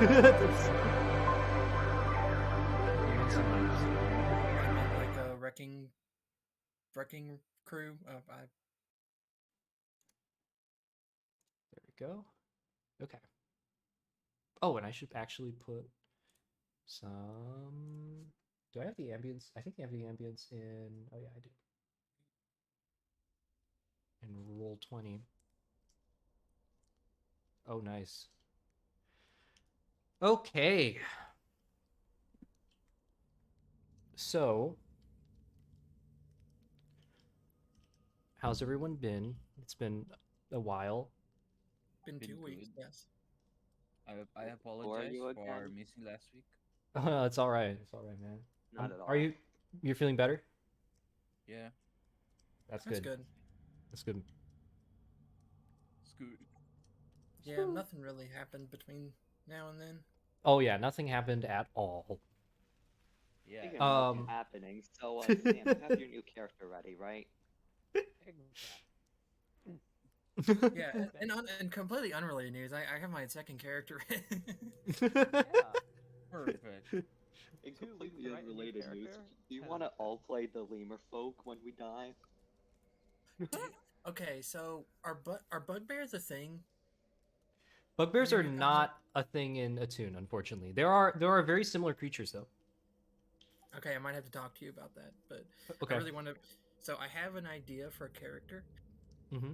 Like a wrecking crew. There we go. Okay. Oh, and I should actually put some... Do I have the ambience? I think I have the ambience in... Oh yeah, I do. And roll 20. Oh, nice. Okay. So, how's everyone been? It's been a while. Been 2 Been weeks, good. yes. I apologize you for again? missing last week. It's all right. It's all right, man. Not at all. Are you? You're feeling better? Yeah, That's That's good. good. That's good. it's good. Yeah, nothing really happened between now and then. Oh yeah, nothing happened at all. Yeah. Speaking of nothing happening, so Sam, you have your new character ready, right? Yeah, and completely unrelated news. I have my second character. Perfect. In completely unrelated news, do you want to all play the lemur folk when we die? Okay, so are bugbears a thing? Bugbears are not a thing in Etunn, unfortunately. There are very similar creatures though. Okay, I might have to talk to you about that, but Okay. I really want to. So I have an idea for a character. Mm-hmm.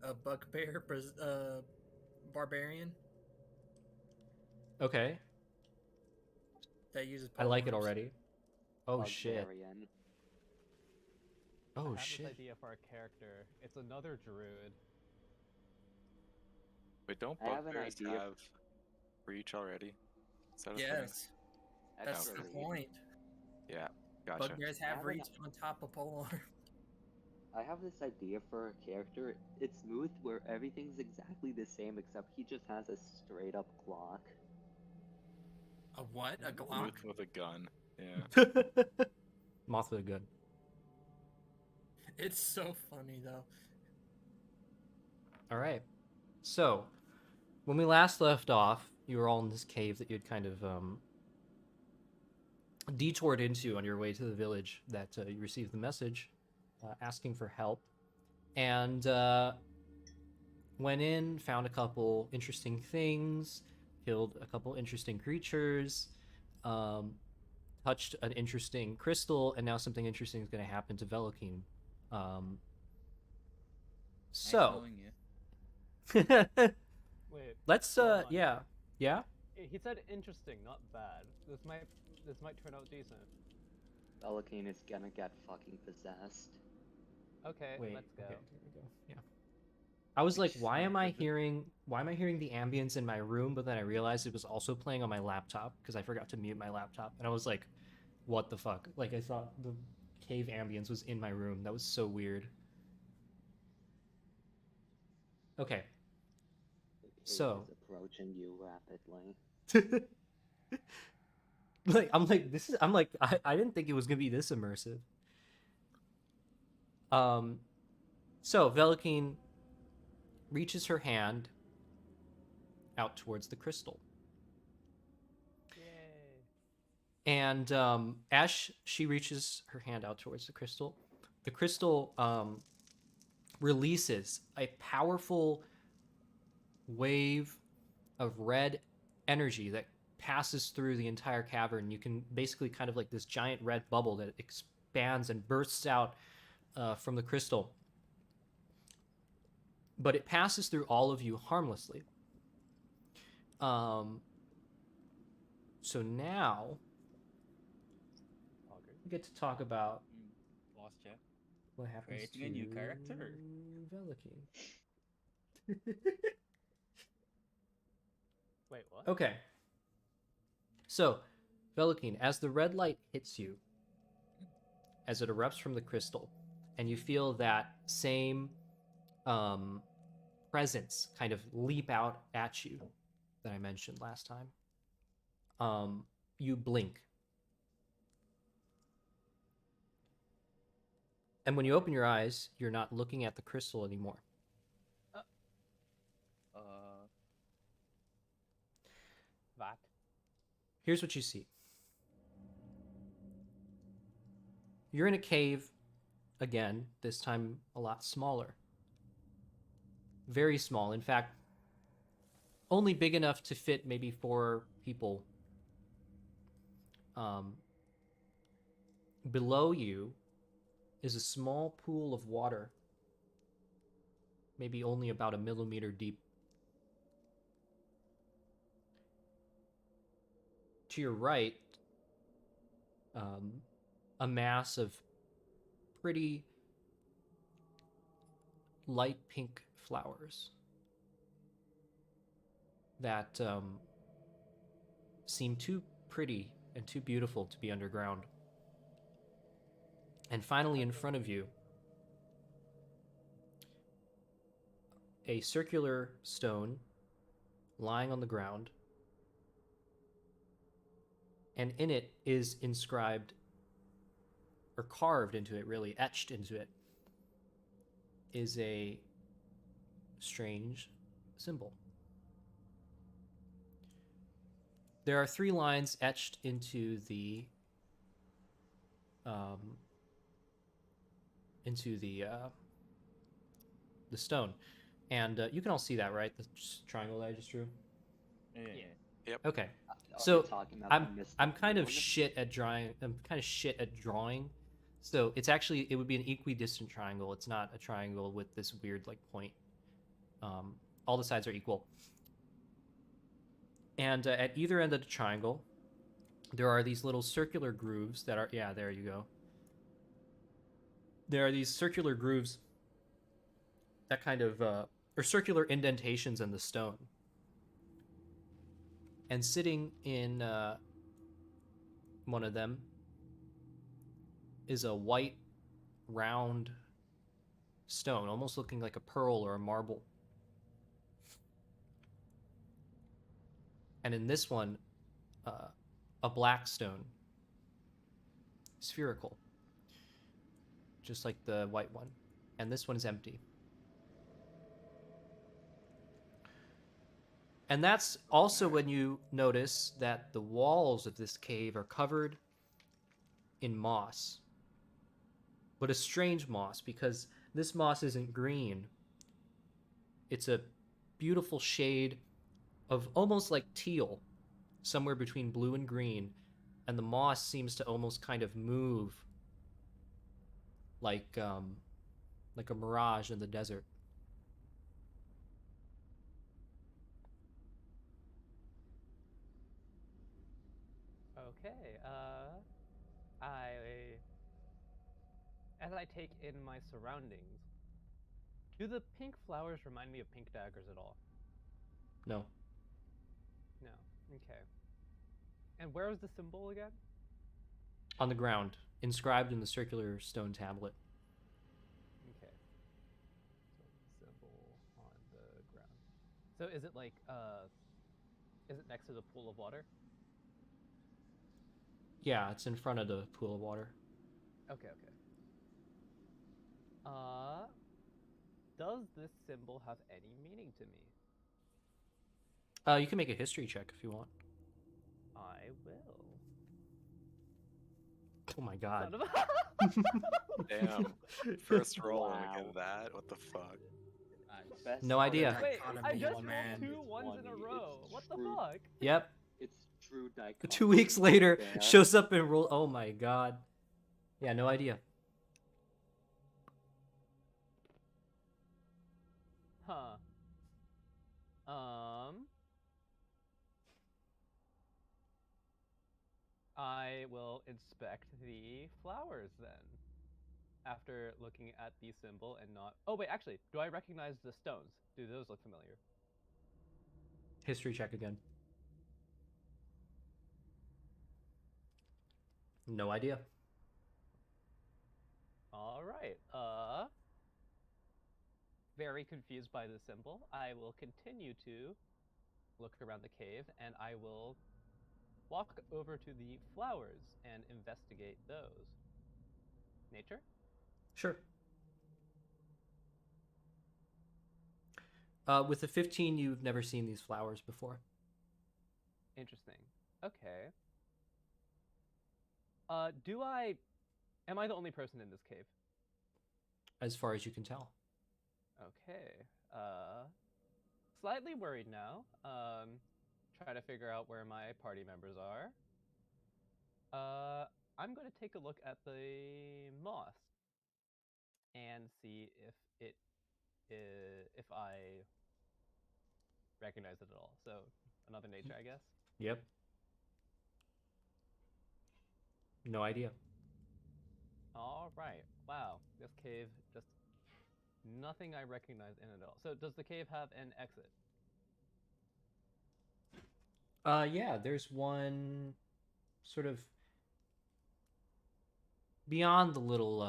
A bugbear barbarian Okay. that uses. I like it polymorphs. already. Oh shit. Barbarian. Oh I have shit. this idea for a character. It's another druid. Wait, don't I have an bugbears idea. have reach already? Is that a thing? Yes, that's the Actually, point. Yeah, gotcha. Bugbears have reach on top of polymorph. I have this idea for a character. It's smooth where everything's exactly the same except he just has a straight up Glock. A what? A Glock? With a gun. Yeah. Moth with a gun. It's so funny though. All right. So, when we last left off, you were all in this cave that you'd kind of detoured into on your way to the village that you received the message asking for help. And went in, found a couple interesting things, killed a couple interesting creatures, touched an interesting crystal, and now something interesting is going to happen to Velikeen. So... Wait. Let's hold on. yeah. He said interesting, not bad. This might turn out decent. Velikeen is gonna get fucking possessed. Okay, Wait, let's go. okay, here we go. Yeah. I was like, why am I hearing the ambience in my room? But then I realized it was also playing on my laptop because I forgot to mute my laptop, and I was like, what the fuck? Like I thought the cave ambience was in my room. That was so weird. Okay. So is approaching you rapidly. like I didn't think it was gonna be this immersive. So Velikeen reaches her hand out towards the crystal. Yay. And as she reaches her hand out towards the crystal releases a powerful wave of red energy that passes through the entire cavern. You can basically kind of like this giant red bubble that expands and bursts out from the crystal. But it passes through all of you harmlessly. So now we get to talk about Lost chat. what happens Creating a new character. Velikeen. Wait, what? Okay. So, Velikeen, as the red light hits you, as it erupts from the crystal, and you feel that same presence kind of leap out at you that I mentioned last time, you blink. And when you open your eyes, you're not looking at the crystal anymore. Here's what you see. You're in a cave again, this time a lot smaller. Very small. In fact, only big enough to fit maybe 4 people. Below you is a small pool of water, maybe only about a millimeter deep. To your right, a mass of pretty light pink flowers that seem too pretty and too beautiful to be underground. And finally, in front of you, a circular stone lying on the ground, and in it is inscribed, or carved into it, really, etched into it, is a strange symbol. There are 3 lines etched into the stone, and you can all see that, right? The triangle that I just drew. Yeah. Okay. Are So we talking about the mystic I'm kind of moon? shit at drawing. I'm kind of shit at drawing. So it would be an equidistant triangle. It's not a triangle with this weird like point. All the sides are equal. And at either end of the triangle, there are these little circular grooves that are, yeah, there you go. There are these circular grooves that kind of, or circular indentations in the stone. And sitting in one of them is a white, round stone, almost looking like a pearl or a marble. And in this one, a black stone, spherical, just like the white one. And this one is empty. And that's also when you notice that the walls of this cave are covered in moss. But a strange moss, because this moss isn't green. It's a beautiful shade of almost like teal, somewhere between blue and green, and the moss seems to almost kind of move like a mirage in the desert. Okay, as I take in my surroundings, do the pink flowers remind me of pink daggers at all? No. No. Okay. And where was the symbol again? On the ground, inscribed in the circular stone tablet. Okay. So symbol on the ground. So is it like is it next to the pool of water? Yeah, it's in front of the pool of water. Okay, okay. Does this symbol have any meaning to me? You can make a history check if you want. I will. Oh my god. Son of a- Damn. First roll and Wow. again that? What the fuck? Best No part idea. of Wait, I Dichotomy, just man. rolled 2 ones in a row. What the fuck? Yep. It's true dichotomy. 2 weeks later, Yeah. shows up and roll. Oh my god. Yeah, no idea. Huh. I will inspect the flowers then. After looking at the symbol and not. Oh wait, actually, do I recognize the stones? Do those look familiar? History check again. No idea. All right. Very confused by the symbol. I will continue to look around the cave, and I will walk over to the flowers and investigate those. Nature? Sure. With a 15, you've never seen these flowers before. Interesting. Okay. Am I the only person in this cave? As far as you can tell. Okay. Slightly worried now. Trying to figure out where my party members are. I'm going to take a look at the moss and see if I recognize it at all. So another nature, I guess. Yep. No idea. All right. Wow. This cave just nothing I recognize in it at all. So does the cave have an exit? Yeah, there's one sort of beyond the little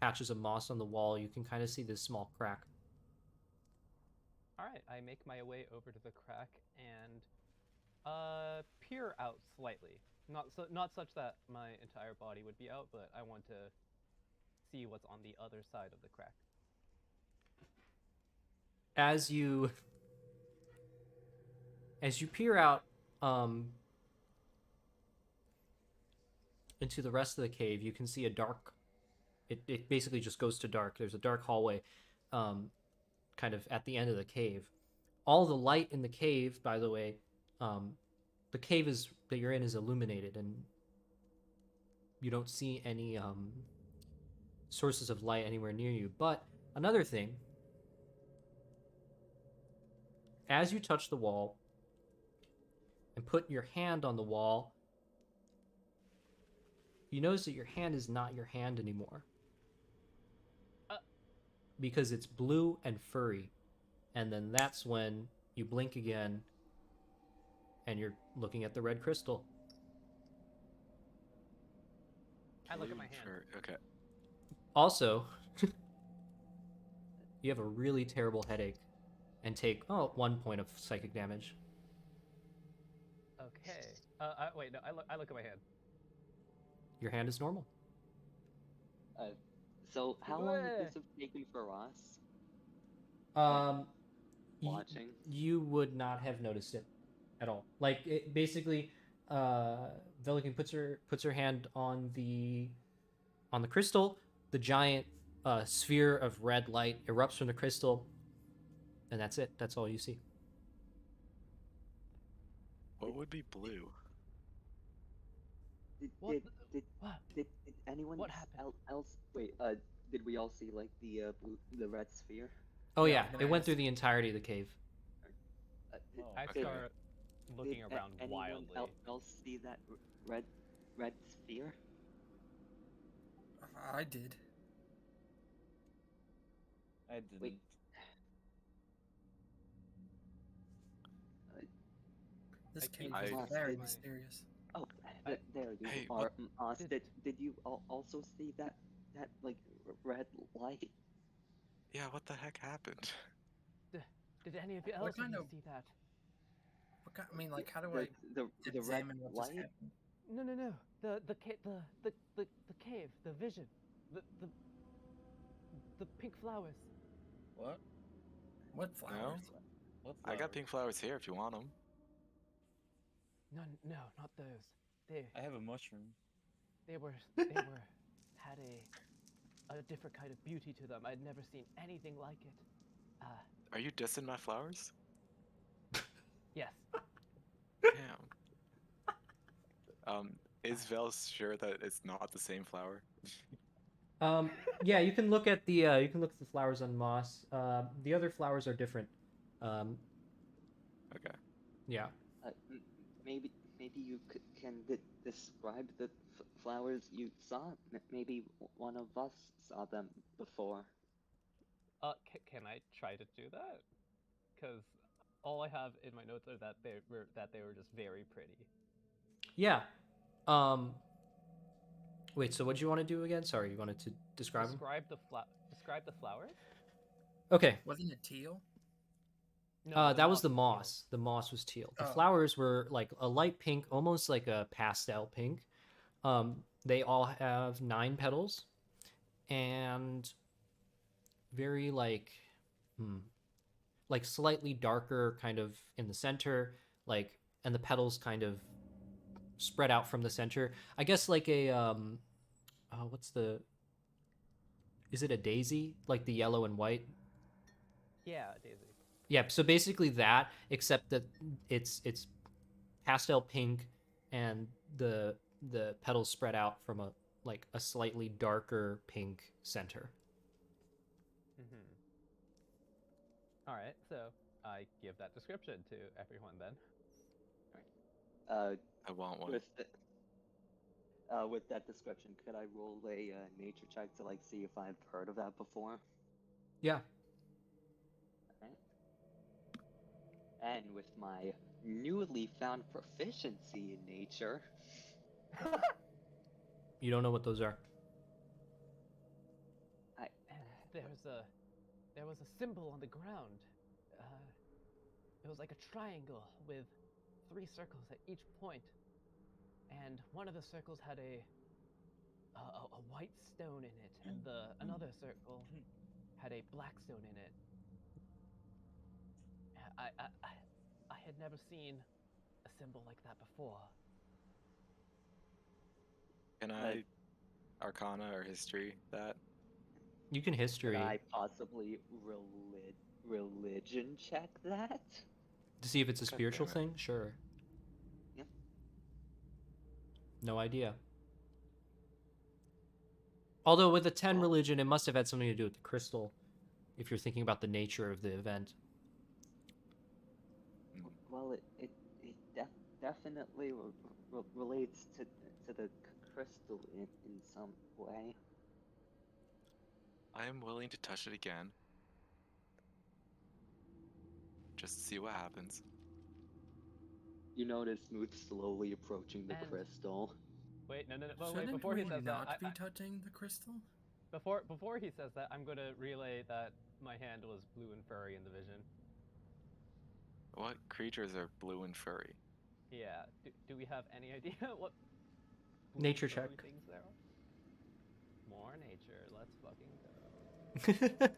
patches of moss on the wall. You can kind of see this small crack. All right. I make my way over to the crack and peer out slightly. Not such that my entire body would be out, but I want to see what's on the other side of the crack. As you peer out into the rest of the cave, you can see a dark. It basically just goes to dark. There's a dark hallway, kind of at the end of the cave. All the light in the cave, by the way, the cave that you're in is illuminated, and you don't see any sources of light anywhere near you. But another thing, as you touch the wall and put your hand on the wall, you notice that your hand is not your hand anymore. Because it's blue and furry. And then that's when you blink again and you're looking at the red crystal. I look at my hand. Okay. Also, you have a really terrible headache and take 1 point of psychic damage. Okay. Wait, no. I look at my hand. Your hand is normal. So how long would this have taken for us? Watching. You would not have noticed it at all. Like, it basically, Velikan puts her hand on the crystal. The giant sphere of red light erupts from the crystal, and that's it. That's all you see. What would be blue? Did anyone What happened? else? Wait, did we all see like the red sphere? Oh Yeah, yeah, it went through the entirety of the cave. I Okay. start looking Did around anyone wildly. else see that red sphere? I did. I didn't. Wait. This cave I- is I- very I- mysterious. Oh, there you Hey, are. what- Did you also see that like red light? Yeah, what the heck happened? Did any of you What else kind of- see that? What kind, I mean, like, how do I the red examine what just light? happened? No. The cave, the vision, the pink flowers. What? What flowers? What I got flowers? pink flowers here if you want them. No, not those. They I have a mushroom. they were had a different kind of beauty to them. I'd never seen anything like it. Are you dissing my flowers? Yes. Damn. Is Vel sure that it's not the same flower? Yeah, you can look at the flowers on moss. The other flowers are different. Okay. Yeah. Maybe you can describe the flowers you saw. Maybe one of us saw them before. Can I try to do that? Because all I have in my notes are that they were just very pretty. Yeah. Wait, so what do you want to do again? Sorry, you wanted to describe them? Describe the flowers? Okay. Wasn't it teal? No, That was the teal. moss. The moss was teal. The Oh. flowers were like a light pink, almost like a pastel pink. They all have 9 petals, and very like, like slightly darker kind of in the center, like, and the petals kind of spread out from the center. I guess like a what's the, is it a daisy, like the yellow and white? Yeah, Daisy. Yeah, so basically that, except that it's pastel pink, and the petals spread out from a like a slightly darker pink center. Mm-hmm. All right, so I give that description to everyone then. I want one. With that description, could I roll a nature check to like see if I've heard of that before? Yeah. Alright. And with my newly found proficiency in nature, You don't know what those are. I There was a symbol on the ground. It was like a triangle with 3 circles at each point, and one of the circles had a white stone in it, and another circle had a black stone in it. I had never seen a symbol like that before. Can I Arcana or History that? You can history could I possibly religion check that? to see if it's a God spiritual damn it. thing. Sure. Yep. No idea. Although with the 10 Well- religion, it must have had something to do with the crystal, if you're thinking about the nature of the event. Well, it definitely relates to the crystal in some way. I am willing to touch it again. Just to see what happens. You notice Smooth slowly approaching the And- crystal. Wait, no. Wait, Shouldn't before we he says not that, be touching the crystal? before he says that, I'm gonna relay that my hand was blue and furry in the vision. What creatures are blue and furry? Yeah. Do we have any idea what blue Nature furry check. things there are? More nature. Let's fucking go.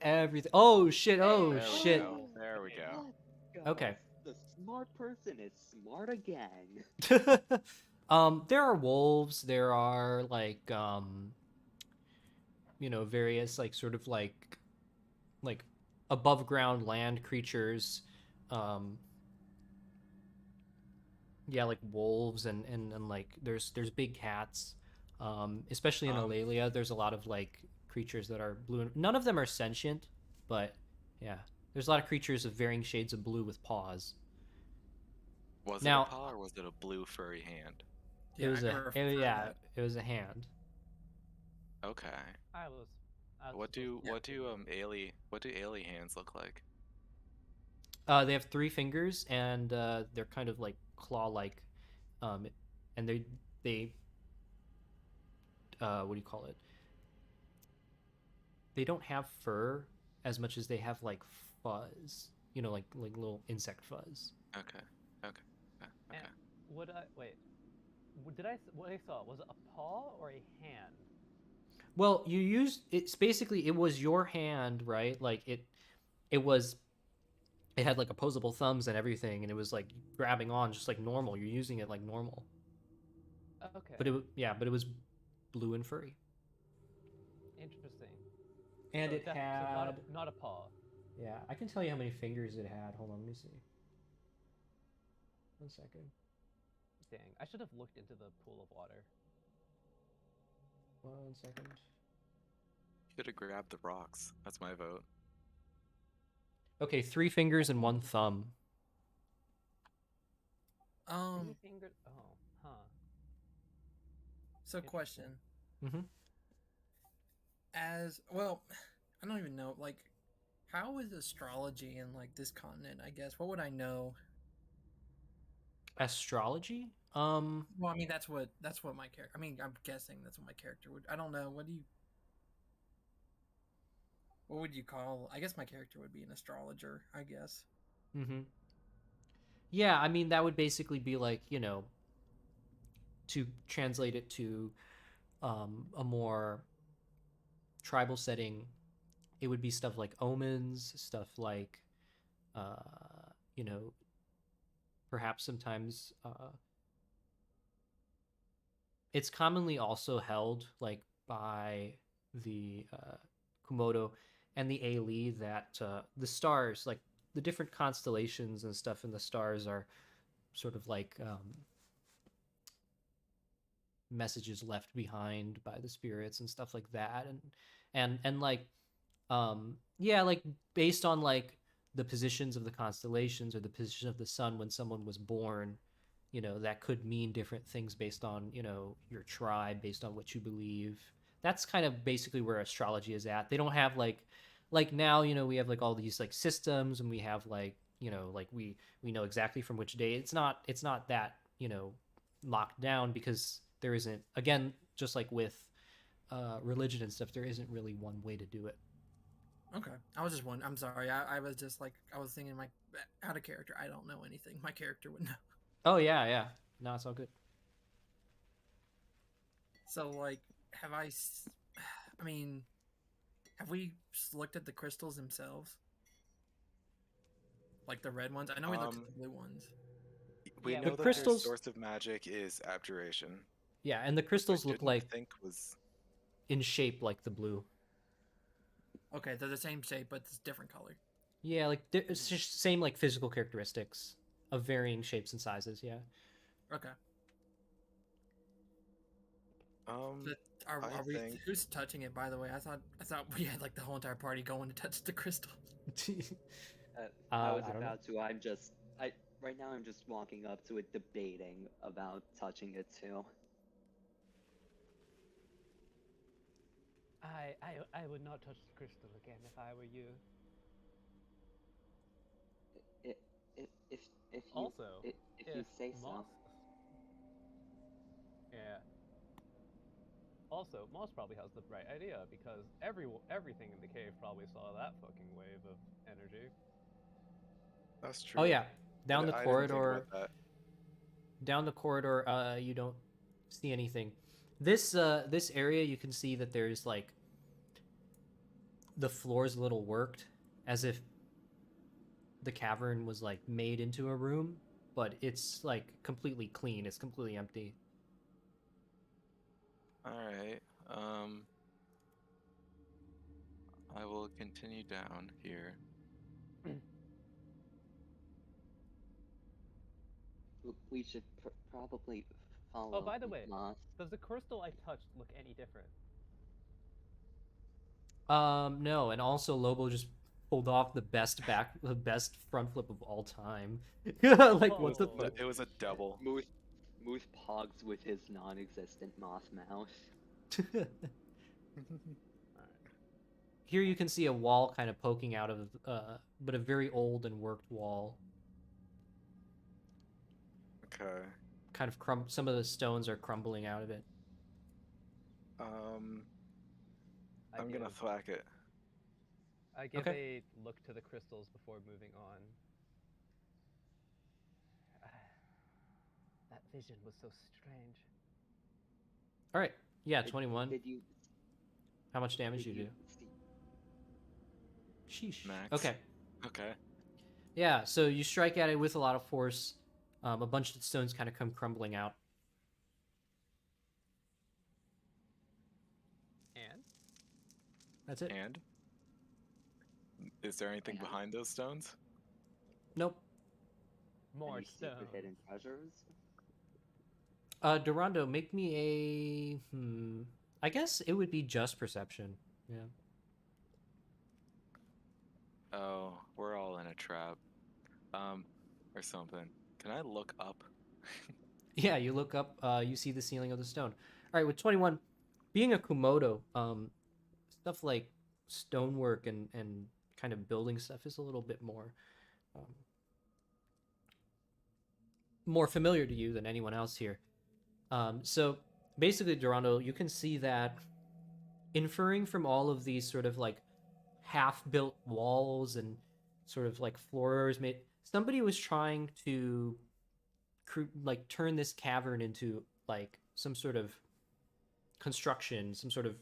Everything. Oh shit! Oh There we shit! go. There we go. Let's go. Okay. The smart person is smart again. There are wolves. There are like various like sort of like above ground land creatures. Yeah, like wolves and like there's big cats. Especially in Eulalia, there's a lot of like creatures that are blue. None of them are sentient, but yeah, there's a lot of creatures of varying shades of blue with paws. Was Now- it a paw or was it a blue furry hand? It was I a prefer yeah, that. it was a hand. Okay. I was What do supposed to- what do alien hands look like? They have 3 fingers, and they're kind of like claw-like, and they what do you call it? They don't have fur as much as they have like fuzz, like little insect fuzz. Okay. Okay. Okay. And what I saw, was it a paw or a hand? Well, it was your hand, right? Like it had like opposable thumbs and everything, and it was like grabbing on just like normal. You're using it like normal. Okay. But it was blue and furry. Interesting. And So it so had not a paw. yeah, I can tell you how many fingers it had. Hold on, let me see. 1 second. Dang, I should have looked into the pool of water. 1 second. Should have grabbed the rocks. That's my vote. Okay, 3 fingers and 1 thumb. 3 Um, fingers. Oh, huh. so question. Mm-hmm. As well, I don't even know. Like, how is astrology in like this continent? I guess. What would I know? Astrology? Well, I mean, that's what my character. I mean, I'm guessing that's what my character would. I don't know. What would you call? I guess my character would be an astrologer. I guess. Mm-hmm. Yeah, I mean that would basically be like, to translate it to a more tribal setting, it would be stuff like omens, stuff like you know, perhaps sometimes it's commonly also held like by the Komodo and the Ailey that the stars, like the different constellations and stuff in the stars, are sort of like messages left behind by the spirits and stuff like that, and like yeah, like based on like the positions of the constellations or the position of the sun when someone was born, you know, that could mean different things based on, you know, your tribe, based on what you believe. That's kind of basically where astrology is at. They don't have like now, you know, we have like all these like systems, and we have like, you know, like we know exactly from which day. It's not that, you know, locked down, because there isn't, again, just like with religion and stuff, there isn't really one way to do it. Okay, I was just wondering. I'm sorry. I was just like I was thinking my out of character. I don't know anything. My character would know. Oh yeah. No, it's all good. So like, have I mean, have we looked at the crystals themselves? Like the red ones? I know we looked at the blue ones. We Yeah, know The that crystals- their source of magic is abjuration. Yeah, and the crystals I look didn't like think was in shape like the blue. Okay, they're the same shape, but it's different color. Yeah, like it's just same like physical characteristics of varying shapes and sizes. Yeah. Okay. But I are we? think- Who's touching it? By the way, I thought we had like the whole entire party going to touch the crystal. I was I don't know. about to. Right now I'm just walking up to it, debating about touching it too. I would not touch the crystal again if I were you. If you Also, if you say so. Moss... Yeah. Also, Moss probably has the right idea, because everything in the cave probably saw that fucking wave of energy. That's true. Oh yeah, down the I didn't think corridor. about that. Down the corridor, you don't see anything. This area, you can see that there's like the floor's a little worked, as if the cavern was like made into a room, but it's like completely clean. It's completely empty. All right. I will continue down here. We should probably follow. Oh, by the way, Moss. does the crystal I touched look any different? No, and also Lobo just pulled off the best front flip of all time. Like, what the Oh. fuck? It was a double. Moose pogs with his non-existent moth mouth. Here you can see a wall kind of poking out of, but a very old and worked wall. Okay. Kind of some of the stones are crumbling out of it. I'm gonna thwack it. I give Okay. a look to the crystals before moving on. That vision was so strange. All right. Yeah, Did- 21. Did you? How much damage Did you do? see- Sheesh. Max. Okay. Okay. Yeah, so you strike at it with a lot of force. A bunch of stones kind of come crumbling out. And? That's it. And is there anything Yeah. behind those stones? Nope. More Any secret stones. hidden treasures? Dorando, make me a I guess it would be just perception. Yeah. Oh, we're all in a trap. Or something. Can I look up? Yeah, you look up, you see the ceiling of the stone. All right, with 21, being a Komodo, stuff like stonework and kind of building stuff is a little bit more familiar to you than anyone else here. So basically, Dorando, you can see that inferring from all of these sort of like half-built walls and sort of like floors made, somebody was trying to like turn this cavern into like some sort of construction, some sort of,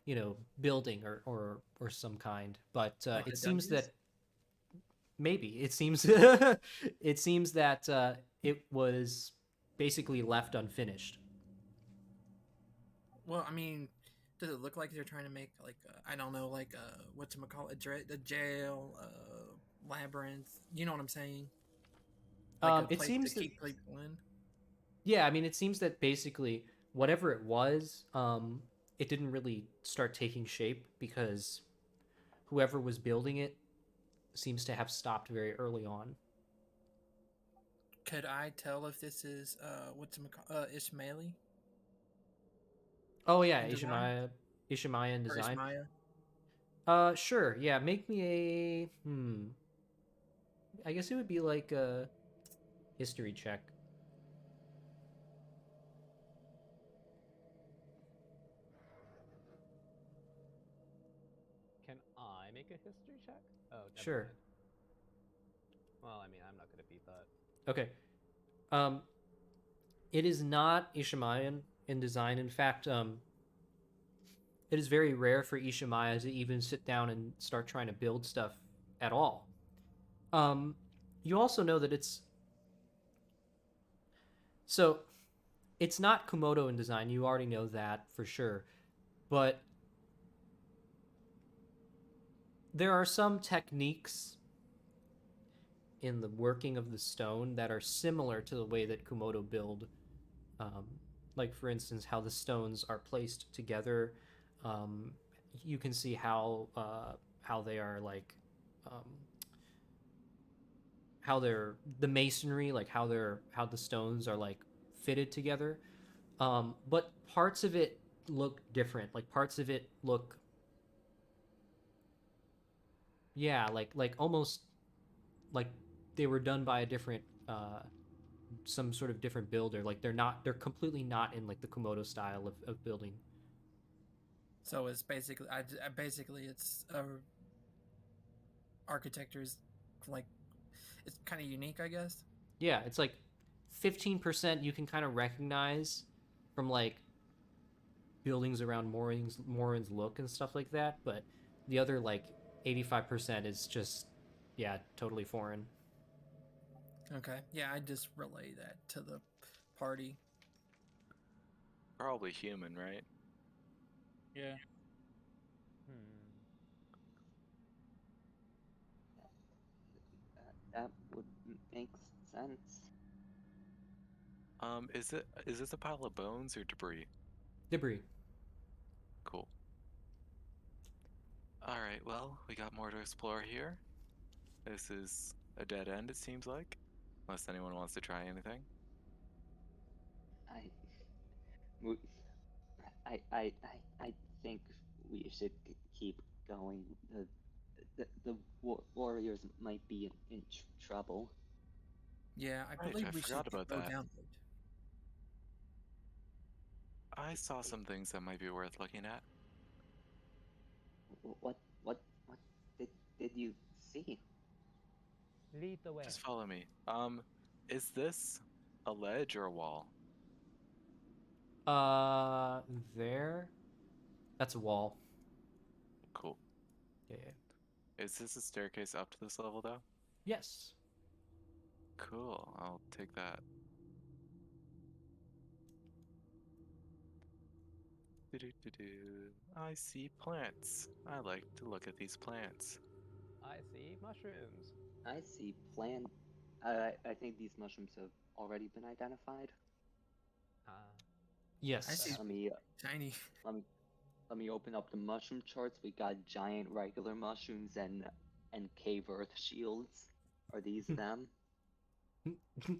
you know, building or some kind. But Like it the seems dungeons? that maybe it seems it seems that it was basically left unfinished. Well, I mean, does it look like they're trying to make like I don't know, like whatchamacallit, a jail, labyrinth? You know what I'm saying? Like a It place seems to that, keep people in. yeah, I mean, it seems that basically whatever it was, it didn't really start taking shape because whoever was building it seems to have stopped very early on. Could I tell if this is Ismaili Oh yeah, in design Ishimaya in or design. Ismaya? Sure, yeah, make me a I guess it would be like a history check. Can I make a history check? Oh, never Sure. mind. Well, I mean, I'm not gonna beat that. Okay. Um, it is not Ishimayan in design. In fact, it is very rare for Ishimaya to even sit down and start trying to build stuff at all. You also know that it's not Komodo in design. You already know that for sure. But there are some techniques in the working of the stone that are similar to the way that Komodo build. Like, for instance, how the stones are placed together. You can see how they are like how they're the masonry, like how the stones are like fitted together. But parts of it look different. Like parts of it look, yeah, like almost like they were done by a different some sort of different builder. Like they're completely not in like the Komodo style of building. So it's basically basically it's architecture's like it's kind of unique, I guess. Yeah, it's like 15% you can kind of recognize from like buildings around Morin's look and stuff like that, but the other like 85% is just, yeah, totally foreign. Okay, yeah, I just relay that to the party. Probably human, right? Yeah. Hmm. That would make sense. Is this a pile of bones or debris? Debris. Cool. All right, well, we got more to explore here. This is a dead end, it seems like, unless anyone wants to try anything. I, w- I think we should keep going. The warriors might be in trouble. Yeah, I Right, believe I we should forgot about go that. down it. I saw some things that might be worth looking at. What did did you see? Lead the way. Just follow me. Is this a ledge or a wall? There. That's a wall. Cool. Yeah, yeah. Is this a staircase up to this level, though? Yes. Cool, I'll take that. Do-do-do-do. I see plants. I like to look at these plants. I see mushrooms. I see plan. I think these mushrooms have already been identified. Ah. Yes. I see Let me tiny. let me open up the mushroom charts. We got giant regular mushrooms and cave earth shields. Are these them?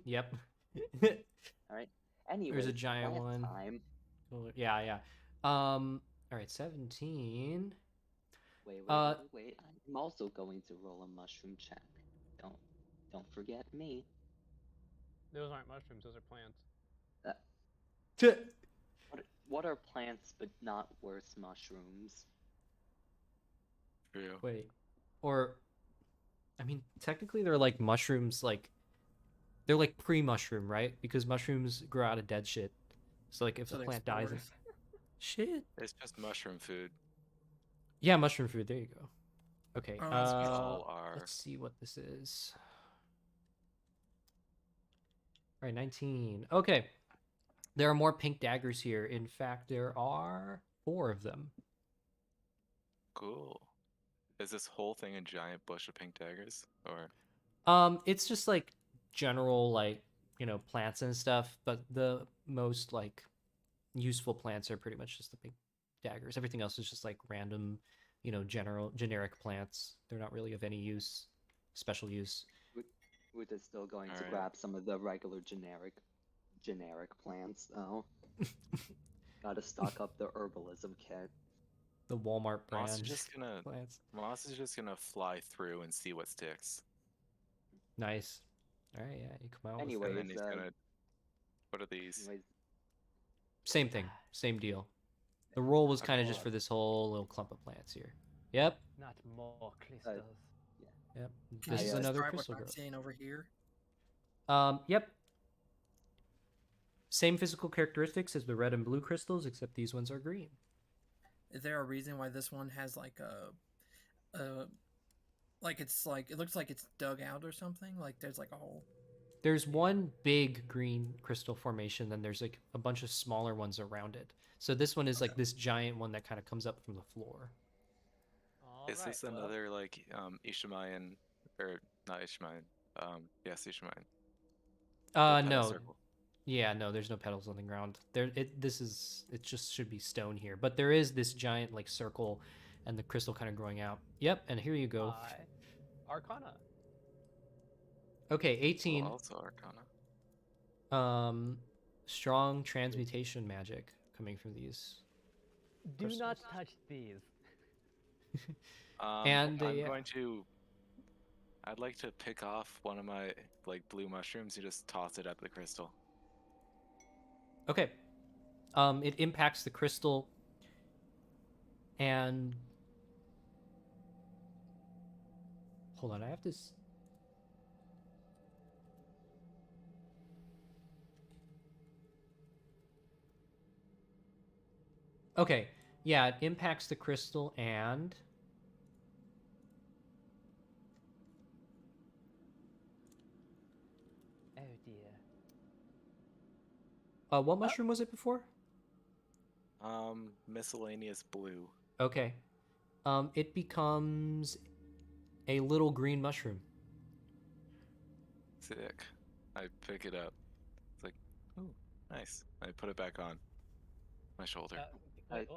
Yep. All right. Anyway, There's a giant last one. time. Yeah, yeah. All right, 17. Wait. I'm also going to roll a mushroom check. Don't forget me. Those aren't mushrooms. Those are plants. What are plants but not worse mushrooms? True. Wait. Or I mean, technically they're like mushrooms, like they're like pre-mushroom, right? Because mushrooms grow out of dead shit. So like if So the they plant dies, explorers. shit. It's just mushroom food. Yeah, mushroom food. There you go. Okay. We all are. Let's see what this is. All right, 19. Okay. There are more pink daggers here. In fact, there are 4 of them. Cool. Is this whole thing a giant bush of pink daggers? Or It's just like general like, plants and stuff, but the most like useful plants are pretty much just the pink daggers. Everything else is just like random, generic plants. They're not really of any use, special use. We're just still going to Alright. grab some of the regular generic plants though. Gotta stock up the herbalism kit. The Walmart Moss brand is just gonna plants. fly through and see what sticks. Nice. All right, yeah, you come out. Anyway, And then Anyways, he's gonna. What are these? Anyways, Same thing, same deal. The roll was kind of just Okay. for this whole little clump of plants here. Yep, Not more crystals. yep. Can This you is I, another describe crystal what I'm growth. seeing over here? Yep. Same physical characteristics as the red and blue crystals, except these ones are green. Is there a reason why this one has like it looks like it's dug out or something? Like there's like a hole. There's one big green crystal formation, then there's like a bunch of smaller ones around it. So this one is like this giant one that kind of comes up from the floor. Is this another like Ishamayan or not Ishamayan? Yes, Ishamayan. The petal No. circle. Yeah, no, there's no petals on the ground. It just should be stone here. But there is this giant like circle and the crystal kind of growing out. Yep, and here you go. Arcana. Okay, 18. Cool, also Arcana. Strong transmutation magic coming from these. Do not crystals. touch these. And, I'm yeah. going to. I'd like to pick off one of my like blue mushrooms and just toss it at the crystal. Okay. It impacts the crystal and hold on, I have to Okay. Yeah, it impacts the crystal and Oh dear. what mushroom was it before? Miscellaneous blue. Okay. It becomes a little green mushroom. Sick. I pick it up. It's like, ooh, nice. I put it back on my shoulder.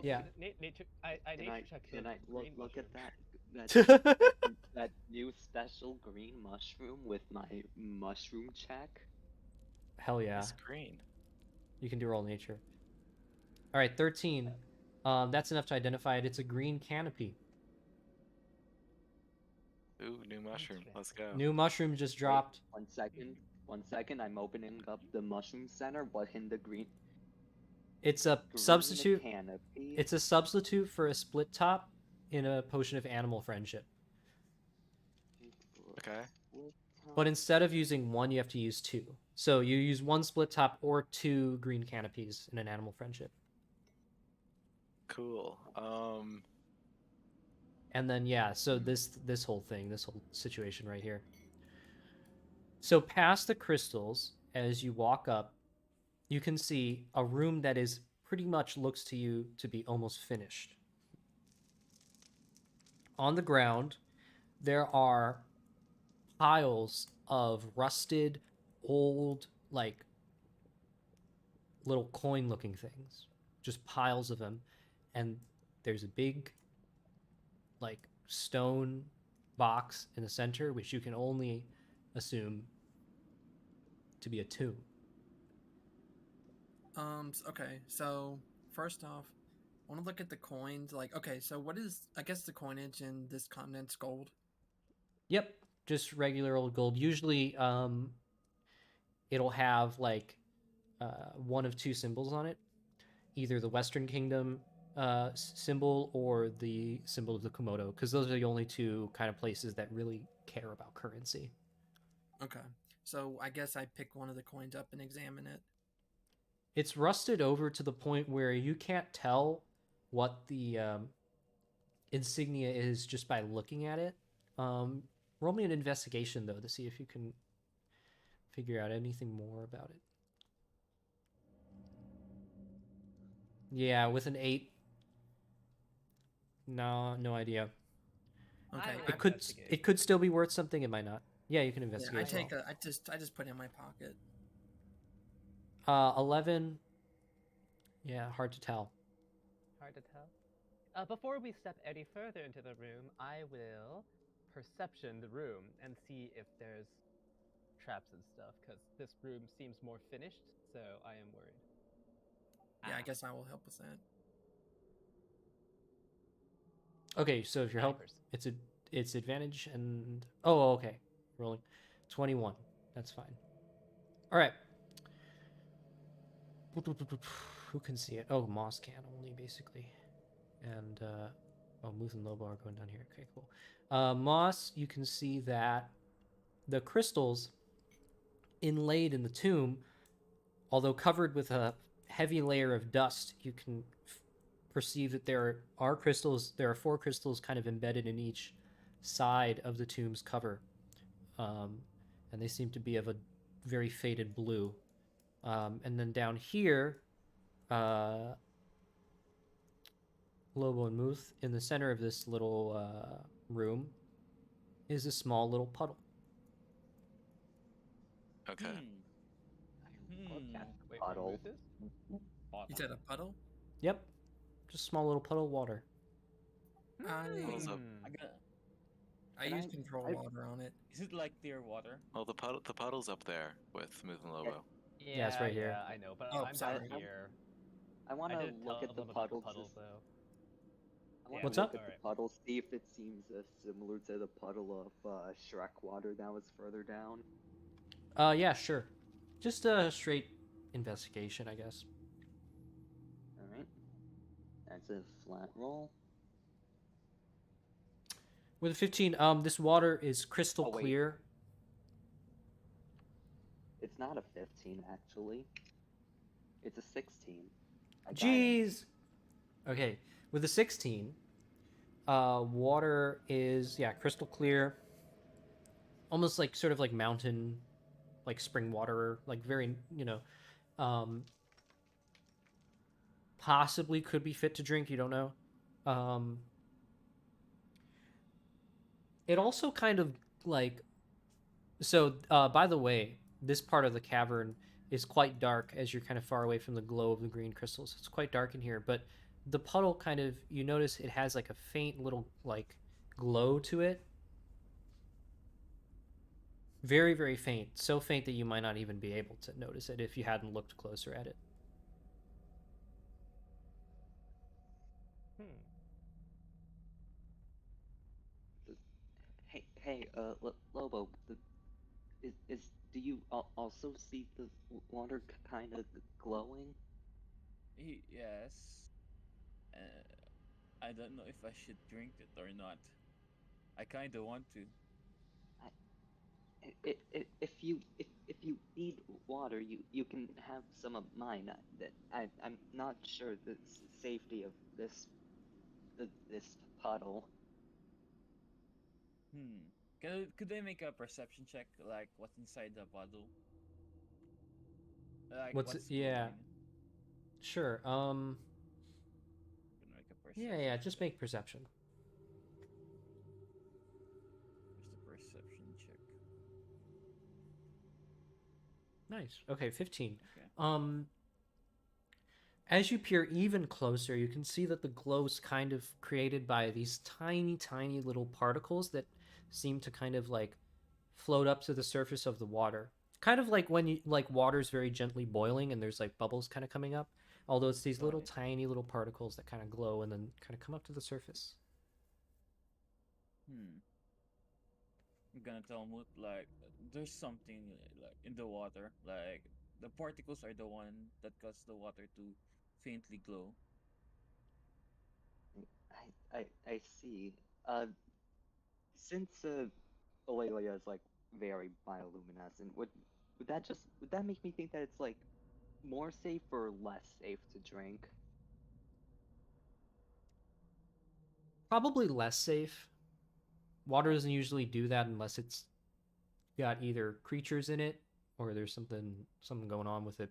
Yeah. Nature. I nature checked can the I look green at mushroom. that new special green mushroom with my mushroom check? Hell yeah. It's green. You can do roll nature. All right, 13. That's enough to identify it. It's a green canopy. Ooh, new mushroom. Let's go. New mushroom just dropped. Wait, 1 second. I'm opening up the mushroom center. What in the green? It's a Green substitute. canopy. It's a substitute for a split top in a potion of animal friendship. Okay. But instead of using one, you have to use 2. So you use 1 split top or 2 green canopies in an animal friendship. Cool. And then yeah, so this whole thing, this whole situation right here. So past the crystals, as you walk up, you can see a room that is pretty much looks to you to be almost finished. On the ground, there are piles of rusted, old, like little coin-looking things. Just piles of them. And there's a big, like, stone box in the center, which you can only assume to be a tomb. Okay, so first off, I want to look at the coins. Like, okay, so what is, I guess, the coinage in this continent's gold? Yep, just regular old gold. Usually, it'll have like one of 2 symbols on it, either the Western Kingdom symbol or the symbol of the Komodo, because those are the only 2 kind of places that really care about currency. Okay, so I guess I pick one of the coins up and examine it. It's rusted over to the point where you can't tell what the insignia is just by looking at it. Roll me an investigation though to see if you can figure out anything more about it. Yeah, with an 8. No idea. Okay, I will investigate. It could still be worth something. It might not. Yeah, you can yeah, investigate. I as well. take a. I just put it in my pocket. 11. Yeah, hard to tell. Hard to tell. Before we step any further into the room, I will perception the room and see if there's traps and stuff, because this room seems more finished, so I am worried. Yeah, I guess I will help with that. Okay, so if you're help, Snipers. it's advantage and okay, rolling 21. That's fine. All right. Who can see it? Oh, Moss can only basically, and Muth and Lobo are going down here. Okay, cool. Moss, you can see that the crystals inlaid in the tomb, although covered with a heavy layer of dust, you can perceive that there are crystals. There are 4 crystals kind of embedded in each side of the tomb's cover, and they seem to be of a very faded blue. And then down here, Lobo and Muth, in the center of this little room, is a small little puddle. Okay. Wait, Puddle. where Muth is? You said a puddle? Yep, just a small little puddle of water. Puddles up. I use control water on it. Is it like clear water? Well, the puddle's up there with Smooth and Lobo. Yeah, it's right here. Yeah, I know, but Oh, I'm sorry. down here. I want to did look tell at the them about puddle. puddle, though. I want What's to look up? at the puddle, see if it seems similar to the puddle of Shrek water that was further down. Yeah, sure. Just a straight investigation, I guess. Alright. That's a flat roll. With a 15, this water is crystal wait. clear. It's not a 15, actually. It's a 16. I got it. Jeez. Okay, with a 16, water is crystal clear, almost like sort of like mountain, like spring water, like very possibly could be fit to drink. You don't know. It also kind of like so. By the way, this part of the cavern is quite dark as you're kind of far away from the glow of the green crystals. It's quite dark in here, but the puddle kind of, you notice it has like a faint little like glow to it. Very, very faint. So faint that you might not even be able to notice it if you hadn't looked closer at it. Hey, Lobo, do you also see the water kind of glowing? Yes. I don't know if I should drink it or not. I kind of want to. If you need water, you can have some of mine. I'm not sure the safety of this puddle. Could I make a perception check, like what's inside the bottle? Like What's yeah. glowing? Sure. Can make a perception Yeah, just check. make perception. Where's the perception check? Nice. Okay, 15. Okay. As you peer even closer, you can see that the glow's kind of created by these tiny, tiny little particles that seem to kind of like float up to the surface of the water. Kind of like when water's very gently boiling and there's like bubbles kind of coming up. Although it's these little tiny little particles that kind of glow and then kind of come up to the surface. I'm gonna tell Moot, like, there's something like in the water, like the particles are the one that cause the water to faintly glow. I see. Since Aurelia is like very bioluminescent, would that make me think that it's like more safe or less safe to drink? Probably less safe. Water doesn't usually do that unless it's got either creatures in it or there's something going on with it.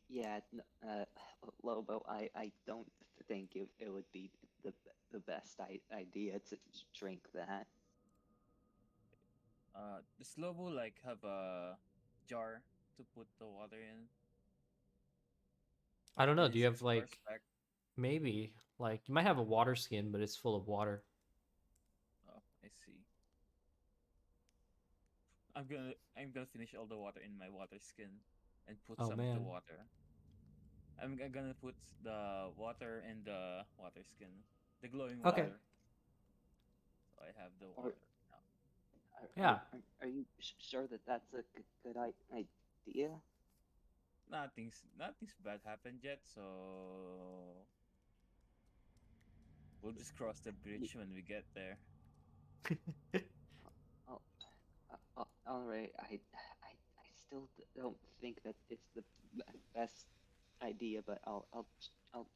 Yeah, Lobo, I don't think it would be the best idea to drink that. Does Lobo like have a jar to put the water in? I don't know. In Do you his have like spec? maybe like you might have a water skin, but it's full of water. Oh, I see. I'm gonna finish all the water in my water skin and put Oh some of the man. water. I'm gonna put the water in the water skin, the glowing Okay. water. So I have the water now. Yeah. Are you sure that that's a good idea? Nothing's bad happened yet, so we'll just cross the bridge when we get there. Oh, all right. I still don't think that it's the best idea, but I'll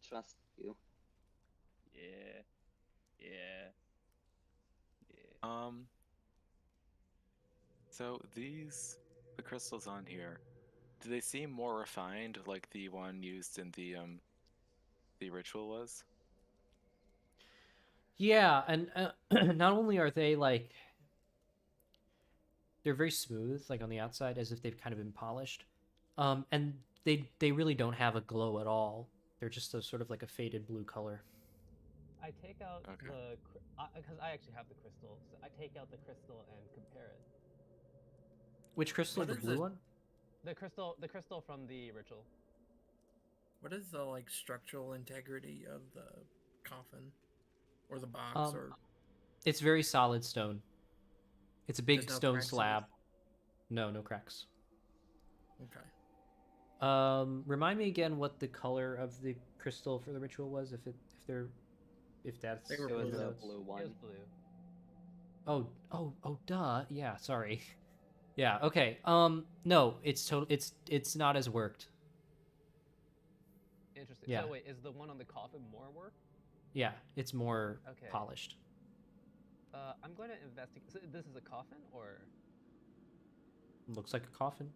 trust you. Yeah, yeah, yeah. So the crystals on here, do they seem more refined, like the one used in the ritual was? Yeah, and not only are they like they're very smooth, like on the outside, as if they've kind of been polished, and they really don't have a glow at all. They're just a sort of like a faded blue color. I take out Okay. the because I actually have the crystal, so I take out the crystal and compare it. Which crystal? What The is blue it? one? The crystal from the ritual. What is the like structural integrity of the coffin or the box Um, or It's very solid stone. It's a big there's no stone cracks in it? slab. No cracks. Okay. Remind me again what the color of the crystal for the ritual was, if that's They were It was blue. a notes. blue It one. was blue. Oh, duh. Yeah, sorry. Yeah, okay. No, it's not as worked. Interesting. Yeah. So wait, is the one on the coffin more work? Yeah, it's more Okay. polished. I'm going to investigate. So this is a coffin, or Looks like a coffin,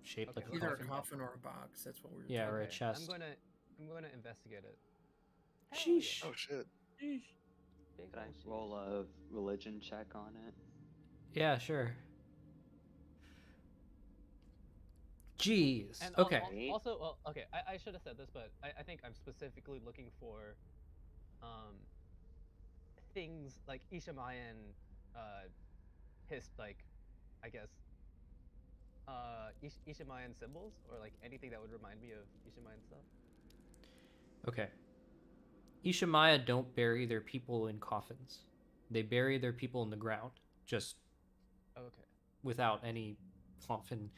shaped Okay, like a Either coffin. a coffin or a box. That's what we were Yeah, talking or a okay, chest. I'm gonna investigate it. Hell Sheesh. Oh shit. Big Could I ol' roll sheesh. a religion check on it? Yeah, sure. Jeez. And Okay. also, well, okay, I should have said this, but I think I'm specifically looking for things like Ishamayan, like, I guess, Ishamayan symbols, or like anything that would remind me of Ishamayan stuff. Okay. Ishamaya don't bury their people in coffins. They bury their people in the ground, just Okay. without any coffin.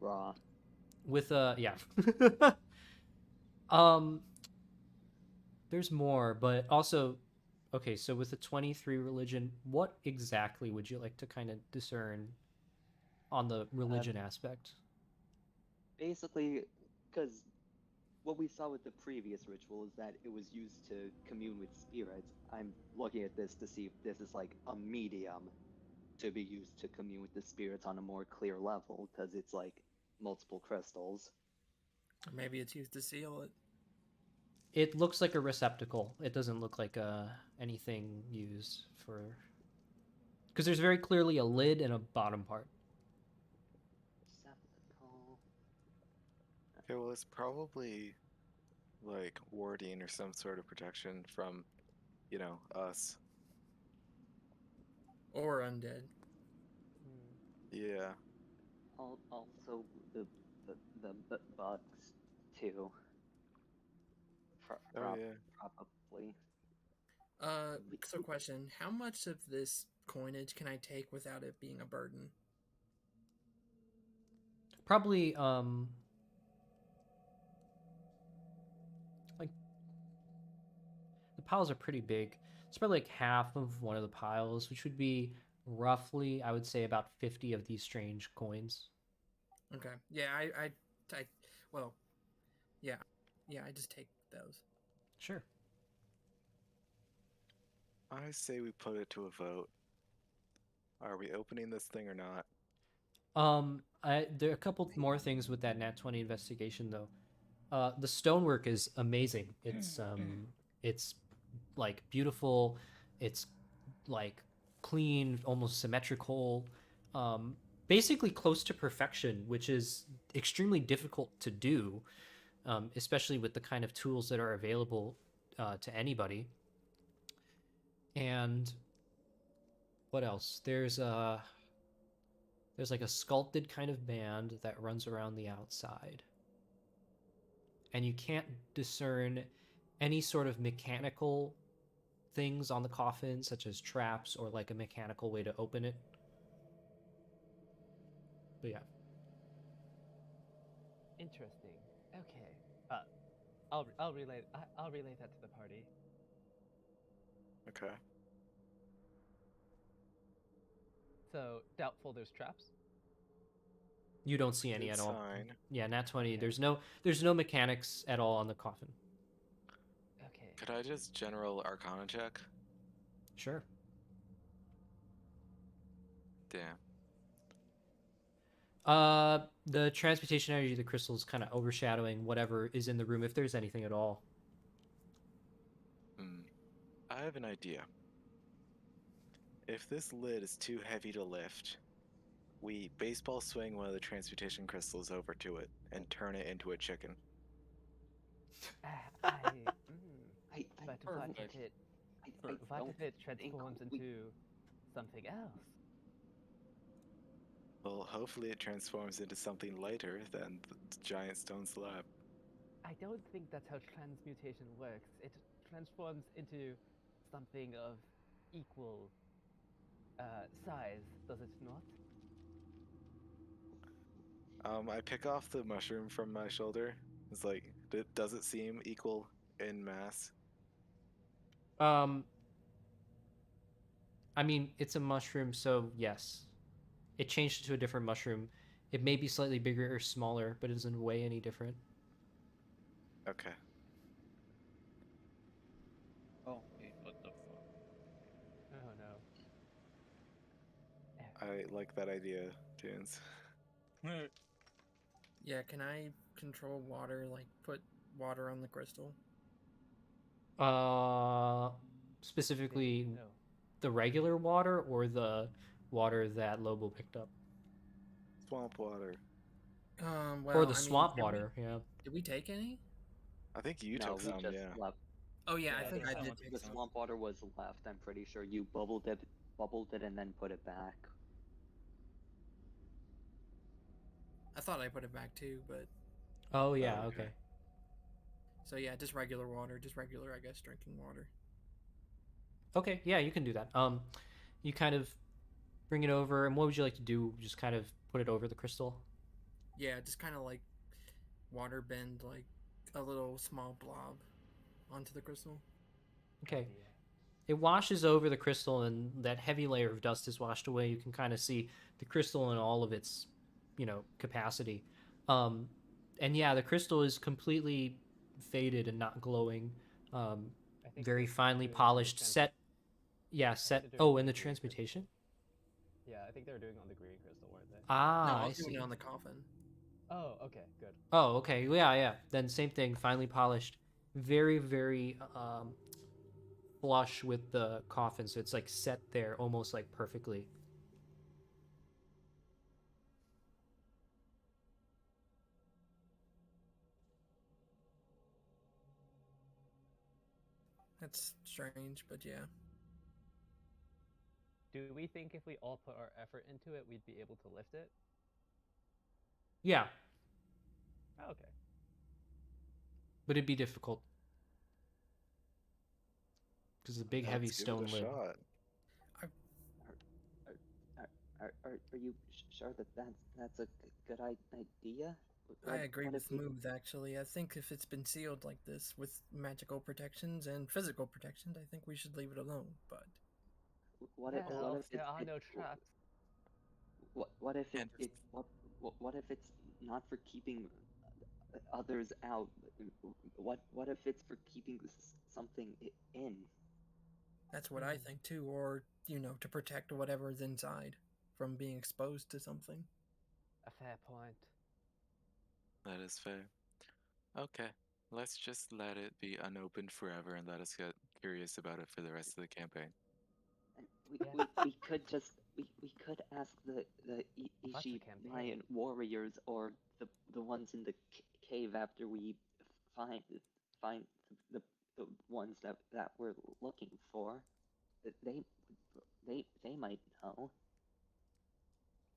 Raw. With a yeah. There's more, but also okay, so with the 23 religion, what exactly would you like to kind of discern on the religion aspect? Basically, because what we saw with the previous ritual is that it was used to commune with spirits. I'm looking at this to see if this is like a medium to be used to commune with the spirits on a more clear level, because it's like multiple crystals. Or maybe it's used to seal it. It looks like a receptacle. It doesn't look like anything used for because there's very clearly a lid and a bottom part. Receptacle. Okay, well it's probably like warding or some sort of protection from, us. Or undead. Yeah. Also, the bugs too. Oh yeah. Probably. So question, how much of this coinage can I take without it being a burden? Probably like the piles are pretty big. It's probably like half of one of the piles, which would be roughly, I would say, about 50 of these strange coins. Okay. Yeah, I well, yeah, I just take those. Sure. I say we put it to a vote. Are we opening this thing or not? There are a couple more things with that Nat 20 investigation though. The stonework is amazing. It's like beautiful. It's like clean, almost symmetrical. Basically close to perfection, which is extremely difficult to do, especially with the kind of tools that are available to anybody. And what else? There's like a sculpted kind of band that runs around the outside. And you can't discern any sort of mechanical things on the coffin, such as traps or like a mechanical way to open it. But yeah. Interesting. Okay. I'll relay that to the party. Okay. So doubtful there's traps. You don't see any Good at all. sign. Yeah, Nat 20. Okay. There's no mechanics at all on the coffin. Okay. Could I just general Arcana check? Sure. Damn. The transmutation energy of the crystal is kind of overshadowing whatever is in the room, if there's anything at all. I have an idea. If this lid is too heavy to lift, we baseball swing one of the transmutation crystals over to it and turn it into a chicken. But what if Perfect. it I what don't if it think transforms we- into something else? Well, hopefully it transforms into something lighter than the giant stone slab. I don't think that's how transmutation works. It transforms into something of equal size, does it not? I pick off the mushroom from my shoulder. It's like, does it seem equal in mass? I mean, it's a mushroom, so yes. It changed to a different mushroom. It may be slightly bigger or smaller, but it doesn't weigh any different. Okay. Oh, wait, what the fuck? Oh no. I like that idea, Toonz. Yeah, can I control water? Like put water on the crystal? Specifically No. the regular water or the water that Lobo picked up? Swamp water. Well, Or the I mean, swamp did water, yeah. Did we take any? I think you No, took we some, just yeah. left. Oh yeah, I Yeah, think I someone did took take The some. swamp water was left. I'm pretty sure you bubbled it, and then put it back. I thought I put it back too, but Oh yeah, Oh, okay. okay. so yeah, just regular water, just regular, I guess, drinking water. Okay, yeah, you can do that. You kind of bring it over, and what would you like to do? Just kind of put it over the crystal? Yeah, just kind of like water bend like a little small blob onto the crystal. Okay. Idea. It washes over the crystal, and that heavy layer of dust is washed away. You can kind of see the crystal in all of its, capacity. And yeah, the crystal is completely faded and not glowing. I think Very they're finely doing polished. trans- Set. Yeah, set. they're doing Oh, on in the the green crystal. transmutation. Yeah, I think they were doing it on the green crystal, weren't they? No, Ah, I I was doing see. it on the coffin. Oh, okay, good. Oh, okay. Yeah, yeah. Then same thing. Finely polished. Very, very flush with the coffin, so it's like set there almost like perfectly. That's strange, but yeah. Do we think if we all put our effort into it, we'd be able to lift it? Yeah, Oh, okay. but it'd be difficult because it's a big, heavy Let's give stone it a lid. shot. Are you sure that that's a good idea? I agree What with if we- Moove, actually. I think if it's been sealed like this with magical protections and physical protections, I think we should leave it alone. But What if Well, it's there are no traps. what if And what if it's not for keeping others out. What if it's for keeping something in? That's what I think too, or to protect whatever is inside from being exposed to something. A fair point. That is fair. Okay, let's just let it be unopened forever and let us get curious about it for the rest of the campaign. We could just we could ask the That's a campaign. Ishibayan warriors or the ones in the cave after we find the ones that we're looking for. They might know.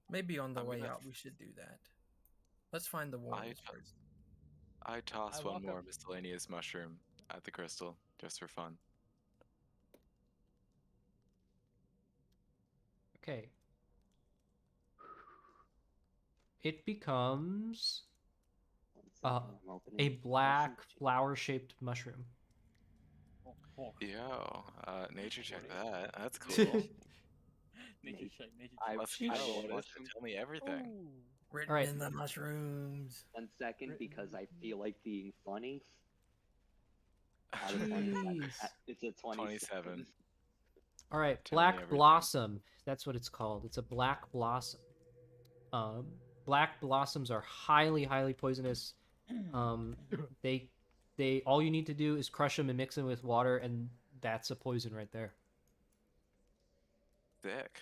Maybe on the I'm way gonna- out we should do that. Let's find the warriors first. I toss I one walk more up- miscellaneous mushroom at the crystal, just for fun. Okay. It becomes One second, I'm opening a the black potion. flower-shaped mushroom. Yo, nature check that. That's cool. Nature check, nature I- check. Let's Sheesh. know what it is mushroom. to tell me everything. Written Alright. in the mushrooms. 1 second, Written because I mushroom. feel like being funny. Out of 27. Jeez. It's a 27. 27. All right, Tell me black everything. blossom. That's what it's called. It's a black blossom. Black blossoms are highly poisonous. They all you need to do is crush them and mix them with water, and that's a poison right there. Sick.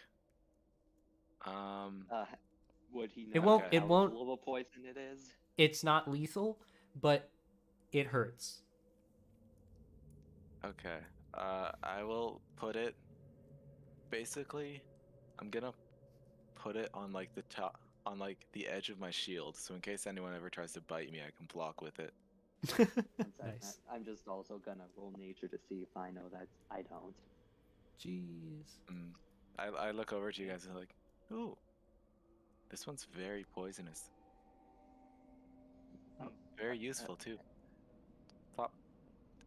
Would he know It won't- how it won't- full of a poison it is? It's not lethal, but it hurts. Okay. I will put it. Basically, I'm gonna put it on like the top, on like the edge of my shield, so in case anyone ever tries to bite me, I can block with it. 1 second, Nice. I'm just also gonna roll nature to see if I know that I don't. Jeez. I look over to you guys and like, ooh, this one's very poisonous. Oh, Very useful too. Plop.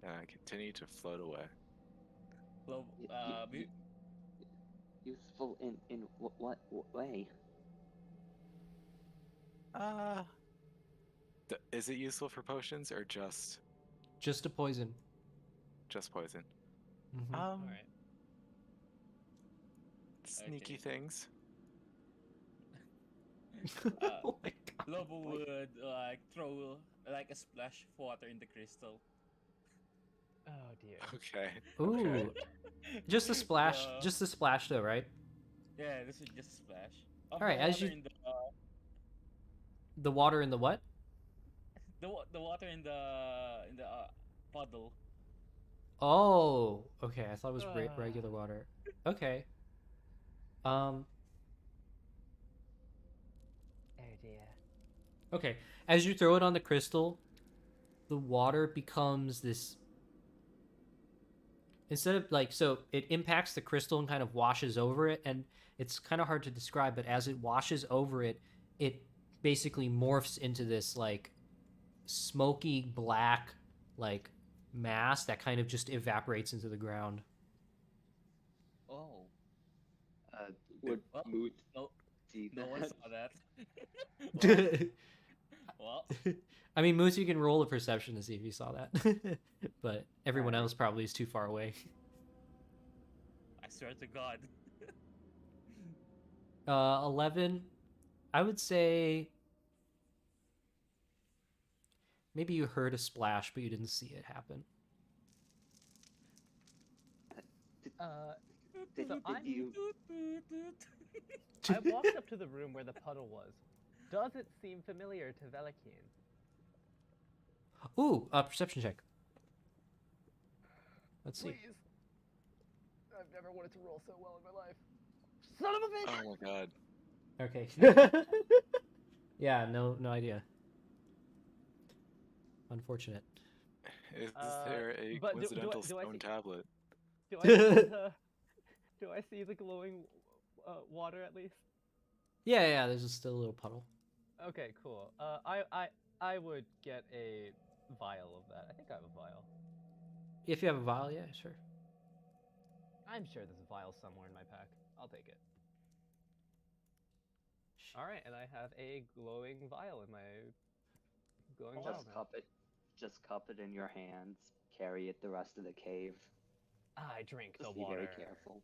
And I continue to float away. Lobo, useful in what way? Is it useful for potions or just Just a poison. poison? Mhm. Alright. Sneaky Okay. things. Oh my god. Lobo would like throw like a splash of water in the crystal. Oh dear. Okay. Ooh. Okay. Just a splash. The- Just a splash, though, right? Yeah, this is just a splash. Of Alright, the as water you- in The water in the what? the water in the puddle. Oh, okay. I thought it was Ah. regular water. Okay. Oh dear. Okay. As you throw it on the crystal, the water becomes this. Instead of like, so it impacts the crystal and kind of washes over it, and it's kind of hard to describe, but as it washes over it, it basically morphs into this like smoky black like mass that kind of just evaporates into the ground. Oh, Would Well, Moot no, see no one that? saw that. Well, I mean, Moose, you can roll a perception to see if you saw that, but everyone Alright. else probably is too far away. I swear to God. 11. I would say maybe you heard a splash, but you didn't see it happen. Did So I'm- you? I walked up to the room where the puddle was. Does it seem familiar to Velikeen? Ooh, perception check. Let's see. Please. I've never wanted to roll so well in my life. Son of a bitch! Oh my god. Okay. Yeah, no idea. Unfortunate. Is there a but do I coincidental see- stone tablet? Do I see the, do I see the glowing water at least? Yeah, there's still a little puddle. Okay, cool. I would get a vial of that. I think I have a vial. If you have a vial, yeah, sure. I'm sure there's a vial somewhere in my pack. I'll take it. All right, and I have a glowing vial in my going well, Just man. cup it in your hands. Carry it the rest of the cave. I drink the Just be water. very careful.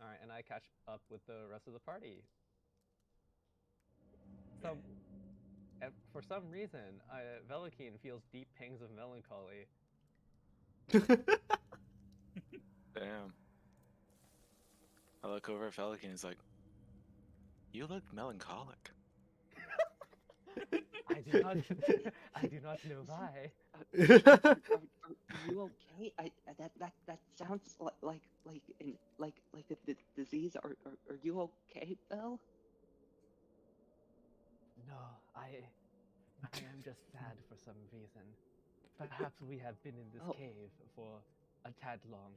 All right, and I catch up with the rest of the party. Some, for some reason, Velikeen feels deep pangs of melancholy. Damn. I look over at Felic and he's like, "You look melancholic." I do not, I do not know why. Are you okay? That sounds like a disease. Are you okay, Belle? No, I am just sad for some reason. Perhaps we have been in this Oh. cave for a tad long.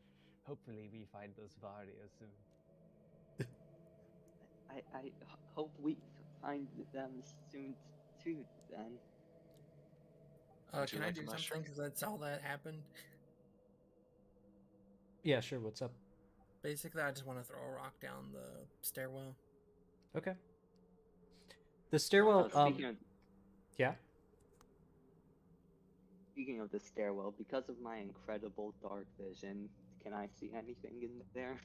Hopefully we find those warriors soon. I hope we find them soon too. Then. Would you Can I like a do something? mushroom? Because that's all that happened. Yeah, sure. What's up? Basically, I just want to throw a rock down the stairwell. Okay. The stairwell. Yeah. Speaking of the stairwell, because of my incredible dark vision, can I see anything in there?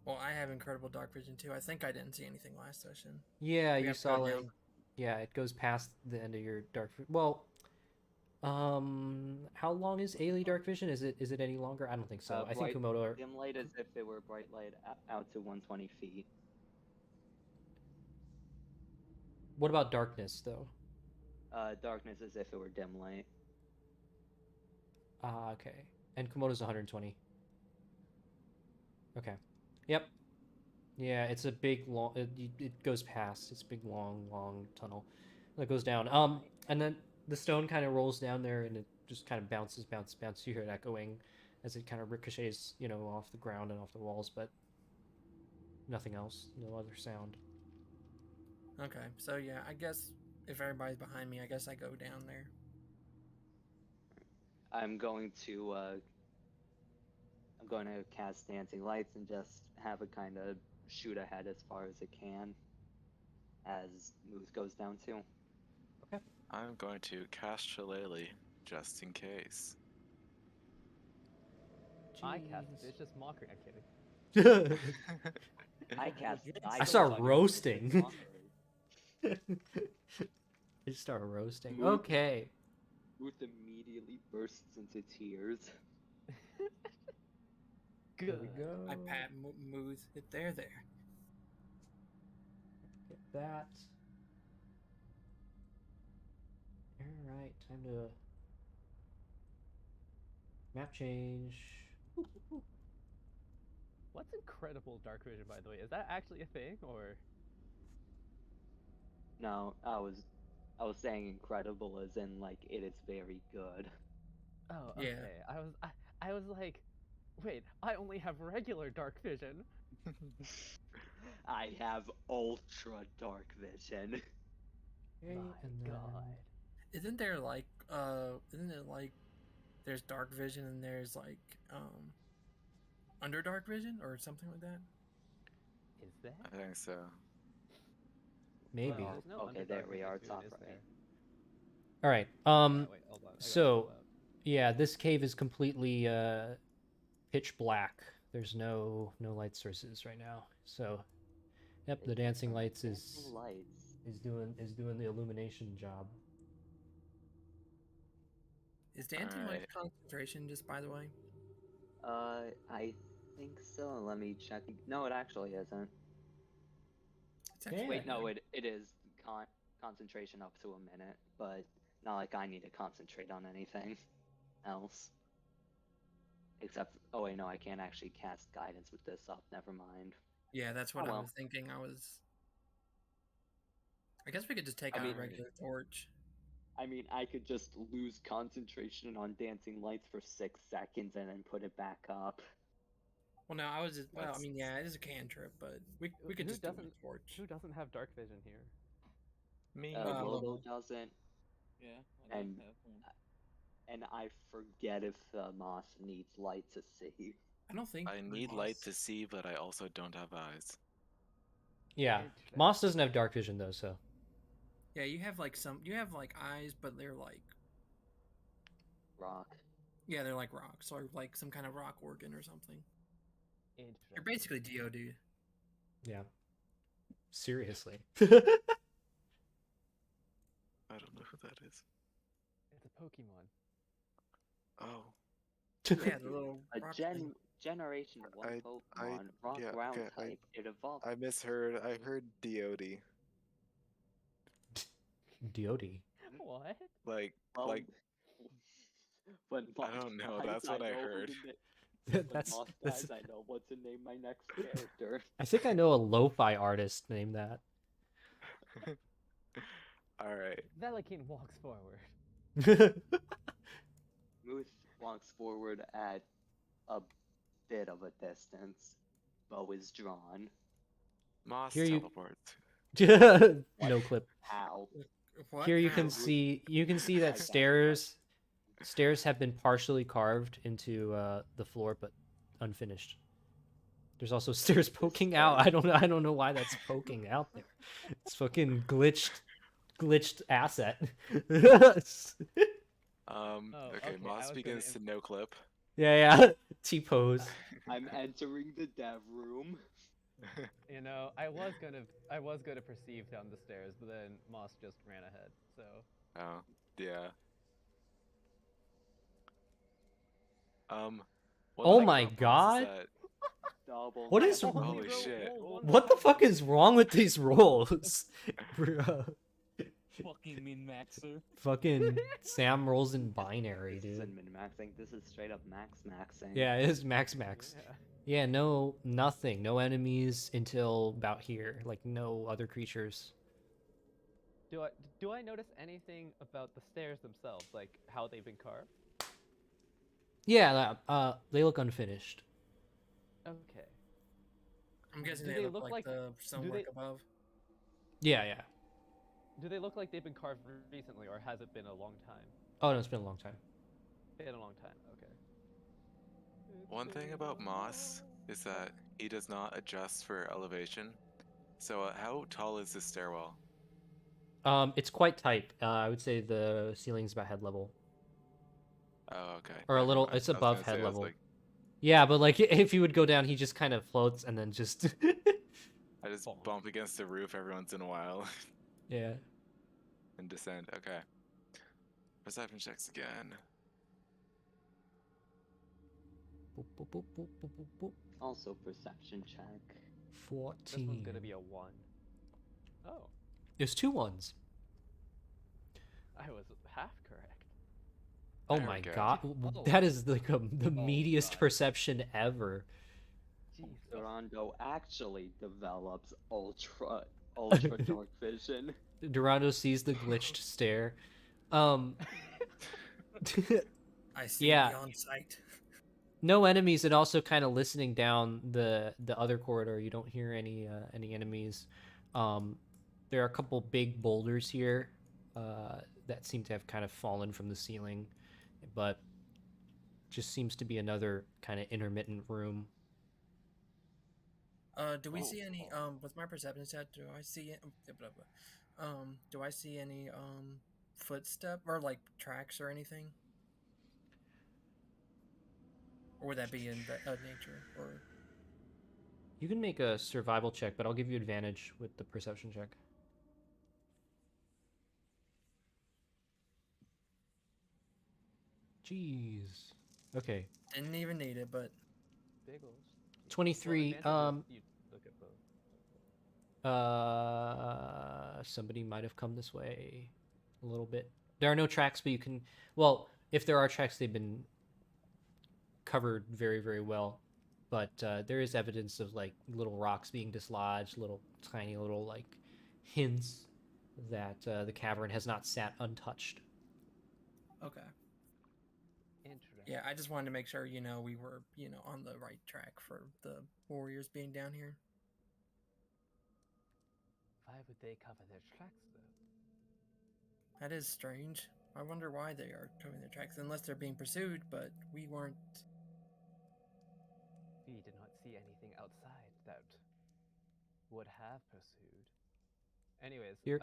Well, I have incredible dark vision too. I think I didn't see anything last session. Yeah, We you have to go saw like. down. Yeah, it goes past the end of your dark. Well, how long is Ailey dark vision? Is it any longer? I don't think so. I think Bright Komodo. dim light as if it were bright light out to 120 feet. What about darkness though? Darkness as if it were dim light. Ah, okay. And Komodo's 120. Okay. Yep. Yeah, it's a big long. It goes past. It's a big long tunnel that goes down. And then the stone kind of rolls down there, and it just kind of bounces. You hear it echoing as it kind of ricochets, off the ground and off the walls, but nothing else. No other sound. Okay, so yeah, I guess if everybody's behind me, I guess I go down there. I'm going to cast dancing lights and just have it kind of shoot ahead as far as it can as Moose goes down too. Okay. I'm going to cast Shillelagh just in case. I cast vicious mockery. I'm kidding. I cast. I start roasting. I just start roasting. Moose- Okay. Ruth immediately bursts into tears. There we Good. go. I pat Moose. There. Get that. All right, time to map change. What's incredible dark vision, by the way? Is that actually a thing, or? No, I was saying incredible as in like it is very good. Oh, Yeah. okay. I was like, wait, I only have regular dark vision. I have ultra dark vision. Okay, My and then... God. Isn't it like there's dark vision and there's like underdark vision or something like that? Is there? I think so. Maybe. Well, there's no Okay, Underdark there we in are, Etunn, top is right. there? All right. Wait, hold on. I gotta So, pull up. yeah, this cave is completely pitch black. There's no light sources right now. So, yep, the dancing lights is doing the illumination job. Is dancing like Alright. concentration? Just by the way. I think so. Let me check. No, it actually isn't. It's actually Wait, no, it is concentration up to a minute, but not like I need to concentrate on anything else. Except, oh wait, no, I can't actually cast guidance with this up. Never mind. Yeah, that's what Oh, I well. was thinking. I guess we could just take out a regular torch. I mean, I could just lose concentration on dancing lights for 6 seconds and then put it back up. Well, no, I was just. Well, I That's- mean, yeah, it is a cantrip, but we could Who just do doesn't- a torch. Who doesn't have dark vision here? Me. Lobo. Lobo doesn't, Yeah, I And- don't have one. and I forget if the moss needs light to see. I don't think I need light to see, but I also don't have eyes. Yeah, Interesting. Moss doesn't have dark vision though, so Yeah, you have like eyes, but they're like Rock. yeah, they're like rocks or like some kind of rock organ or something. Interesting. You're basically Geodude. Yeah. Seriously. I don't know who that is. It's a Pokemon. Oh. Yeah, the little A rock thing. Generation 1 I- Pokemon, rock yeah, ground okay, type. It evolved. I misheard. I heard Deody. Deody. What? Like, Well, like when I don't know, that's what I know who heard. to when that's Moss that's. dies, I know what to name my next character. I think I know a lo-fi artist named that. All right. Velikeen walks forward. Moose walks forward at a bit of a distance. Bow is drawn. Moss Here you- teleports. No clip. How? What? Here you How? can see that stairs have been partially carved into the floor but unfinished. There's also stairs poking out. I don't know why that's poking out there. It's fucking glitched asset. Okay, okay, I Moss was begins gonna to no clip. Yeah. T-pose. I'm entering the dev room. You know, I was gonna perceive down the stairs, but then Moss just ran ahead. So Oh, yeah. One Oh thing my about Moss is God. that- Double. What is- only Holy roll- shit. roll one What the die. fuck is wrong with these rolls? Bro. Fucking min maxer. Fucking Sam rolls in binary, This dude. isn't min-maxing, this is straight up maxing. Yeah, it is max. Yeah. Yeah, nothing. No enemies until about here. Like, no other creatures. Do I notice anything about the stairs themselves, like how they've been carved? Yeah, they look unfinished. Okay. I'm guessing Do they they look look like like- the stonework they- above. Yeah. Do they look like they've been carved recently, or has it been a long time? Oh, no, it's been a long time. Been a long time. Okay. One thing about Moss is that he does not adjust for elevation. So, how tall is this stairwell? It's quite tight. I would say the ceiling's about head level. Oh, okay. Or a never little- mind. it's I was above gonna head say, I was level. like, Yeah, but like if you would go down, he just kind of floats and then just I just bump against the roof every once in a while yeah. and descend. Okay. Perception checks again. Boop, boop, boop, boop, boop, boop, boop. Also perception check. 14. This one's gonna be a 1. Oh, There's 2 ones. I was half correct. Oh There we my go. god, Oh. that is like the Oh meatiest god. perception ever. Jesus. Dorando actually develops ultra dark vision. Dorando sees the glitched stare. I see Yeah. beyond sight. No enemies, and also kind of listening down the other corridor, you don't hear any enemies. There are a couple big boulders here that seem to have kind of fallen from the ceiling, but just seems to be another kind of intermittent room. Do we Oh. see any with my perception set? Do I see it? Do I see any footstep or like tracks or anything? Or would that be in nature? Or You can make a survival check, but I'll give you advantage with the perception check. Jeez. Okay. didn't even need it, but Biggles. 23. Well, advantage is you look at both. Somebody might have come this way a little bit. There are no tracks, but you can. Well, if there are tracks, they've been covered very, very well. But there is evidence of like little rocks being dislodged, little tiny little like hints that the cavern has not sat untouched. okay. Interesting. Yeah, I just wanted to make sure we were on the right track for the warriors being down here. Why would they cover their tracks though? That is strange. I wonder why they are covering their tracks, unless they're being pursued. But we weren't. We did not see anything outside that would have pursued. Anyways, Here-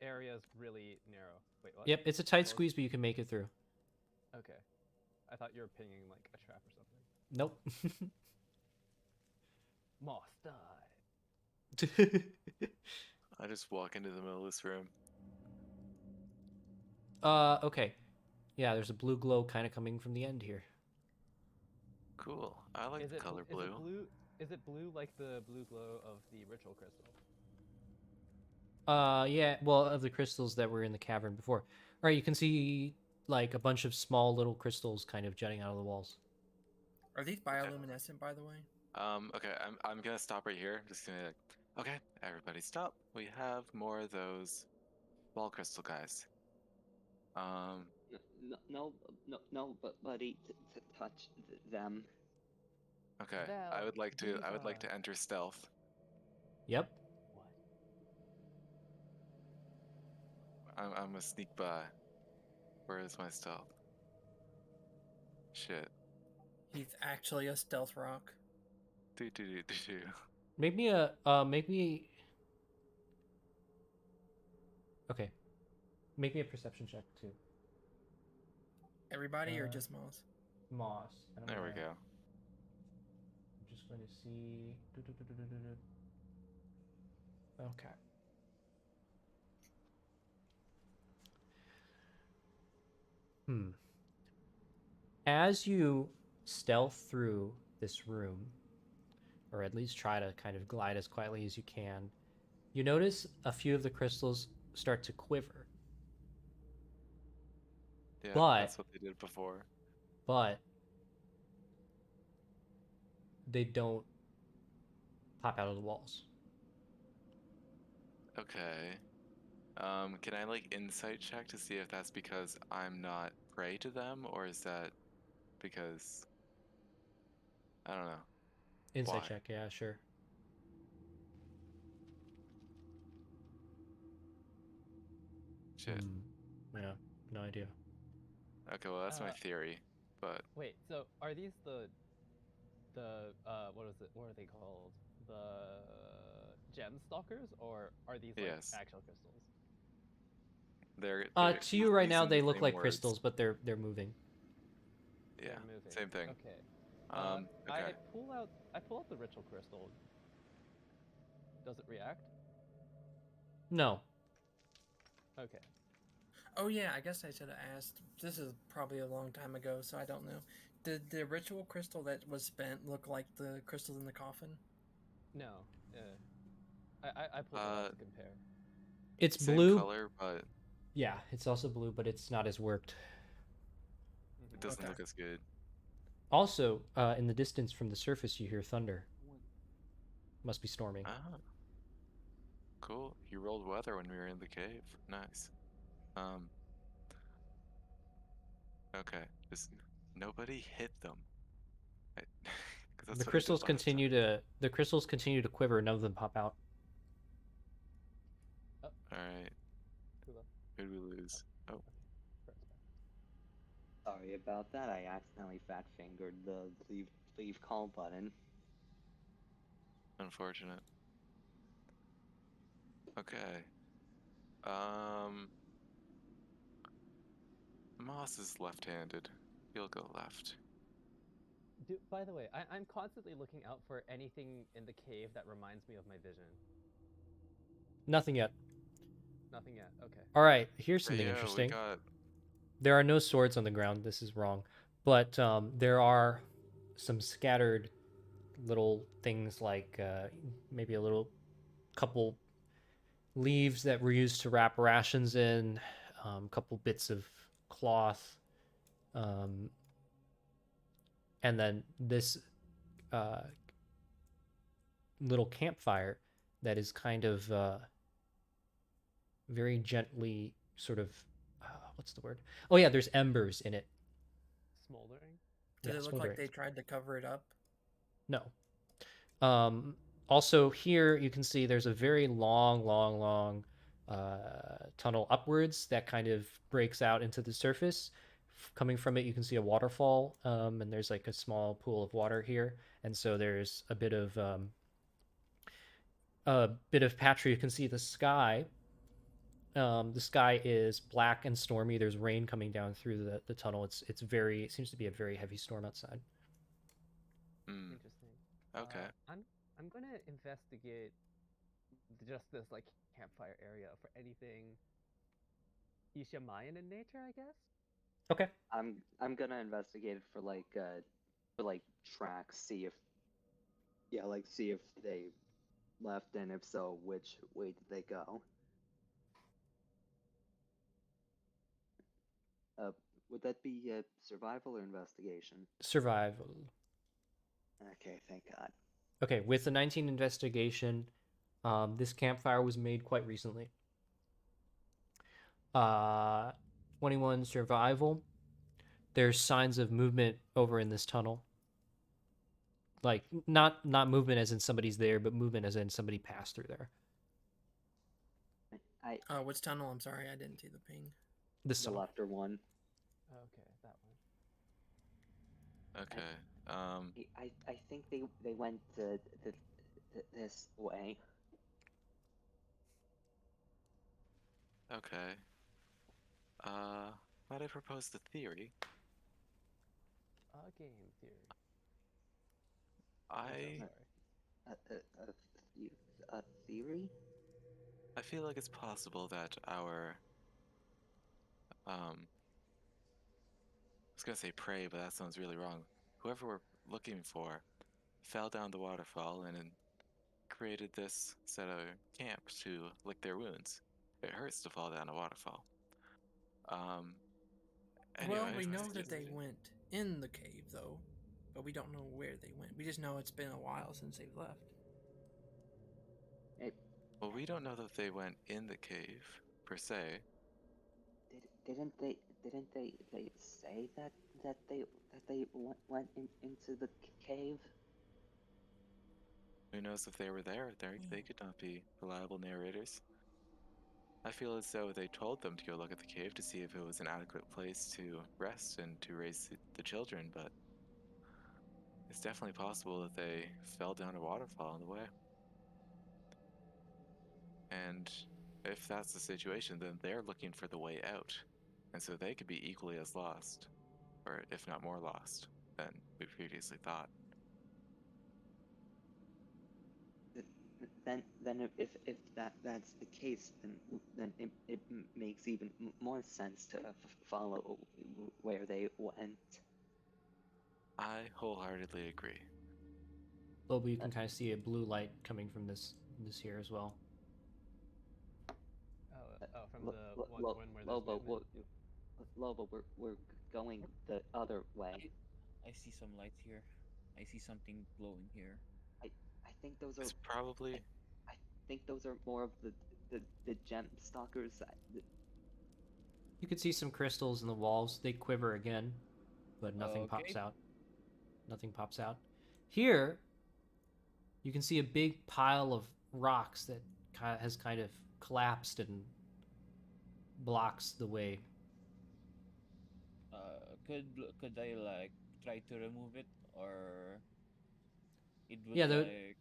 area is really narrow. Wait, what? Yep, it's a tight Close? squeeze, but you can make it through. Okay. I thought you were pinging like a trap or something. Nope. Moss die. I just walk into the middle of this room. Okay. Yeah, there's a blue glow kind of coming from the end here. Cool. I like the color blue. Is it blue? Is it blue like the blue glow of the ritual crystal? Yeah, well, of the crystals that were in the cavern before. All right, you can see like a bunch of small little crystals kind of jutting out of the walls. Are these bioluminescent, by the way? Okay, I'm gonna stop right here. I'm just gonna like, okay, everybody stop. We have more of those wall crystal guys. No, but buddy, touch them. Okay. Well, I would like these to are- enter stealth. Yep. What? I'm gonna sneak by. Where is my stealth? Shit. He's actually a stealth rock. Do. Make me Okay. Make me a perception check too. Everybody or just Moss? Moss. And I'm There we gonna- go. I'm just going to see. Okay. As you stealth through this room, or at least try to kind of glide as quietly as you can, you notice a few of the crystals start to quiver. Yeah, But- that's what they did before. But they don't pop out of the walls. Okay. Can I like insight check to see if that's because I'm not prey to them, or is that because I don't know. Insight Why? check, yeah, sure. Shit. Yeah, no idea. Okay, well that's my Uh, theory, but Wait, so are these the what is it? What are they called? The gem stalkers, or are these like Yes. actual crystals? they're To you right now, using they the look same like words. crystals, but they're moving. Yeah, They're moving. same thing. Okay. Okay. I pull out the ritual crystal. Does it react? No. Okay. Oh yeah, I guess I should have asked. This is probably a long time ago, so I don't know. Did the ritual crystal that was spent look like the crystals in the coffin? No. I pulled it out to compare. It's Same blue. color, but Yeah, it's also blue, but it's not as worked. it doesn't Okay. look as good. Also, in the distance from the surface, you hear thunder. Must be storming. Ah. Cool. You rolled weather when we were in the cave. Nice. Okay. Just nobody hit them. 'Cause that's The what I did crystals last time. continue to quiver. None of them pop out. All right. Cool. Who'd we lose? Oh, Sorry about that. I accidentally fat fingered the leave call button. unfortunate. Okay. Moss is left-handed. He'll go left. By the way, I'm constantly looking out for anything in the cave that reminds me of my vision. Nothing yet. Nothing yet. Okay. All right, here's Hey, something yeah, interesting. we got There are no swords on the ground. This is wrong. But there are some scattered little things like maybe a little couple leaves that were used to wrap rations in, a couple bits of cloth, and then this little campfire that is kind of very gently sort of what's the word? Oh yeah, there's embers in it. Smoldering. Did Yeah, it look smoldering. like they tried to cover it up? No. Also here you can see there's a very long tunnel upwards that kind of breaks out into the surface. Coming from it, you can see a waterfall, and there's like a small pool of water here, and so there's a bit of patch where you can see the sky The sky is black and stormy. There's rain coming down through the tunnel. It seems to be a very heavy storm outside. Interesting. Okay. I'm gonna investigate just this like campfire area for anything Ishamayan in nature, I guess. Okay. I'm gonna investigate it for like tracks, see if they left, and if so, which way did they go? Would that be survival or investigation? Survival. Okay, thank God. Okay, with the 19 investigation, this campfire was made quite recently. 21 survival. There's signs of movement over in this tunnel. Like not movement as in somebody's there, but movement as in somebody passed through there. Which tunnel? I'm sorry, I didn't see the ping. This The tunnel. lefter one. Okay, that one. Okay. I think they went this way. Okay. Might I propose the theory? Game theory. I A theory? I feel like it's possible that our I was gonna say prey, but that sounds really wrong. Whoever we're looking for fell down the waterfall and then created this set of camp to lick their wounds. It hurts to fall down a waterfall. Anyway, Well, we know that they went in the cave, though, but we don't know where they went. We just know it's been a while since they've left. Well, we don't know that they went in the cave per se. Didn't they say that they went into the cave? Who knows if they were there? They could not be reliable narrators. I feel as though they told them to go look at the cave to see if it was an adequate place to rest and to raise the children, but it's definitely possible that they fell down a waterfall on the way. And if that's the situation, then they're looking for the way out. And so they could be equally as lost, or if not more lost, than we previously thought. Then if that's the case, then it makes even more sense to follow where they went. I wholeheartedly agree. Lobo, you can kind of see a blue light coming from this here as well. From the one where there's Lobo, movement? Lobo, we're going the other way. I see some lights here. I see something glowing here. I think those are. It's probably. I think those are more of the gem stalkers. You can see some crystals in the walls. They quiver again, but nothing pops Okay. out. Nothing pops out. Here, you can see a big pile of rocks that has kind of collapsed and blocks the way. Could I like try to remove it, or it would Yeah, like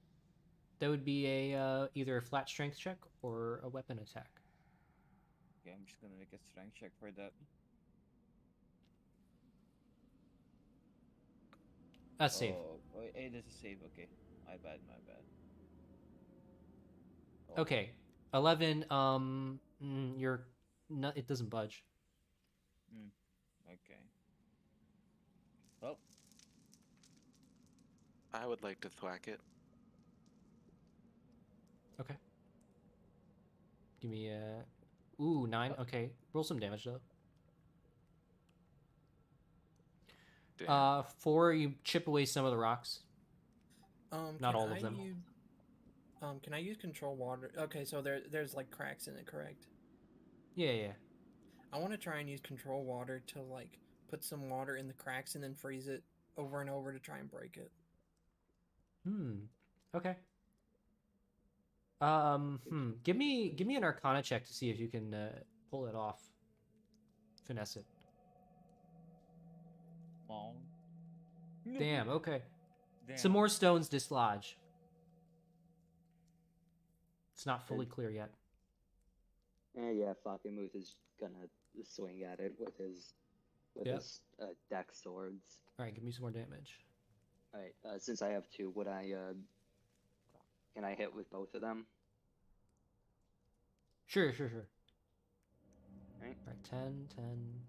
that would be a either a flat strength check or a weapon attack. okay, I'm just gonna make a strength check for that. Save. Oh, hey, there's a save. Okay, my bad. Okay, 11. You're not. It doesn't budge. Okay. Well, I would like to thwack it. Okay. Give me a. Ooh, 9. Okay, roll some damage though. Damn. 4. You chip away some of the rocks. Not all of them. Can I use control water? Okay, so there's like cracks in it, correct? Yeah. I want to try and use control water to like put some water in the cracks and then freeze it over and over to try and break it. Okay. Give me an Arcana check to see if you can pull it off. Finesse it. oh. Damn. Okay. Damn. Some more stones dislodge. It's not fully clear yet. Yeah, fucking Muth is gonna swing at it with his Yep. deck swords. All right, give me some more damage. All right, since I have two, would I can I hit with both of them? Sure. Right. All right, 10, 10,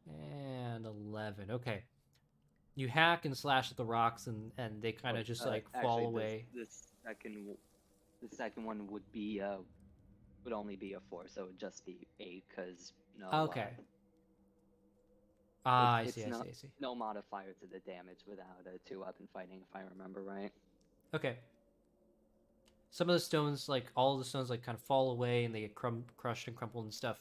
and 11. Okay. You hack and slash at the rocks, and they kind of just like fall Actually, away. the second one would be would only be a 4, so it would just be 8 because Okay. I it's see. no modifier to the damage without a 2-weapon fighting, if I remember right. Okay. Some of the stones, like all of the stones, like kind of fall away and they get crushed and crumpled and stuff.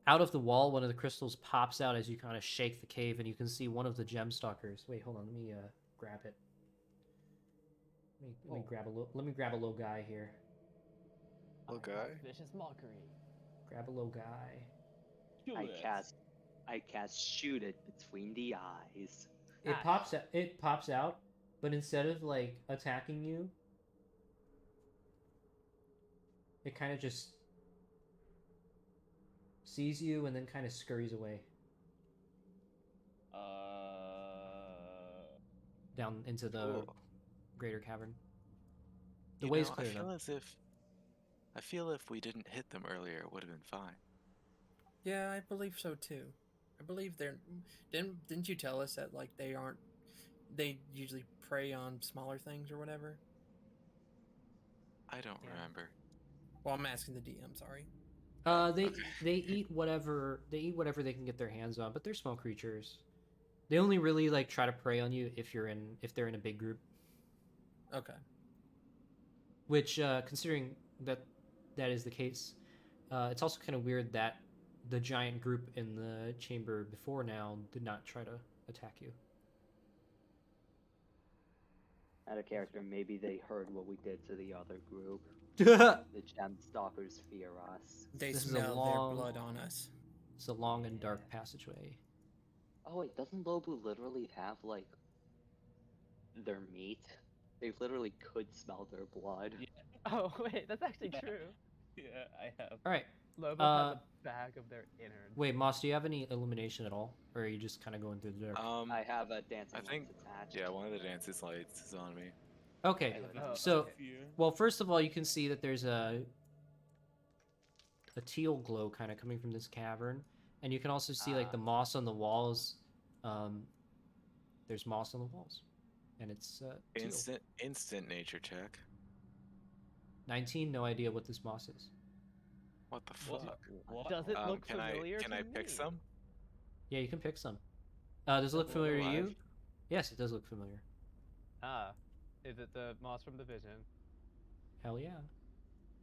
Out of the wall, one of the crystals pops out as you kind of shake the cave, and you can see one of the gem stalkers. Wait, hold on. Let me grab it. Let me grab a little guy here. Little guy? Vicious mockery. Grab a little guy. Kill it. I cast shoot it between the eyes. It pops out, but instead of like attacking you, it kind of just sees you and then kind of scurries away down into the Cool. greater cavern. The You way's know, clear though. I feel if we didn't hit them earlier, it would have been fine. Yeah, I believe so too. I believe they're. Didn't you tell us that like they aren't? They usually prey on smaller things or whatever. I don't Yeah. remember. Well, I'm asking the DM. Sorry. They eat whatever they can get their hands on, but they're small creatures. They only really like try to prey on you if they're in a big group. Okay. Which, considering that is the case, it's also kind of weird that the giant group in the chamber before now did not try to attack you. Out of character, maybe they heard what we did to the other group. This The gem stalkers fear us. They is a smell long, their blood on us. it's a long and dark passageway. Oh wait, doesn't Lobo literally have like their meat? They literally could smell their blood. Yeah, Oh wait, that's actually Yeah. true. yeah, I have. All right. Lobo has a bag of their innards. Wait, Moss, do you have any illumination at all, or are you just kind of going through the dark? I have a dancing I think lights attached. yeah, one of the dances lights is on me. Okay. Oh, So, okay. Fear. well, first of all, you can see that there's a teal glow kind of coming from this cavern, and you can also see like the moss on the walls. There's moss on the walls, and it's teal. Instant nature check. 19. No idea what this moss is. What the What? fuck? What? Does it look Can familiar I to pick me? some? Yeah, you can pick some. Does it look familiar to you? Alive? Yes, it does look familiar. Ah, is it the moss from the vision? Hell yeah.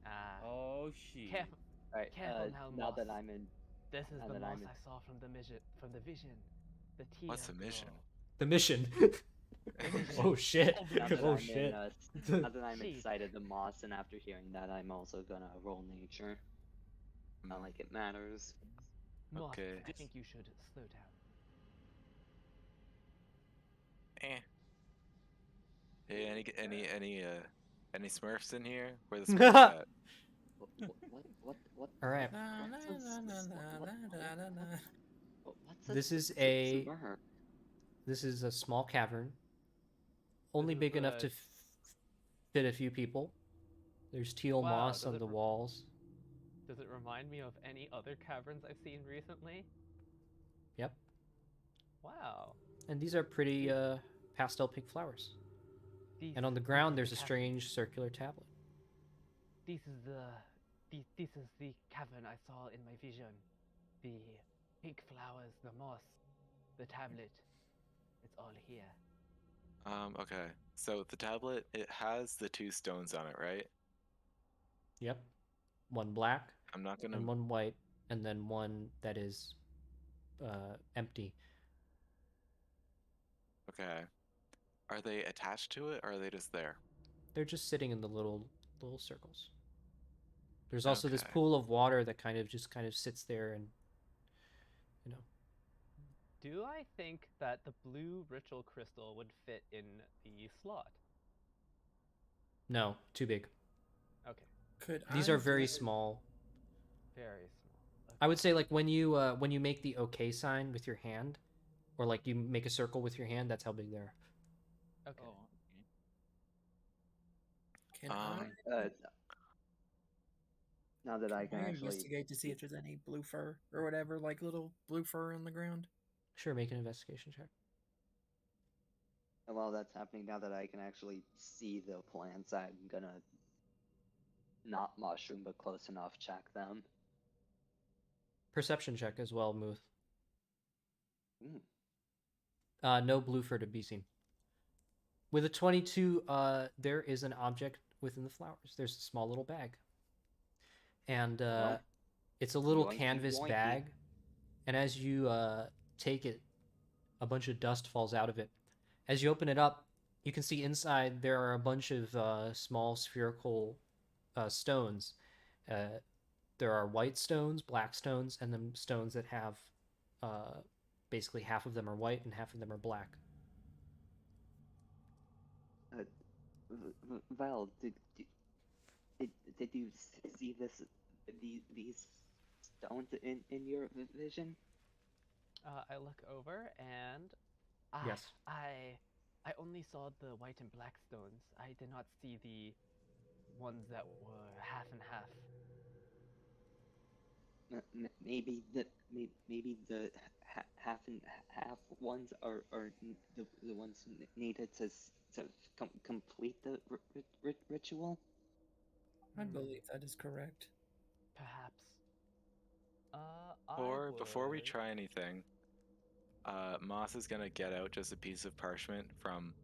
Ah, Oh shit. careful, Alright, careful now, now that moss. I'm in, This is now the that moss I'm in- I saw from the vision. The teal. What's the mission? The mission. Oh shit. now that Oh I'm shit. in, now that I'm Sheep. excited the moss, and after hearing that, I'm also gonna roll nature. Not like it matters. Moss, Okay. I think you should slow down. Eh. Hey, any Smurfs in here? Where the Smurfs at? What? La, All right. la, What's la, a- la, what- la, la, la, la. What's This is what's a- Smurf? This is a small cavern, only This is big enough to the- fit a few people. There's teal Wow, moss does on it the re- walls. Does it remind me of any other caverns I've seen recently? Yep. Wow. And these are pretty pastel pink flowers. These, And on the ground, there's a ca- strange circular tablet. This is the cavern I saw in my vision. The pink flowers, the moss, the tablet. It's all here. Okay. So the tablet, it has the 2 stones on it, right? Yep. One black I'm not gonna. and one white, and then one that is empty. Okay. Are they attached to it, or are they just there? They're just sitting in the little circles. There's also this Okay. pool of water that kind of sits there, and Do I think that the blue ritual crystal would fit in the slot? no, too big. Okay. Could These I are very get- small. Very small. I would say like when you make the OK sign with your hand, or like you make a circle with your hand, that's how big they are. Okay. Oh, okay. Can I? Now that I Can can I actually. investigate to see if there's any blue fur or whatever, like little blue fur on the ground? Sure, make an investigation check. And while that's happening, now that I can actually see the plants, I'm gonna not mushroom, but close enough check them. Perception check as well, Muth. Mm. No blue fur to be seen. With a 22, there is an object within the flowers. There's a small little bag. And Well, it's a little yoinky, canvas yoinky. bag. And as you take it, a bunch of dust falls out of it. As you open it up, you can see inside there are a bunch of small spherical stones. There are white stones, black stones, and then stones that have basically half of them are white and half of them are black. Val, did you see these stones in your vision? I look over and Yes. I only saw the white and black stones. I did not see the ones that were half and half. Maybe the half and half ones are the ones needed to complete the ritual. I believe that is correct. Perhaps. Or before we would- try anything, Moss is gonna get out just a piece of parchment from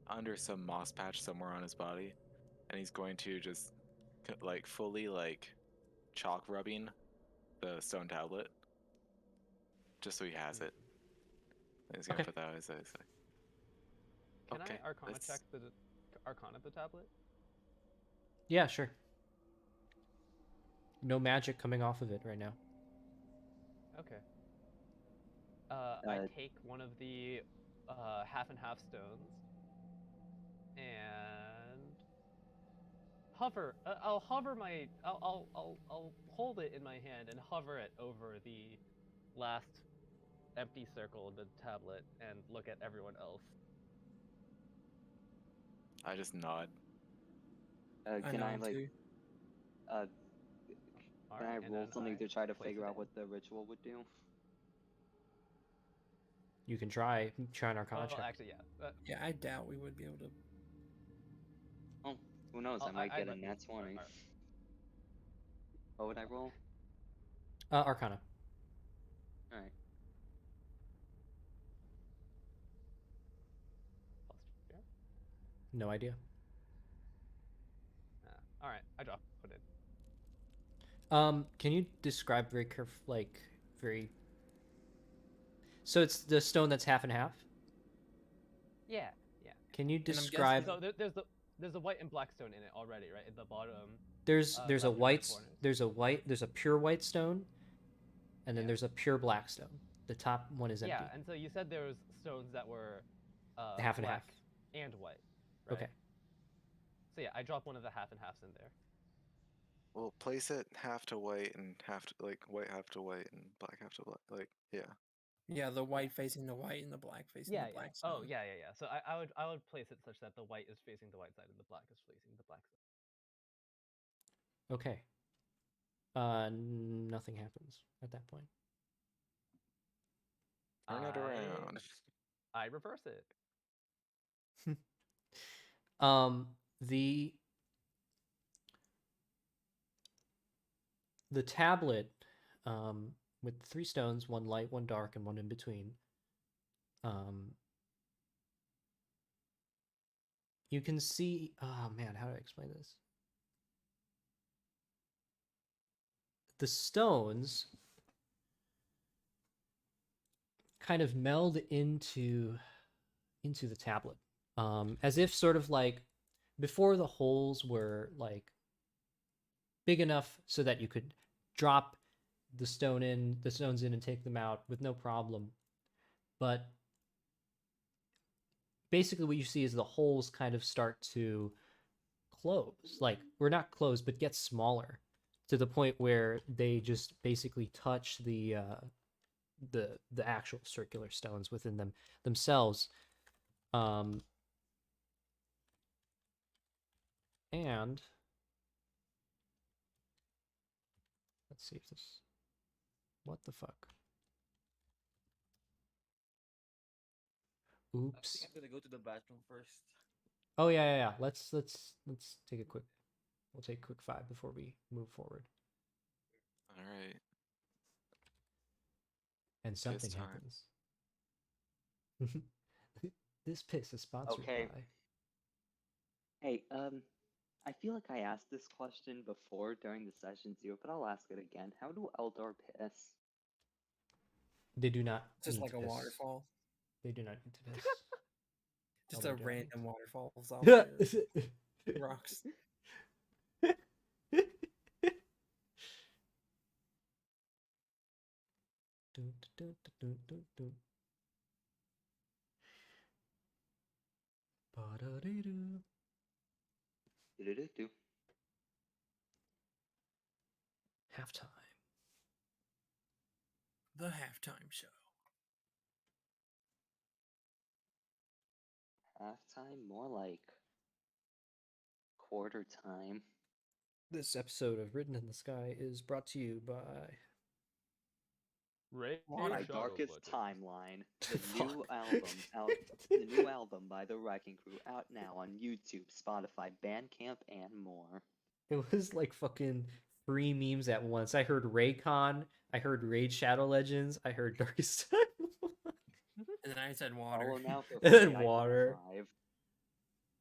under some moss patch somewhere on his body, and he's going to just like fully like chalk rubbing the stone tablet, just so he has it. And he's gonna Okay. put that as Can okay, I Arcana let's- check the Arcana the tablet? Yeah, sure. No magic coming off of it right now. Okay. I Uh, take one of the half and half stones and hover. I'll hover my. I'll hold it in my hand and hover it over the last empty circle of the tablet and look at everyone else. I just nod. Can I nod like too. can I Alright, and roll then something I to try to place figure it out in. what the ritual would do? You can try an Arcana Well, check. actually, yeah. Yeah, I doubt we would be able to. Oh, who knows? I might get a nat 20. Alright. What would I roll? Arcana. All right. Plus, yeah. No idea. Alright, I drop it in. Can you describe very like very? So it's the stone that's half and half. Yeah, yeah. Can you guessing- describe? So there's a white and black stone in it already, right? At the bottom. There's a left and right white corners. there's a pure white stone, and then Yeah. there's a pure black stone. The top one is empty. Yeah, and so you said there was stones that were Half and half. black and white. Right? Okay. So yeah, I drop one of the half and halves in there. We'll place it half to white and half to like white half to white and black half to black. Like yeah. Yeah, the white facing the white and the black facing Yeah, the yeah. black. Oh, stone. yeah. So I would place it such that the white is facing the white side and the black is facing the black side. Okay. Nothing happens at that point. Turn it around. I reverse it. The tablet, with 3 stones, 1 light, 1 dark, and 1 in between. You can see. Oh man, how do I explain this? The stones kind of meld into the tablet, as if sort of like before the holes were like big enough so that you could drop the stones in and take them out with no problem. But basically what you see is the holes kind of start to close. Like, we're not close, but get smaller to the point where they just basically touch the actual circular stones within themselves. And let's see if this. What the fuck? I Oops. think I'm gonna go to the bathroom first. Oh yeah. Let's take a quick. We'll take a quick 5 before we move forward. All right. And something time. happens. This piss is sponsored Okay. by. Hey, I feel like I asked this question before during the session 0, but I'll ask it again. How do Eldar piss? They do not. It's just need like to a piss. waterfall. They do not need to piss. Just Eldar a do not need random to. waterfalls off their rocks. Dun, dun, dun, dun, dun. Ba-da-dee-doo. Do-do-do-do. Halftime. The halftime show. Halftime? More like quarter time. This episode of Written in the Sky is brought to you by. Ray Water. My Shadow darkest Button. timeline. The Fuck. new album out. The new album by the Wrecking Crew out now on YouTube, Spotify, Bandcamp, and more. It was like fucking 3 memes at once. I heard Raycon. I heard Raid Shadow Legends. I heard Darkest Timeline. And then I said water. Follow now for And then free iPhone water.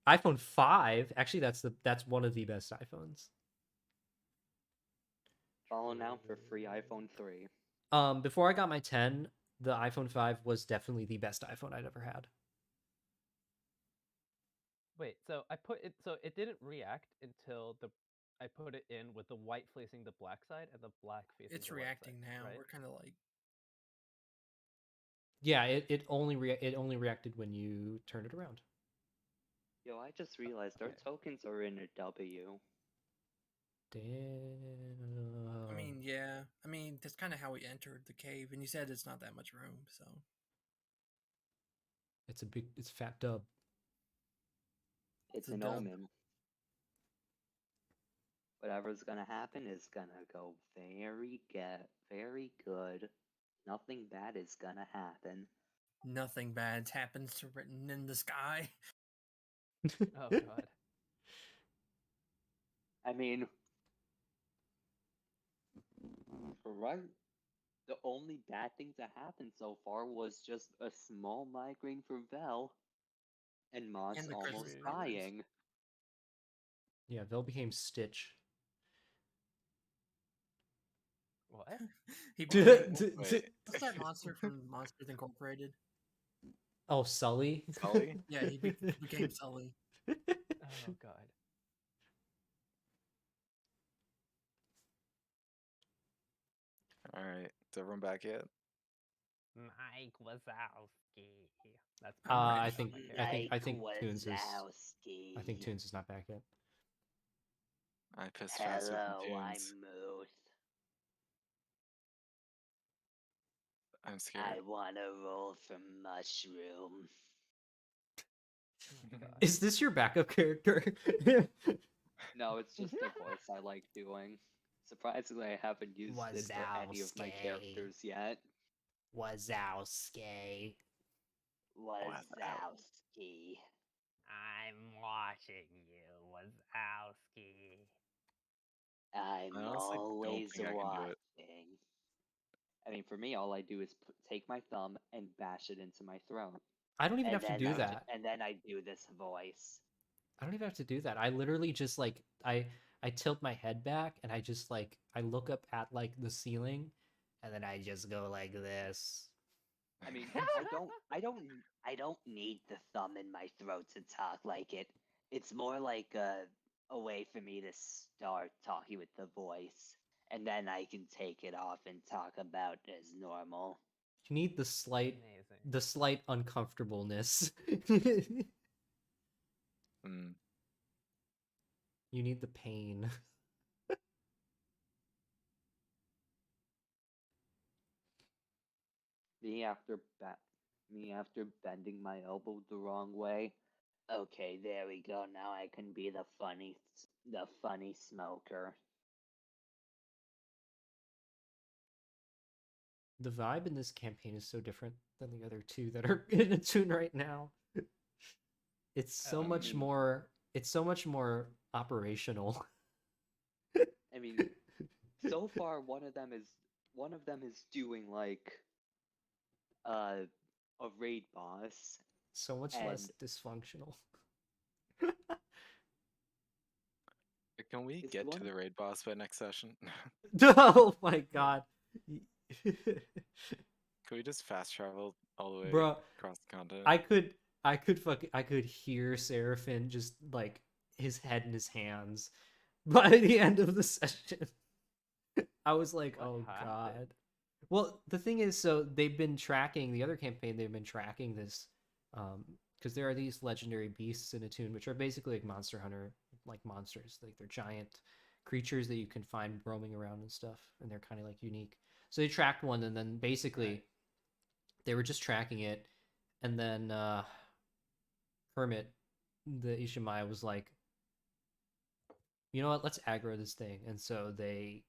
5. iPhone 5. Actually, that's one of the best iPhones. Follow now for free iPhone 3. Before I got my 10, the iPhone 5 was definitely the best iPhone I'd ever had. Wait, so I put it so it didn't react until I put it in with the white facing the black side and the black facing It's the white reacting side, now. right? We're kind of like Yeah, it only reacted when you turned it around. Yo, I just realized our Okay. tokens are in a W. Damn. I mean, yeah. I mean, that's kind of how we entered the cave, and you said it's not that much room, so it's a fat dub. It's a an dub. omen. Whatever's gonna happen is gonna go very good. Nothing bad is gonna happen. Nothing bad happens to Written in the Sky. Oh god. I mean, right? The only bad thing to happen so far was just a small migraine for Vel, and Moss And the almost Christmas cards. dying. Yeah, Vel became Stitch. What? He became, Wait, what's that monster from Monsters Incorporated? Oh, Sully. Sully? Yeah, he became Sully. Oh god. All right. Is everyone back yet? Mike Wazowski. That's I'm right I behind think my I character. think Mike Toonz is. Wazowski. I think Toonz is not back yet. I pissed faster than Hello, I'm Toonz. Moose. I'm scared. I wanna roll from mushroom. Oh, god. Is this your backup character? No, it's just the voice I like doing. Surprisingly, I haven't used it for any of my Wazowski. characters yet. Wazowski. Wazowski. I'm watching you, Wazowski. I'm I honestly don't always think I can do it. watching. I mean, for me, all I do is take my thumb and bash it into my throat. I don't even And have to then do that. And then I do this voice. I don't even have to do that. I literally just like I tilt my head back and I just like I look up at like the ceiling and then I just go like this. I mean, I don't need the thumb in my throat to talk like it. It's more like a way for me to start talking with the voice, and then I can take it off and talk about as normal. You need Amazing. the slight uncomfortableness. Hmm. You need the pain. Me after bending my elbow the wrong way. Okay, there we go. Now I can be the funny smoker. The vibe in this campaign is so different than the other two that are in Etunn right now. It's so I much mean, more. It's so much more operational. I mean, so far one of them is doing like uh, a raid boss, So much and less dysfunctional. Can we is get one to of the raid boss by next session? Oh my god. Can we just fast travel all the way Bro, across the continent? I could hear Seraphin just like his head in his hands by the end of the session. I was like, What oh happened? god. Well, the thing is, so they've been tracking the other campaign. They've been tracking this, because there are these legendary beasts in Etunn, which are basically like Monster Hunter, like monsters. Like they're giant creatures that you can find roaming around and stuff, and they're kind of like unique. So they tracked one, and then basically they were just tracking it, and then Hermit, the Ishimaya, was like, you know what? Let's aggro this thing, and so they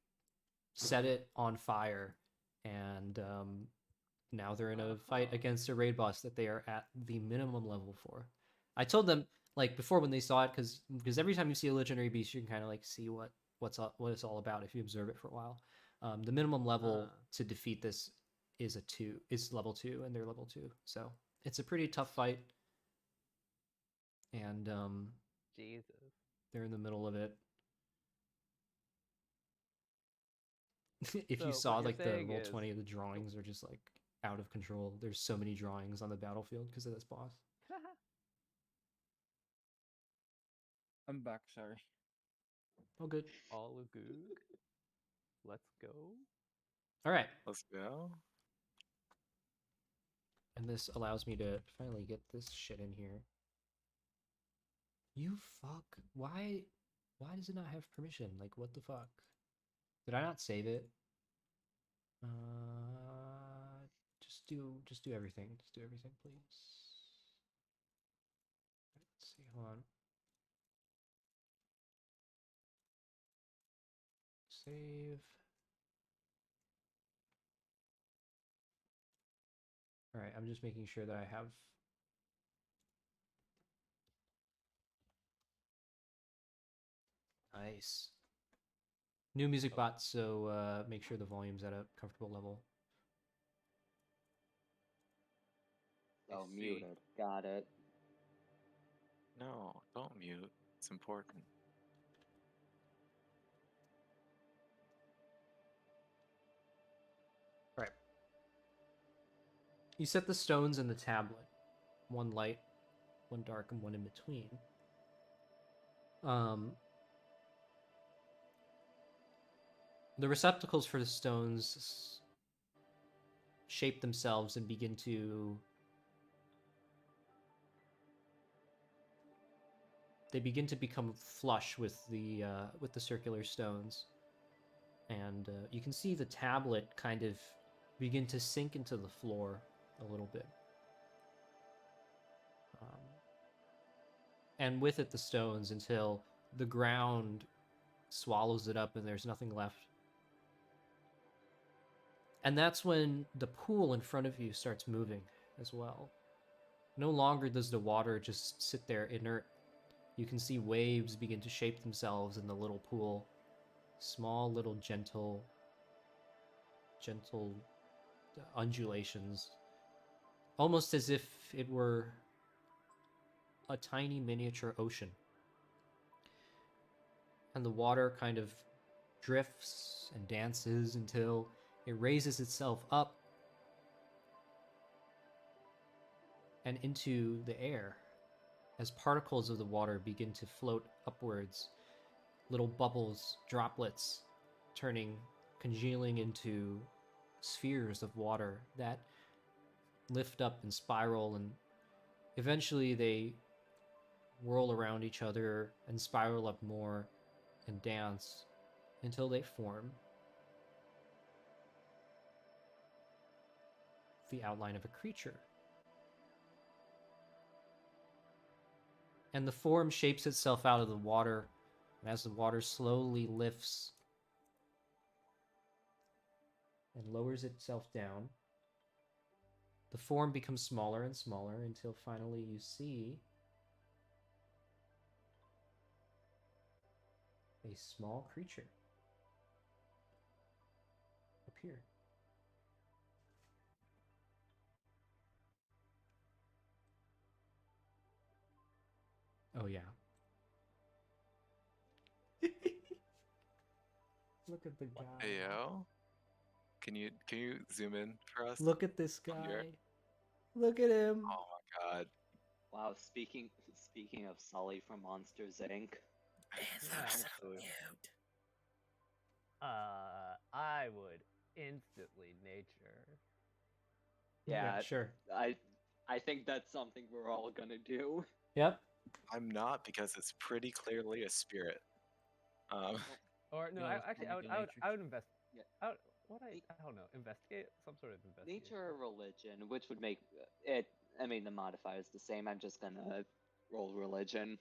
set it on fire, and now they're in a fight against a raid boss that they are at the minimum level for. I told them like before when they saw it, because every time you see a legendary beast, you can kind of like see what it's all about if you observe it for a while. The minimum level to defeat this is level 2, and they're level 2, so it's a pretty tough fight, and Jesus. they're in the middle of it. If you So saw what you're like the saying roll is 20, the drawings are just like out of control. There's so many drawings on the battlefield because of this boss. I'm back. Sorry. Oh, good. all good. Let's go. All right. Let's go. And this allows me to finally get this shit in here. You fuck. Why does it not have permission? Like, what the fuck? Did I not save it? Just do everything. Just do everything, please. Let's see. Hold on. Save. All right. I'm just making sure that I have. Nice. New music bot, so make sure the volume's at a comfortable level. oh, see. muted. Got it. No, don't mute. It's important. All right. You set the stones in the tablet. One light, one dark, and one in between. The receptacles for the stones shape themselves and begin to become flush with the circular stones, and you can see the tablet kind of begin to sink into the floor a little bit, and with it the stones, until the ground swallows it up and there's nothing left. And that's when the pool in front of you starts moving as well. No longer does the water just sit there inert. You can see waves begin to shape themselves in the little pool. Small little gentle undulations. Almost as if it were a tiny miniature ocean. And the water kind of drifts and dances until it raises itself up and into the air as particles of the water begin to float upwards, little bubbles, droplets, congealing into spheres of water that lift up and spiral, and eventually they whirl around each other and spiral up more and dance until they form the outline of a creature. And the form shapes itself out of the water, and as the water slowly lifts and lowers itself down, the form becomes smaller and smaller until finally you see a small creature appear. Oh yeah. Look at the guy. Hey yo, can you zoom in for us? Look at this From here? guy. Look at him. Oh my god. Wow, speaking of Sully from Monsters Inc. It Yeah. looks so Absolutely. cute. I would instantly nature. Yeah, Sure. I think that's something we're all gonna do. Yep. I'm not, because it's pretty clearly a spirit. Or no, Yeah, I, let's actually, go with the nature. I would invest. Yeah. I don't know, investigate some sort of investigation. Nature or religion, which would make it. I mean, the modifier is the same. I'm just gonna roll religion.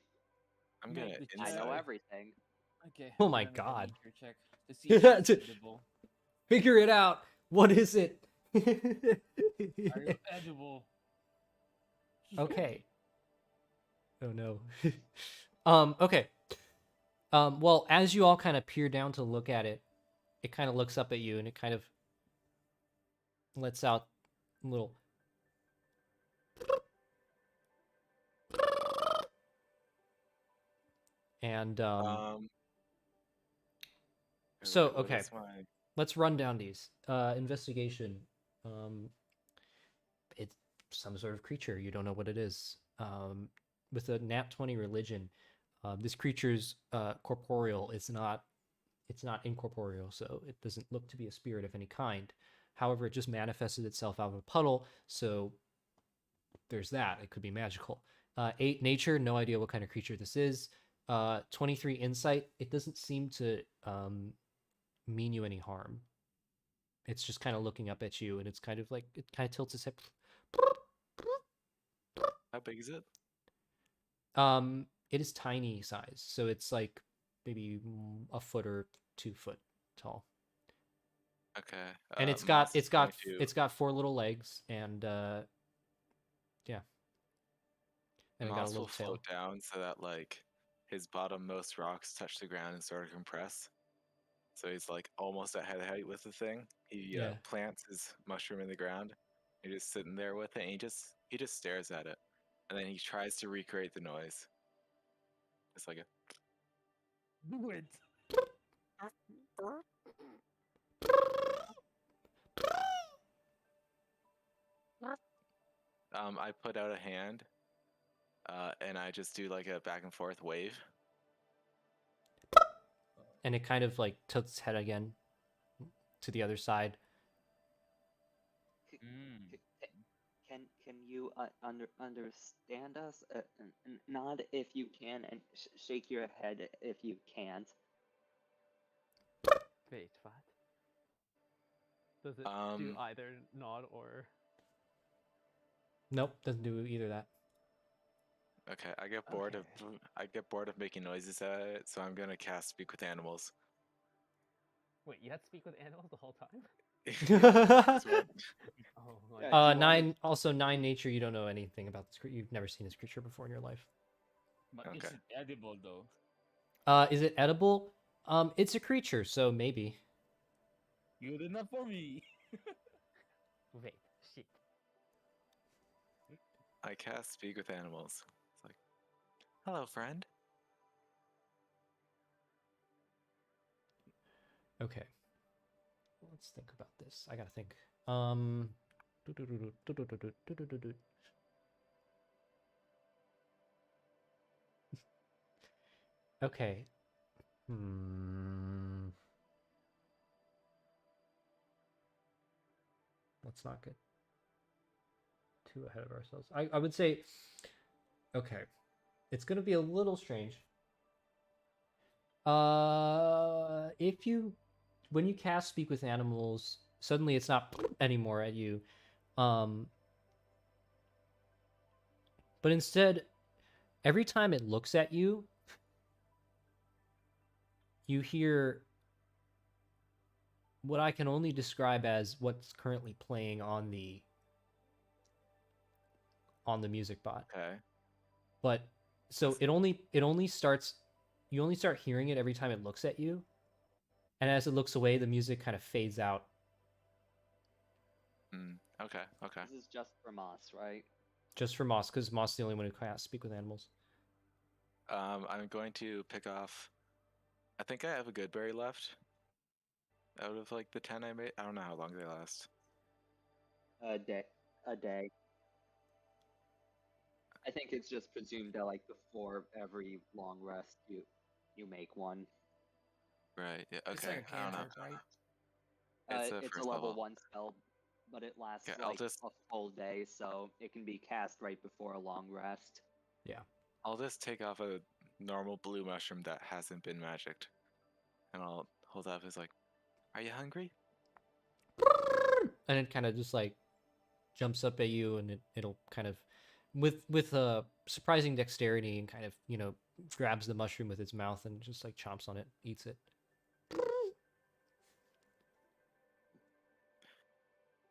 I'm Make gonna the I insight. know everything. Okay. Oh I'm my gonna make a God. nature check to see if it's edible. Figure it out. What is it? Are you edible? Okay. Oh no. Okay. Well, as you all kind of peer down to look at it, it kind of looks up at you and it kind of lets out a little and So, what okay. is my- let's run down these. Investigation. It's some sort of creature. You don't know what it is. With a nat 20 religion, this creature's corporeal. It's not incorporeal, so it doesn't look to be a spirit of any kind. However, it just manifested itself out of a puddle, so there's that. It could be magical. 8 nature, no idea what kind of creature this is. 23 insight, it doesn't seem to mean you any harm. It's just kind of looking up at you, and it's kind of like, it kind of tilts its head. How big is it? It is tiny size, so it's like maybe a foot or 2 foot tall, Okay. and it's Moss is got 22. 4 little legs, and yeah, and it got a Moss little will tail. float down so that like his bottommost rocks touch the ground and sort of compress. So he's like almost at head height with the thing. He Yeah. plants his mushroom in the ground. He's just sitting there with it, and he just stares at it, and then he tries to recreate the noise. It's like a. Do it. I put out a hand, and I just do like a back and forth wave. And it kind of like tilts its head again to the other side. Mm. Can you understand us? Nod if you can, and shake your head if you can't. Wait, what? Does it do either nod or? Nope, doesn't do either of that. Okay, I get bored of making noises at it, so I'm gonna cast Speak with Animals. Wait, you had to speak with animals the whole time? That's what- Oh my Yeah, god. do you want me- 9 nature. You don't know anything about this creature. You've never seen this creature before in your life. But is Okay. it edible though? Is it edible? It's a creature, so maybe. Good enough for me. Wait, shit. I cast Speak with Animals. It's like, hello, friend. Okay. Let's think about this. I gotta think. Okay. Let's not get too ahead of ourselves. I would say, okay. It's gonna be a little strange. If you, when you cast Speak with Animals, suddenly it's not anymore at you. But instead, every time it looks at you, you hear what I can only describe as what's currently playing on the music bot. Okay. But so it only starts, you only start hearing it every time it looks at you, and as it looks away, the music kind of fades out. Okay. Okay. This is just for Moss, right? Just for Moss, because Moss is the only one who can Speak with Animals. I'm going to pick off. I think I have a good berry left. Out of like the 10 I made, I don't know how long they last. A day. A day. I think it's just presumed that like before every long rest, you make one. Right. Yeah. It's Okay. like a I don't know. cantrip, right? It's a It's a first level level. 1 spell, but it lasts Okay, I'll like just- a full day, so it can be cast right before a long rest. Yeah. I'll just take off a normal blue mushroom that hasn't been magicked, and I'll hold up as like, "Are you hungry?" And it kind of just like jumps up at you, and it'll kind of, with surprising dexterity, and kind of, you know, grabs the mushroom with its mouth and just like chomps on it, eats it.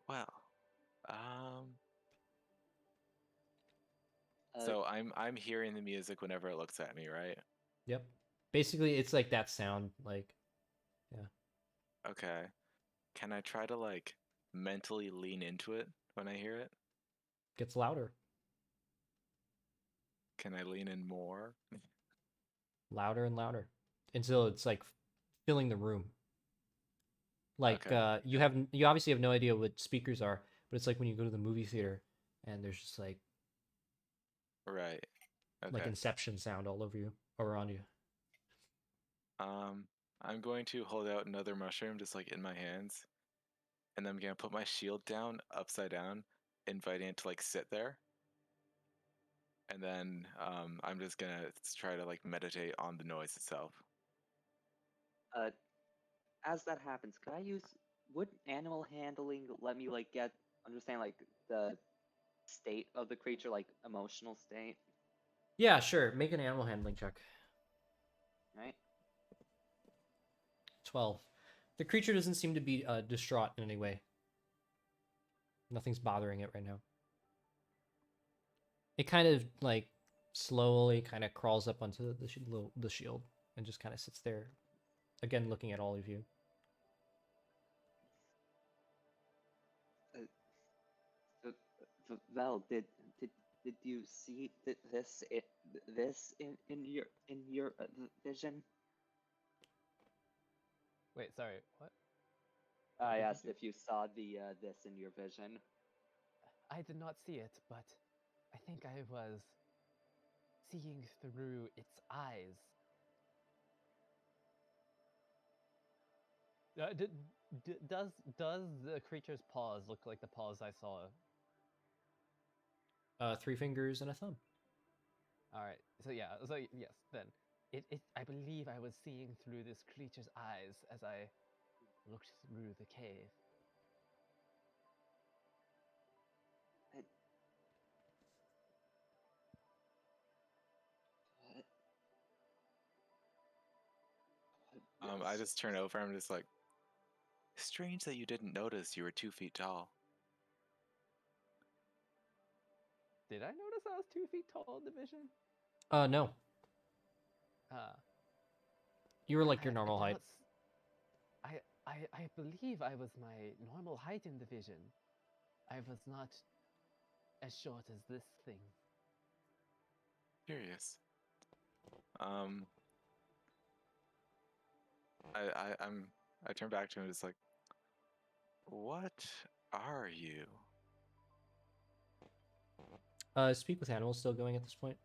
Well, um. Uh, So I'm hearing the music whenever it looks at me, right? Yep. Basically, it's like that sound, like, yeah. Okay. Can I try to like mentally lean into it when I hear it? Gets louder, Can I lean in more? louder and louder, until it's like filling the room. Like, Okay. you obviously have no idea what speakers are, but it's like when you go to the movie theater and there's just like Right. like Okay. Inception sound all over you or around you. I'm going to hold out another mushroom just like in my hands, and I'm gonna put my shield down upside down, inviting it to like sit there. And then I'm just gonna try to like meditate on the noise itself. uh, as that happens, could I use would animal handling let me like get understand like the state of the creature, like emotional state, Yeah, sure. Make an animal handling check. right? 12. The creature doesn't seem to be distraught in any way. Nothing's bothering it right now. It kind of like slowly kind of crawls up onto the shield and just kind of sits there, again looking at all of you. Val, did you see this in your vision? Wait, sorry, what? I did you asked do? if you saw the this in your vision. I did not see it, but I think I was seeing through its eyes. Does the creature's paws look like the paws I saw? 3 fingers and a thumb. All right. So yeah. So yes. Then I believe I was seeing through this creature's eyes as I looked through the cave. I just turn over. I'm just like, strange that you didn't notice you were 2 feet tall. Did I notice I was 2 feet tall in the vision? No. You were like your normal height. I believe I was my normal height in the vision. I was not as short as this thing. Curious. I turn back to him just like, what are you? Speak with Animals still going at this point?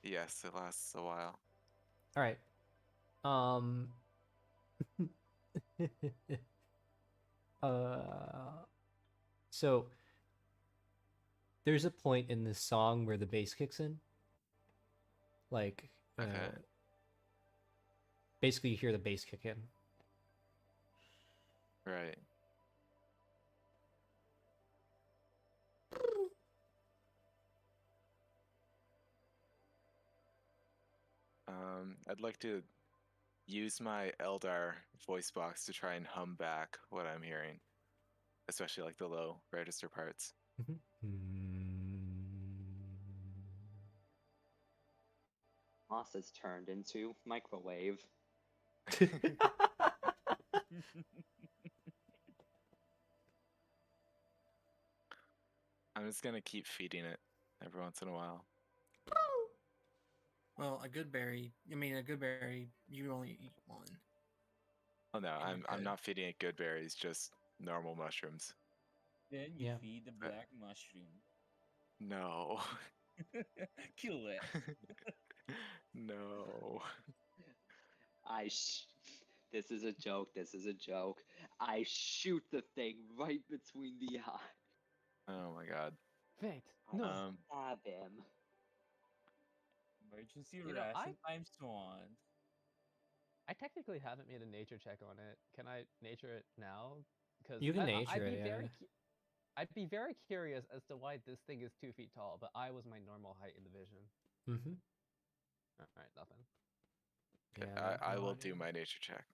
Yes, it lasts a while. All right. So there's a point in this song where the bass kicks in, Like, Okay. basically, you hear the bass kick in. Right. I'd like to use my Eldar voice box to try and hum back what I'm hearing, especially like the low register parts. Moss has turned into microwave. I'm just gonna keep feeding it every once in a while. Well, a good berry. You only eat one. Oh no, Yeah, I'm good. not feeding it good berries, just normal mushrooms. Then you Yeah. feed the black mushroom. No. Kill it. No. This is a joke. This is a joke. I shoot the thing right between the eye. Oh my god. Wait, I no. stab him. Emergency You know, ration times 1. I technically haven't made a nature check on it. Can I nature it now? Because You can I'd nature be it, very, yeah. I'd be very curious as to why this thing is 2 feet tall, but I was my normal height in the vision. Mm-hmm. All right, nothing. Yeah, I no will idea. do my nature check.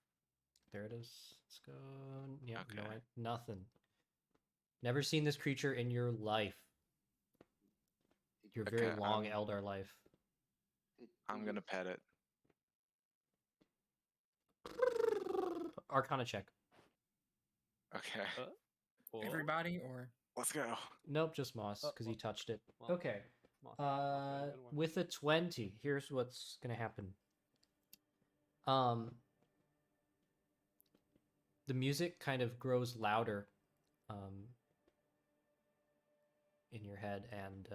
There it is. Let's go. Yep, no, Okay. nothing. Never seen this creature in your life. Your very Okay, long Eldar life. I'm gonna pet it. Arcana check. Okay. Or? Everybody or Let's go. Nope, just Moss, because he well, touched it. well, Okay. Moss got a good one. With a 20, here's what's gonna happen. The music kind of grows louder, in your head, and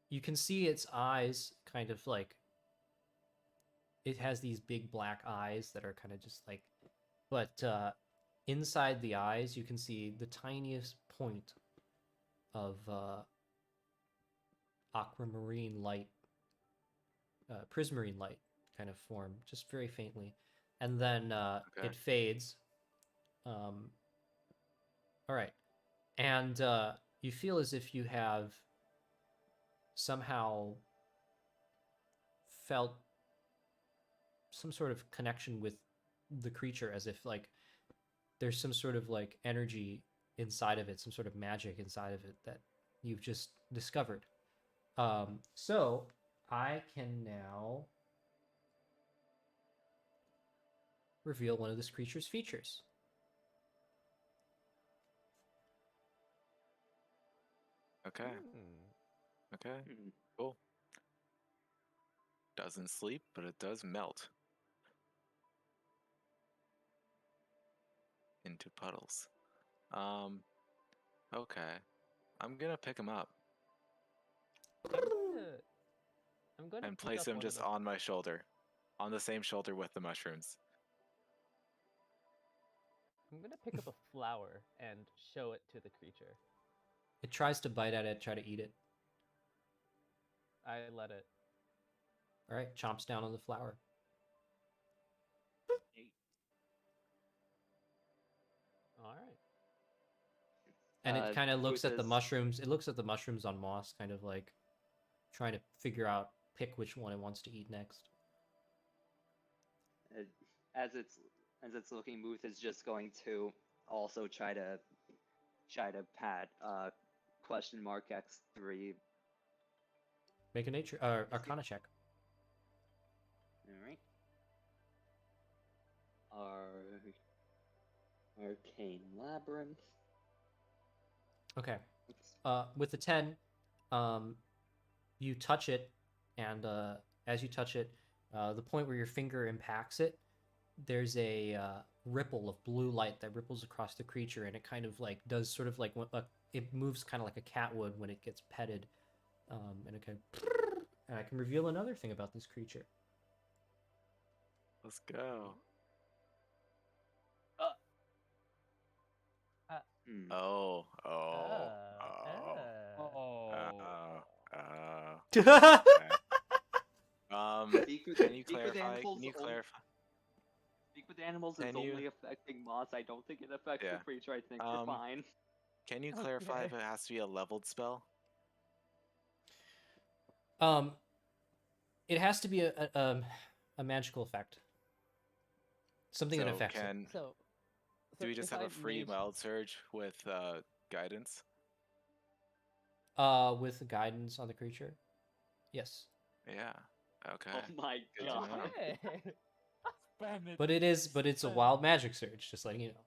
you can see its eyes kind of like, it has these big black eyes that are kind of just like, but inside the eyes you can see the tiniest point of aquamarine light, prismarine light kind of form, just very faintly, and then Okay. it fades. All right, and you feel as if you have somehow felt some sort of connection with the creature, as if like there's some sort of like energy inside of it, some sort of magic inside of it that you've just discovered. So I can now reveal one of this creature's features. Okay. Hmm. Okay. Cool. Doesn't sleep, but it does melt into puddles. Okay. I'm gonna pick him up I'm going to and pick place up him one just of the, on my shoulder, on the same shoulder with the mushrooms. I'm going to pick up a flower and show it to the creature. It tries to bite at it, try to eat it. I let it. All right, chomps down on the flower. All right. And it kind of looks at the Booth is- mushrooms. It looks at the mushrooms on Moss, kind of like trying to figure out, pick which one it wants to eat next. As it's looking, Booth is just going to also try to pat question mark X3. Make a nature Arcana check. All right. Arcane Labyrinth. Okay. Oops. With the 10, you touch it, and as you touch it, the point where your finger impacts it, there's a ripple of blue light that ripples across the creature, and it kind of like does sort of like it moves kind of like a cat would when it gets petted, and it kind of, and I can reveal another thing about this creature. Let's go. Hmm. Oh. Oh. Okay. Speak with, Can you speak with clarify? animals. Can you clarify? Speak with animals is Can you- only affecting moss. I don't think it affects Yeah. the creature. I think you're fine. Can you clarify if Okay. it has to be a leveled spell? It has to be a magical effect. Something that So affects it. So, do we just if have I a free made- Wild Surge with guidance? With the guidance on the creature. Yes. Yeah. Okay. Oh my Good to god. know. Okay. Spam it. But it's a Spam. wild magic surge, just letting you know.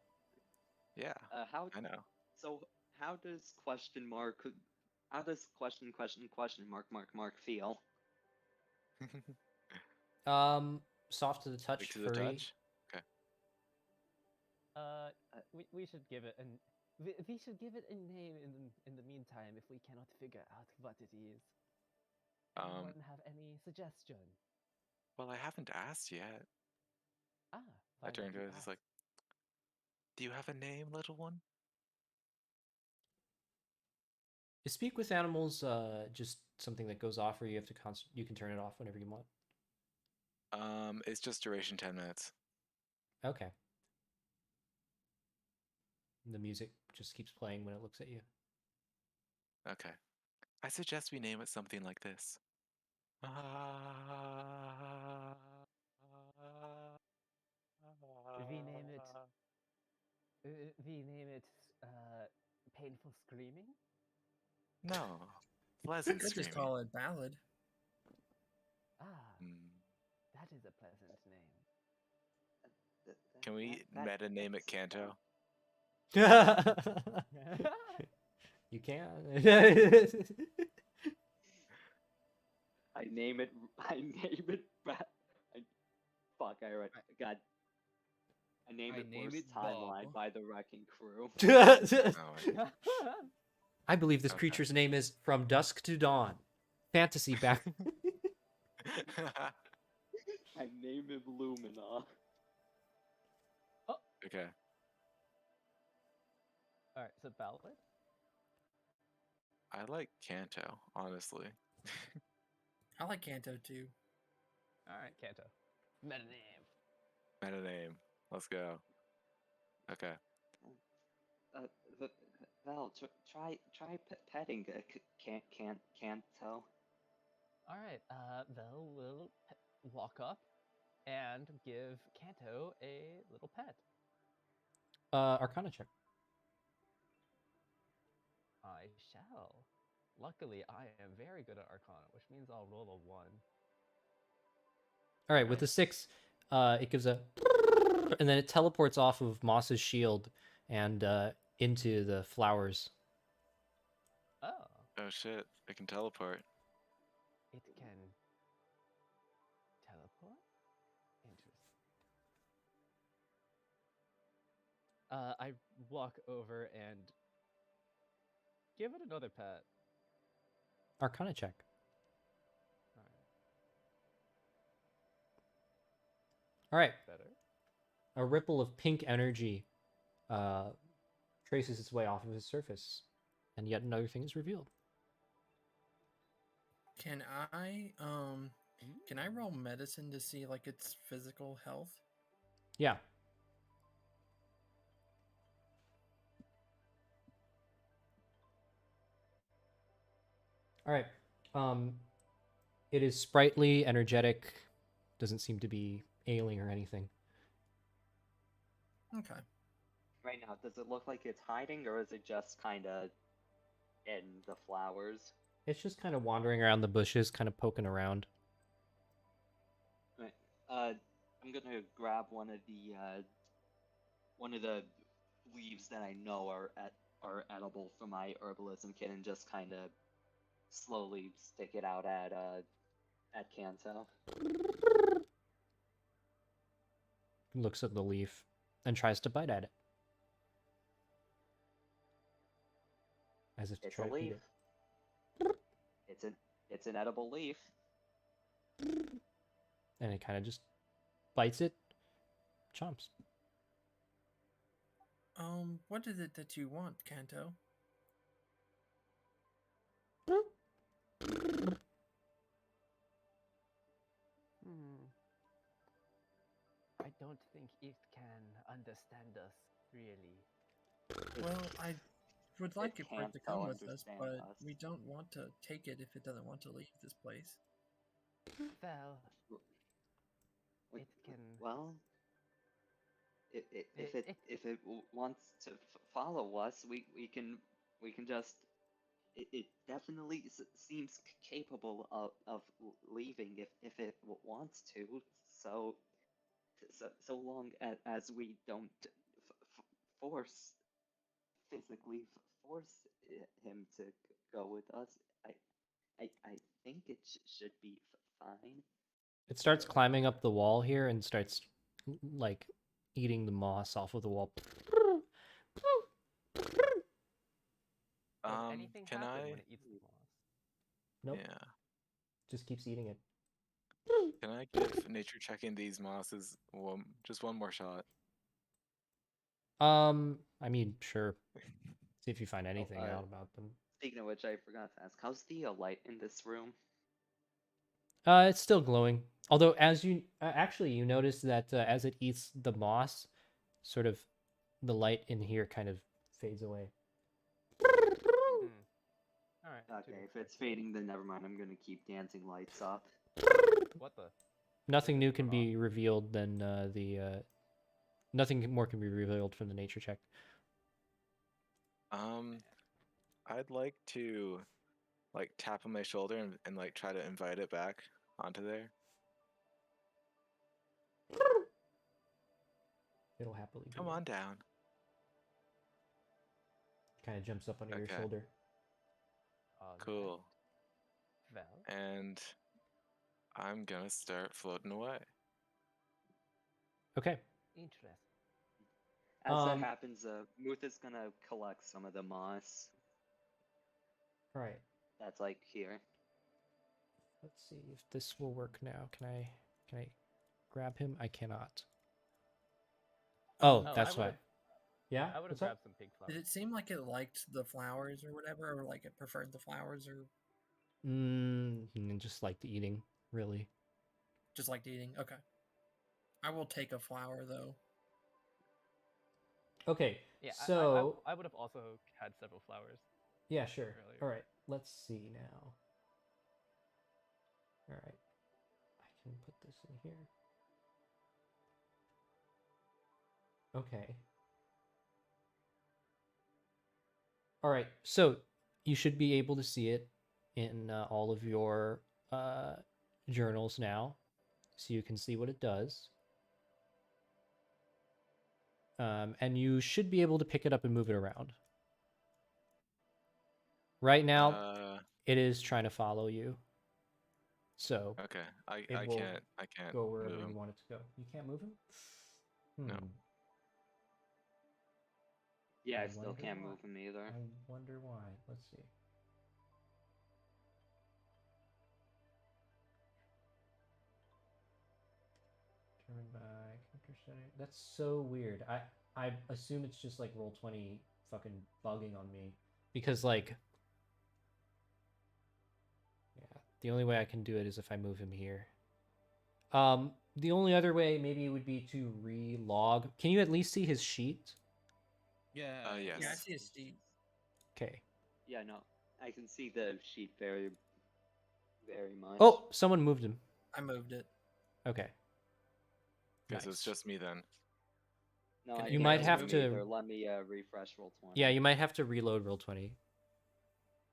Yeah. How? I know. So how does how does question mark feel? Soft to the touch, Like to the furry. touch. Okay. We should give it an we should give it a name in the meantime if we cannot figure out what it is. Anyone have any suggestion? Well, I haven't asked yet. Ah, I why turned don't to you it. It's ask? like, do you have a name, little one? Is speak with animals just something that goes off, or you have to you can turn it off whenever you want? It's just duration 10 minutes. Okay. The music just keeps playing when it looks at you. Okay. I suggest we name it something like this. We name it. We name it. Painful screaming. No. You Pleasant could just screaming. call it ballad. Ah, Hmm. that is a pleasant name. Can we meta name it Kanto? You can. I name it. I name it. Fuck! I read. God. I name I it name Worst it Timeline Bob. by the Wrecking Crew. Oh, I believe this Okay. creature's name is From Dusk to Dawn. Fantasy back. I name him Lumina. okay. All right, so ballad. I like Kanto, honestly. I like Kanto too. All right, Kanto. Meta name. Meta name. Let's go. Okay. Val, try petting. Can't tell. All right, Vel will walk up and give Kanto a little pet. Arcana check. I shall. Luckily, I am very good at Arcana, which means I'll roll a 1. All right, with the 6, it gives a, and then it teleports off of Moss's shield and into the flowers. Oh, Oh shit. It can teleport. it can teleport? Interesting. I walk over and give it another pet. Arcana check. All right. Better. A ripple of pink energy traces its way off of his surface, and yet another thing is revealed. Can I roll medicine to see like its physical health? Yeah. All right. It is sprightly, energetic, doesn't seem to be ailing or anything. Okay. Right now, does it look like it's hiding, or is it just kind of in the flowers? It's just kind of wandering around the bushes, kind of poking around. Right. I'm gonna grab one of the leaves that I know are edible from my herbalism kit and just kind of slowly stick it out at Kanto. Looks at the leaf and tries to bite at it. As if to It's try a to eat leaf. it. It's an edible leaf. And it kind of just bites it, chomps. What is it that you want, Kanto? I don't think it can understand us, really. Well, I would like it for it can't to come with us, understand but us. we don't want to take it if it doesn't want to leave this place. Well, Wait, it can. Well, if It- it wants to follow us, we can just. It definitely seems capable of leaving if it wants to. So so long as we don't force physically force him to go with us, I think it should be fine. It starts climbing up the wall here and starts like eating the moss off of the wall. Does anything Can happen I? when it eats the moss? Nope, Yeah. just keeps eating it. Can I give nature checking these mosses just one more shot? I mean, sure. See if you find anything uh, out about them. Speaking of which, I forgot to ask, how's the light in this room? It's still glowing. Although, as you actually you notice that as it eats the moss, sort of the light in here kind of fades away. All right. Okay, if it's fading, then never mind. I'm gonna keep dancing lights up. What the? Nothing new can be revealed than nothing more can be revealed from the nature check. I'd like to like tap on my shoulder and like try to invite it back onto there. It'll happily do Come on down. Kind of jumps up onto your Okay. shoulder. Cool. Well, And I'm gonna start floating away. Okay. interesting. As that happens, Muth is gonna collect some of the moss All right. that's like here. Let's see if this will work now. Can I grab him? I cannot. Oh, Oh, that's I why. would've- Yeah. I would have What's up? grabbed some pink flowers. Did it seem like it liked the flowers or whatever, or like it preferred the flowers, or Just like the eating, really. just liked eating? Okay. I will take a flower though. Okay. Yeah, So I would have also had several flowers. yeah, sure. earlier. All right. Let's see now. All right. I can put this in here. Okay. All right. So you should be able to see it in all of your journals now, so you can see what it does. And you should be able to pick it up and move it around. Right now, it is trying to follow you. So Okay. I it will can't go wherever move you him. want it to go. You can't move him? No. Yeah, I I still wonder can't why. move him either. I wonder why. Let's see. Determined by character setting. That's so weird. I assume it's just like Roll20 fucking bugging on me because like yeah, the only way I can do it is if I move him here. The only other way maybe would be to re-log. Can you at least see his sheet? Yeah. Yes. Yeah, I see a sheet. Okay. Yeah, no, I can see the sheet very much. Oh, someone moved him. I moved it. Okay. Because it's just me then. No, Can I you can't might move have him to- either. Let me refresh Roll20. Yeah, you might have to reload Roll20.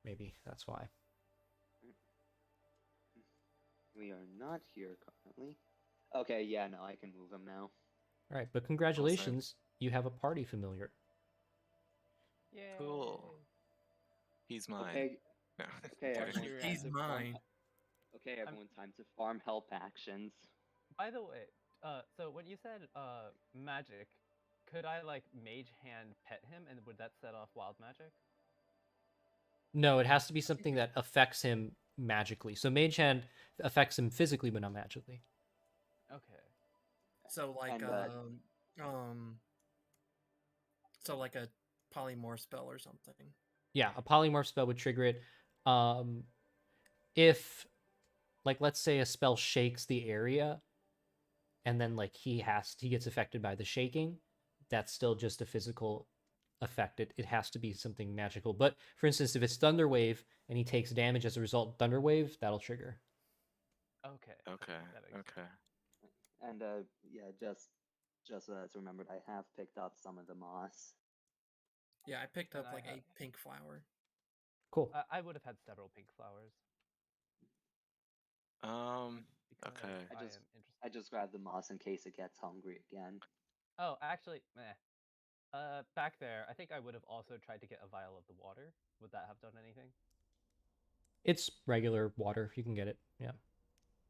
Maybe that's why. We are not here currently. Okay, yeah, no, I can move him now. All right, but congratulations, you have a party familiar. Yay. Cool. He's mine. Okay, No. okay, Kidding. everyone. He's time to farm- mine. Okay, everyone, time to farm help actions. By the way, so when you said magic, could I like mage hand pet him and would that set off wild magic? No, it has to be something that affects him magically. So Mage Hand affects him physically, but not magically. Okay. So like And, so like a polymorph spell or something. Yeah, a polymorph spell would trigger it. If, like, let's say a spell shakes the area, and then like he gets affected by the shaking, that's still just a physical effect. It has to be something magical. But for instance, if it's thunder wave and he takes damage as a result of thunder wave, that'll trigger. Okay. Okay. That makes sense. Okay. And yeah, just so that's remembered, I have picked up some of the moss. Yeah, I picked And up I like ha- a pink flower. Cool. I would have had several pink flowers because Okay. I am I interested. just grabbed the moss in case it gets hungry again. Oh, actually, meh. Back there, I think I would have also tried to get a vial of the water. Would that have done anything? It's regular water. You can get it. Yeah.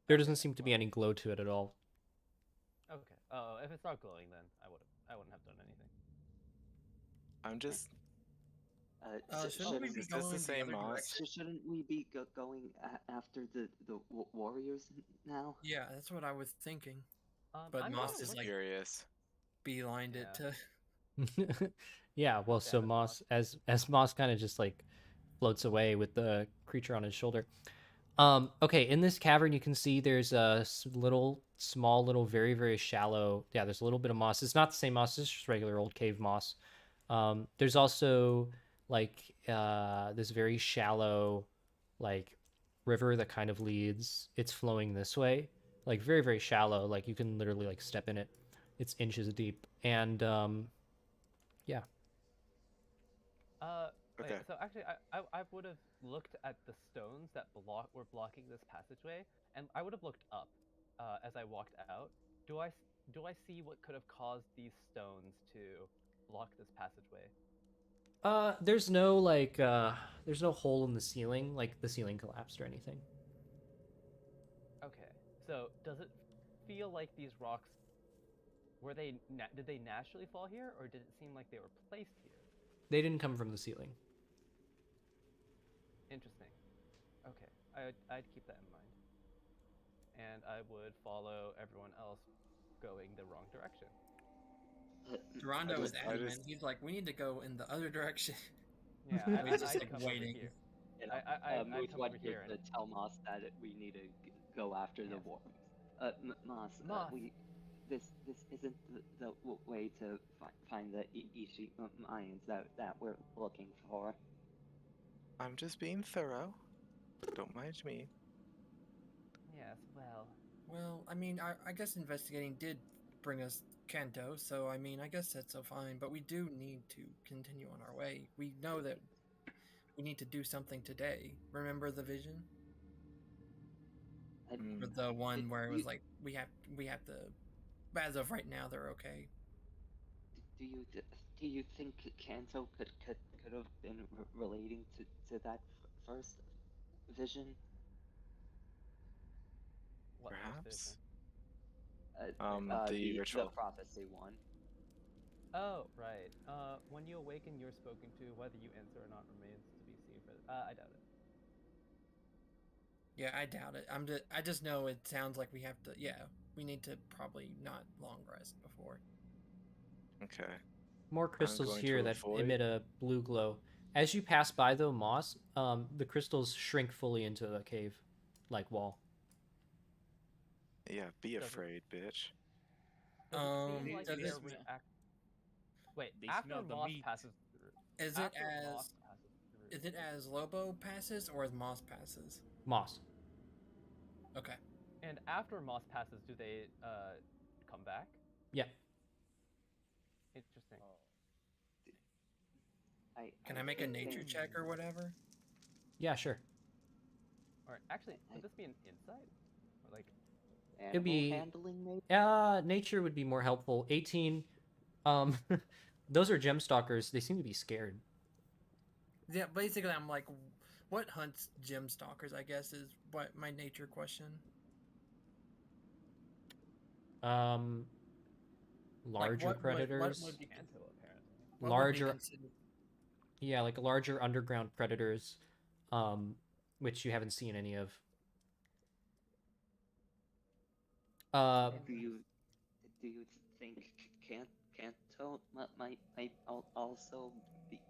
There doesn't Okay, seem to be well, any glow to it at all. Okay. Oh, if it's not glowing, then I wouldn't have done anything. I'm just. Shouldn't we Is be this the going the same other moss? direction? Shouldn't we be going after the warriors now? Yeah, that's what I was thinking. But I'm Moss gonna is Just look. like curious. beelined it Yeah. to. Yeah, well, so Damn it, Moss, as Moss kind of just like floats away with the creature on his shoulder. Okay, in this cavern, you can see there's a small, little, very, very shallow. Yeah, there's a little bit of moss. It's not the same moss. It's just regular old cave moss. There's also like this very shallow, like river that kind of leads. It's flowing this way, like very, very shallow. Like you can literally like step in it. It's inches deep, and yeah. Wait, Okay. so actually, I would have looked at the stones that were blocking this passageway, and I would have looked up, as I walked out. Do I see what could have caused these stones to block this passageway? There's no like there's no hole in the ceiling, like the ceiling collapsed or anything. Okay, so does it feel like these rocks did they naturally fall here, or did it seem like they were placed here? They didn't come from the ceiling. Interesting. Okay, I'd keep that in mind, and I would follow everyone else going the wrong direction. Dorando is I adamant. just. He's like, we need to go in the other direction. Yeah, He's just I'd like come waiting. over here. You know, I'd Moose come over wanted here to and tell Moss that we need to go after the Yes. warriors. Moss, Moss. this isn't the way to find the Ishi Mayans that we're looking for. I'm just being thorough. Don't mind me. Yes, well, Well, I mean, I guess investigating did bring us Kanto, so I mean, I guess that's so fine. But we do need to continue on our way. We know that we need to do something today. Remember the vision? Or the one where it was like we have to. As of right now, they're okay. Do you think Kanto could have been relating to that first vision? what first vision? Perhaps. The The ritual. prophecy one. Oh, right. When you awaken, you're spoken to. Whether you answer or not remains to be seen. I doubt it. Yeah, I doubt it. I just know it sounds like we have to. Yeah, we need to probably not long rest before. Okay. More crystals going here to that avoid- emit a blue glow. As you pass by, though, Moss, the crystals shrink fully into a cave, like wall. Yeah, be Does it- afraid, bitch. Does it seem like does they're it- react? Wait, They after smell the Moss meat. passes through. Is it After Moss as passes through. is it as Lobo passes or as Moss passes? Moss. Okay. And after Moss passes, do they come back? Yeah. Interesting. Can I make a nature check or whatever? Yeah, sure. All right. Actually, would this be an insight? Or like, It'd be handling, maybe? nature would be more helpful. 18. Those are gem stalkers. They seem to be scared. Yeah, basically, I'm like, what hunts gem stalkers? I guess is what my nature question. Larger predators. What would be, Kanto, apparently. what larger, would be considered, yeah, like larger underground predators, which you haven't seen any of. Do you think Kanto might also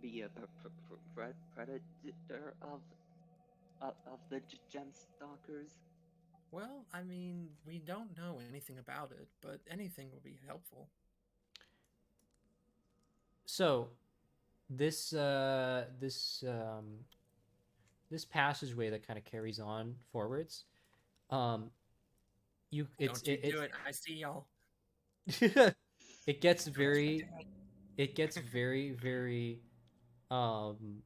be a predator of the gem stalkers? Well, I mean, we don't know anything about it, but anything will be helpful. So, this this passageway that kind of carries on forwards, um, Don't you do it. I see y'all. it gets Don't you very dare. very um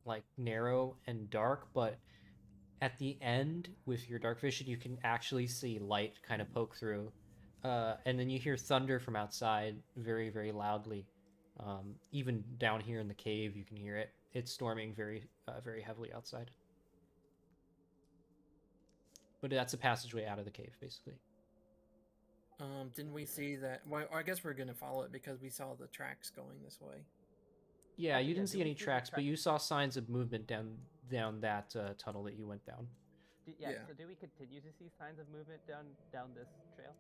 like narrow and dark, but at the end with your dark vision you can actually see light kind of poke through, and then you hear thunder from outside very loudly. Even down here in the cave you can hear it. It's storming very heavily outside, but that's a passageway out of the cave basically. Didn't we see that? Well, I guess we're gonna follow it because we saw the tracks going this way. Yeah, Okay, you yeah, didn't do see we any see the tracks, but track- you saw signs of movement down that tunnel that you went down. Yeah, Yeah. so do we continue to see signs of movement down this trail?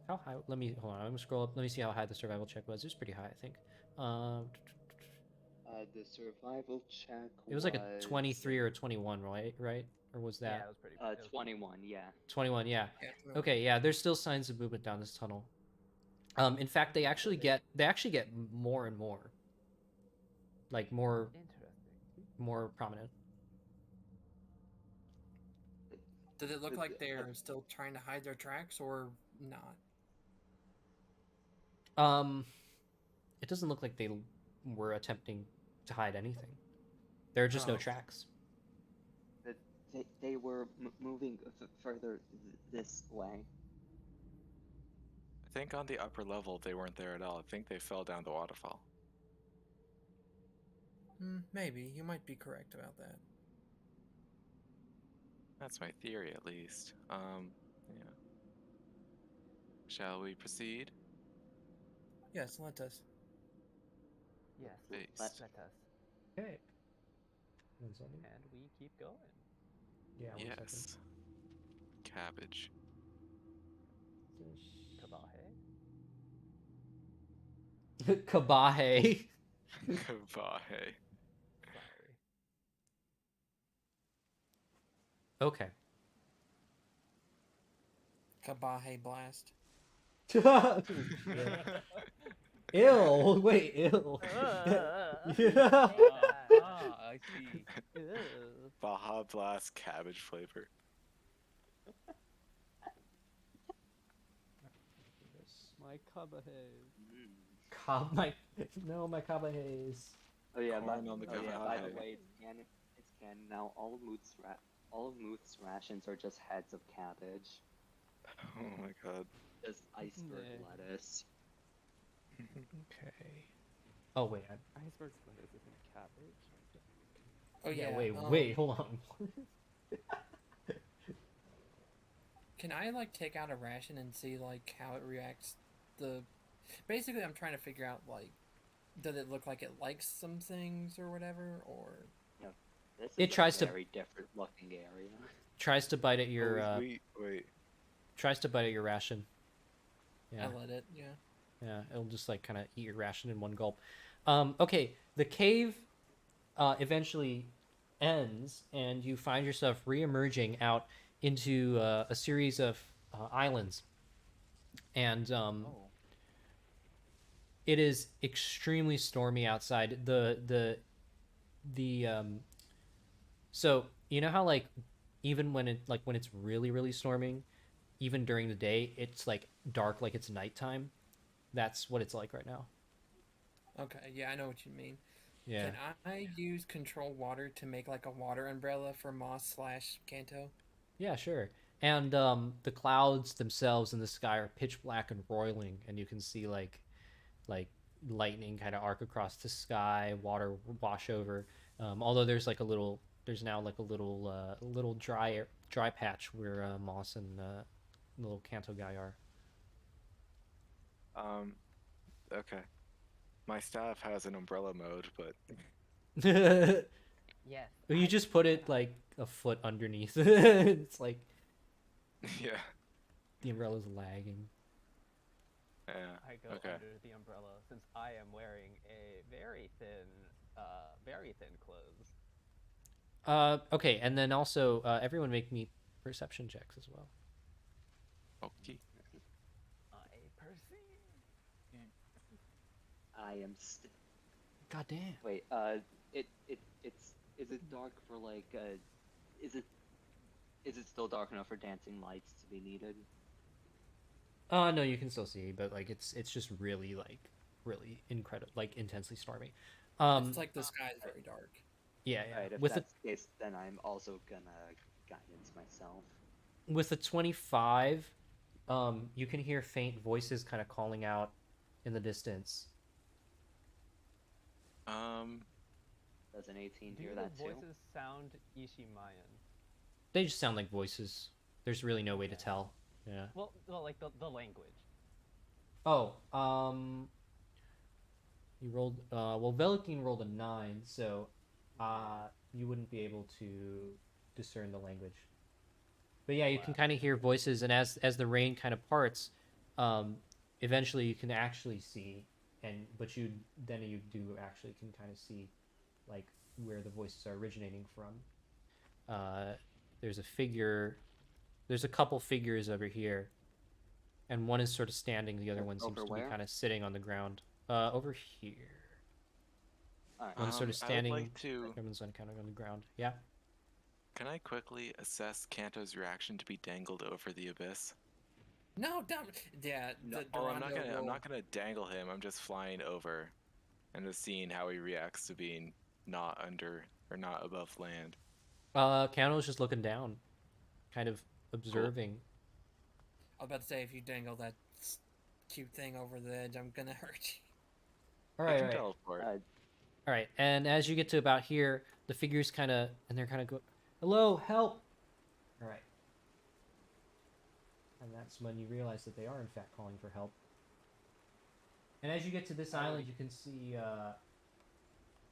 How high? Let me hold on. I'm gonna scroll up. Let me see how high the survival check was. It was pretty high, I think. The survival check It was like a 23 or a 21, right? Right? Or was Yeah, that it was pretty. It was 21, yeah. 21? Yeah. Yeah. Okay. Yeah. There's still signs of movement down this tunnel. In fact, they actually get more and more, like more prominent. Did it look like they're still trying to hide their tracks or not? It doesn't look like they were attempting to hide anything. There are just no Oh. tracks. They were moving further this way. I think on the upper level they weren't there at all. I think they fell down the waterfall. Maybe. You might be correct about that. That's my theory, at least. Yeah. Shall we proceed? Yes, let us. Yes, Based. let us. Okay. And we keep going. Yeah. Yes. Cabbage. Kabahe? Kabahe. Goodbye. Sorry. Okay. Kabahe blast. Ill. Wait, ill. Yeah. I see. Ew. Baja Blast cabbage flavor. My kabahe. My Kabahes. Oh yeah, Corn on the by Kabahe. the way, it's canon now. All of Muth's rations are just heads of cabbage. Oh my god. Just iceberg Nah. lettuce. Okay. Oh wait. Iceberg lettuce isn't cabbage. Oh yeah. Wait. Hold on. Can I like take out a ration and see like how it reacts? Basically, I'm trying to figure out like, does it look like it likes some things or whatever, or This is It tries to- a very different looking area. Tries to bite at your. Wait. Tries to bite at your ration. Yeah. I let it. Yeah. Yeah, it'll just like kind of eat your ration in one gulp. Okay, the cave eventually ends, and you find yourself re-emerging out into a series of islands, and it is extremely stormy outside. So you know how like even when it's really storming, even during the day, it's like dark, like it's nighttime. That's what it's like right now. Okay. Yeah, I know what you mean. Yeah. Can I use control water to make like a water umbrella for Moss/Kanto? Yeah, sure. And the clouds themselves in the sky are pitch black and roiling, and you can see like lightning kind of arc across the sky, water wash over. Although there's now like a little dry patch where Moss and the little Kanto guy are. Okay. My staff has an umbrella mode, but Yes. You just put it like a foot underneath. It's like yeah. the umbrella's lagging. Yeah. I go Okay. under the umbrella since I am wearing a very thin clothes. Okay, and then also everyone make me perception checks as well. Okay. I perceive. I am. God damn. Wait. It's. Is it dark for like? Is it? Is it still dark enough for dancing lights to be needed? No, you can still see, but like it's just really really incredible, like intensely stormy. It's like the sky is very dark. Yeah. Alright, if With that's the case, then I'm also gonna guidance myself. with the 25, you can hear faint voices kind of calling out in the distance. Does an 18 Do hear the that too? voices sound Ishimayan? They just sound like voices. There's really no way to Okay. tell. Yeah. Well, like the language. Oh, you rolled. Well, Velikine rolled a 9, so you wouldn't be able to discern the language. But yeah, you can Wow. kind of hear voices, and as the rain kind of parts, eventually you can actually see, but you do actually can kind of see, like where the voices are originating from. There's a figure. There's a couple figures over here, and one is sort of standing. The other one seems Over to be where? kind of sitting on the ground. Over here. Alright. One's sort of I would standing. like to. Everyone's on kind of on the ground. Yeah. Can I quickly assess Kanto's reaction to be dangled over the abyss? No, don't. Yeah, No. the Oh, Dorando I'm will- not gonna dangle him. I'm just flying over, and just seeing how he reacts to being not under or not above land. Cano's just looking down, kind of observing. I was about to say, if you dangle that cute thing over the edge, I'm gonna hurt you. All I right, can right. teleport. All right, and as you get to about here, the figures kind of go, "Hello, help!" All right, and that's when you realize that they are in fact calling for help. And as you get to this island, you can see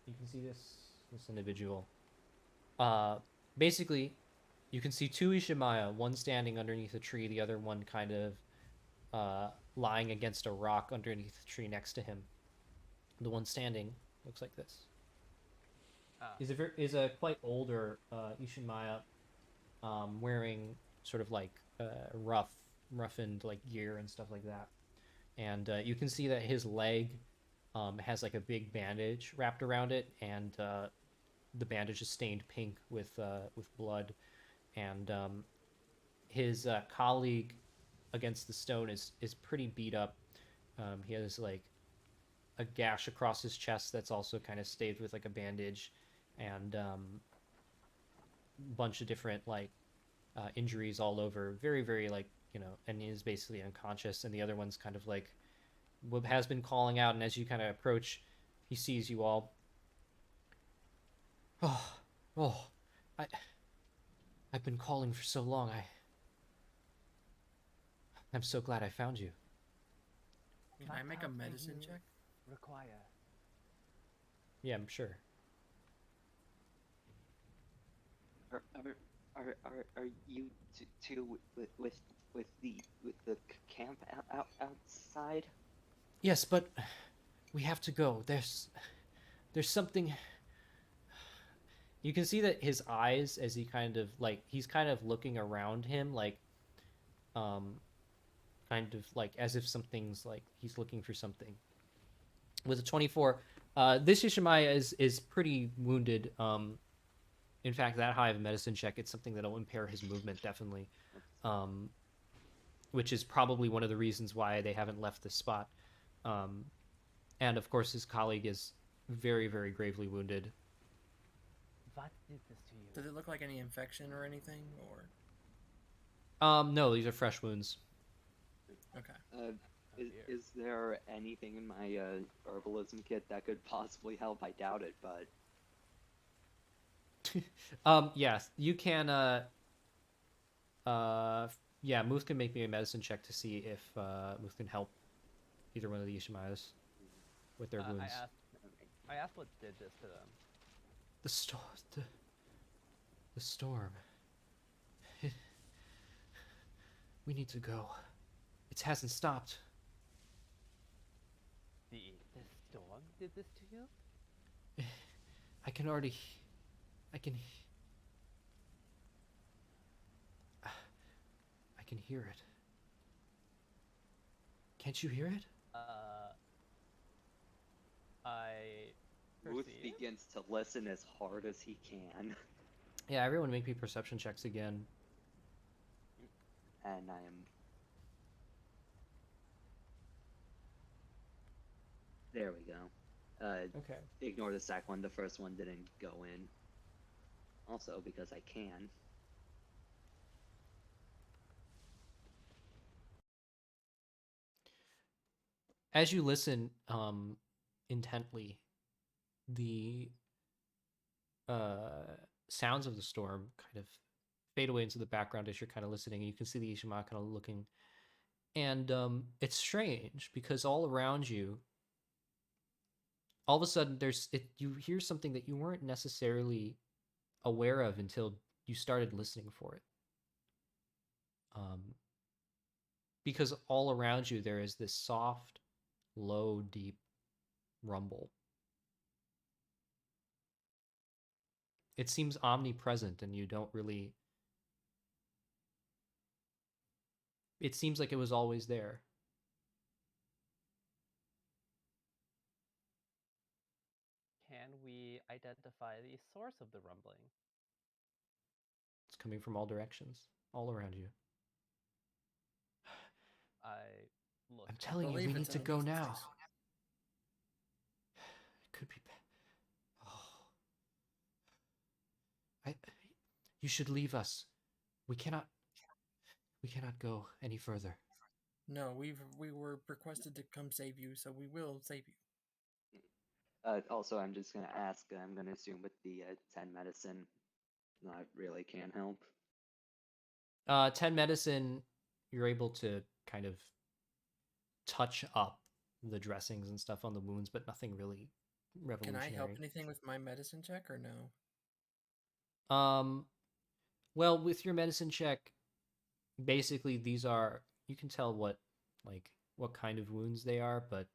this individual. Basically, you can see two Ishimaya, one standing underneath a tree, the other one kind of lying against a rock underneath the tree next to him. The one standing looks like this. Is a quite older Ishimaya, wearing sort of like roughened like gear and stuff like that, and you can see that his leg has like a big bandage wrapped around it, and the bandage is stained pink with blood, and his colleague against the stone is pretty beat up. He has like a gash across his chest that's also kind of staved with like a bandage, and bunch of different like injuries all over. Very, very like, and he is basically unconscious. And the other one's kind of like what has been calling out. And as you kind of approach, he sees you all. Oh, I've been calling for so long. I'm so glad I found you. Can I make a medicine check? Require. Yeah, I'm sure. Are you two with the camp outside? Yes, but we have to go. There's something. You can see that his eyes, as he kind of like, he's kind of looking around him, like, kind of like as if something's like he's looking for something. With a 24, this Ishimaya is pretty wounded. In fact, that high of a medicine check, it's something that'll impair his movement definitely, which is probably one of the reasons why they haven't left this spot. And of course, his colleague is very, very gravely wounded. What did this to you? Does it look like any infection or anything, or? No, these are fresh wounds. Okay. Is there anything in my herbalism kit that could possibly help? I doubt it, but Yes, you can. Yeah, Muth can make me a medicine check to see if Muth can help either one of the Ishimayas with their wounds. I asked what did this to them. The storm. We need to go. It hasn't stopped. The storm did this to you? I can can hear it. Can't you hear it? I Ruth perceive. begins to listen as hard as he can, Yeah, everyone make me perception checks again. and I am. There we go. Okay. Ignore the second one. The first one didn't go in. Also, because I can. As you listen intently, the sounds of the storm kind of fade away into the background as you're kind of listening, and you can see the Ishima kind of looking. And it's strange because all around you, all of a sudden, you hear something that you weren't necessarily aware of until you started listening for it. Because all around you there is this soft, low, deep rumble. It seems omnipresent, and you don't really. It seems like it was always there. Can we identify the source of the rumbling? It's coming from all directions, all around you. I look. I'm telling you, we believe need it's to in a go decent now. place. It could be. Oh. You should leave us. We cannot go any further. No, we were requested to come save you, so we will save you. Also, I'm just gonna ask. I'm gonna assume with the 10 medicine, not really can help. 10 medicine, you're able to kind of touch up the dressings and stuff on the wounds, but nothing really Can revolutionary. I help anything with my medicine check or no? Well, with your medicine check, basically these are, you can tell what kind of wounds they are, but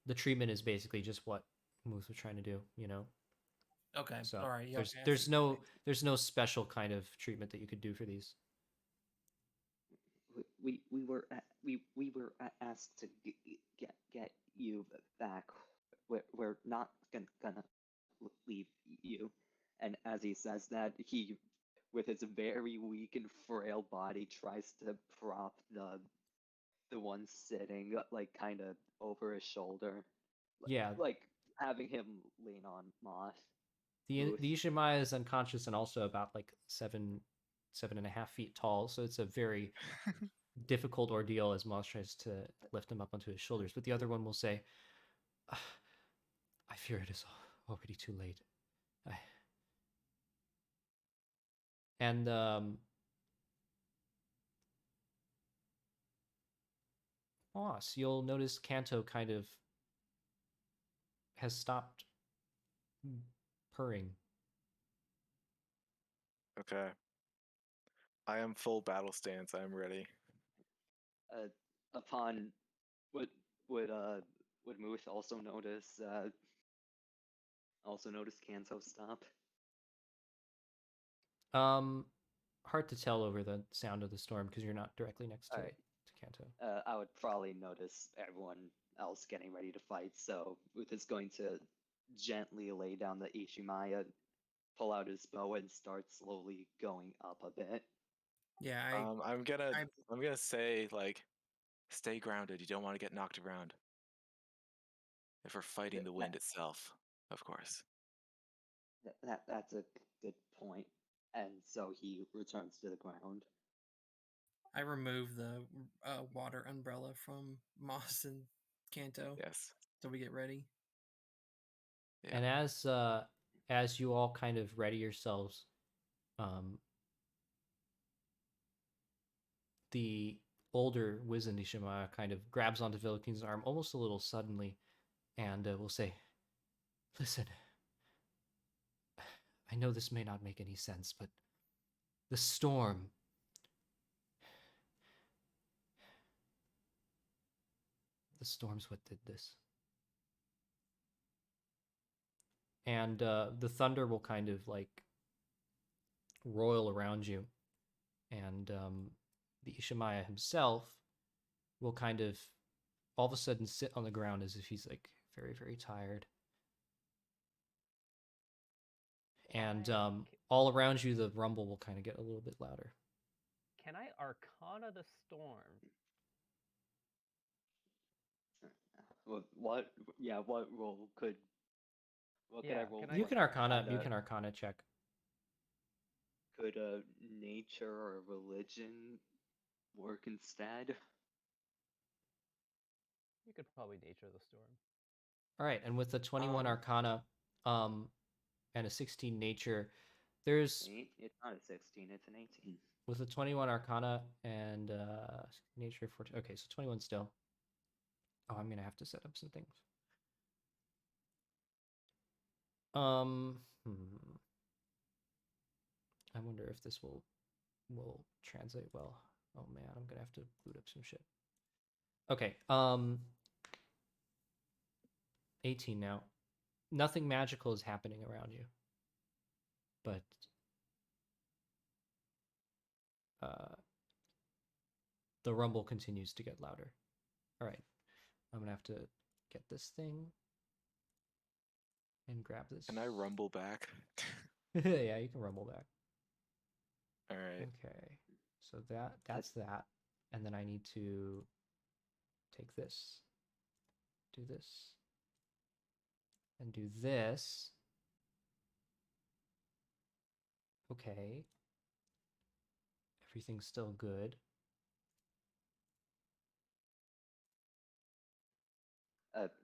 the treatment is basically just what Moose was trying to do, you know. Okay, So all right. Yeah, okay, I there's see. there's no special kind of treatment that you could do for these. We were asked to get you back. We're not gonna leave you. And as he says that, he, with his very weak and frail body, tries to prop the one sitting like kind of over his shoulder, Yeah, like having him lean on Moss. the Booth. Ishimaya is unconscious and also about like 7.5 feet tall, so it's a very difficult ordeal as Moss tries to lift him up onto his shoulders. But the other one will say, I fear it is already too late. And Moss, you'll notice Kanto kind of has stopped purring. Okay. I am full battle stance. I am ready. Upon would would Muth also notice Kanto stop? Hard to tell over the sound of the storm because you're not directly next to, Alright. to Kanto. I would probably notice everyone else getting ready to fight, so Muth is going to gently lay down the Ishimaya, pull out his bow, and start slowly going up a bit. Yeah, I'm gonna say like, stay grounded. You don't want to get knocked around. If we're fighting the wind itself, of course. That's a good point. And so he returns to the ground. I remove the water umbrella from Moss and Kanto, Yes. so we get ready. Yeah. And as you all kind of ready yourselves, the older wizened Ishimaya kind of grabs onto Vilkin's arm almost a little suddenly, and will say, "Listen, I know this may not make any sense, but the storm. The storm's what did this." And the thunder will kind of like roil around you, and the Ishimaya himself will kind of all of a sudden sit on the ground as if he's like very, very tired. And all around you, the rumble will kind of get a little bit louder. Can I Arcana the storm? What? Yeah, what role could? What could I Yeah, roll? can I- You for can Arcana. You Arcana? can Arcana check. Could nature or religion work instead? You could probably nature the storm. All right, and with the 21 Um, Arcana, and a 16 Nature, there's It's not a 16. It's an 18. with the 21 Arcana and Nature 14. Okay, so 21 still. Oh, I'm gonna have to set up some things. I wonder if this will translate well. Oh man, I'm gonna have to boot up some shit. Okay, 18 now. Nothing magical is happening around you, but the rumble continues to get louder. All right, I'm gonna have to get this thing and grab this. Can I rumble back? Yeah, you can rumble back. All right. Okay, so that's that, and then I need to take this, do this, and do this. Okay, everything's still good.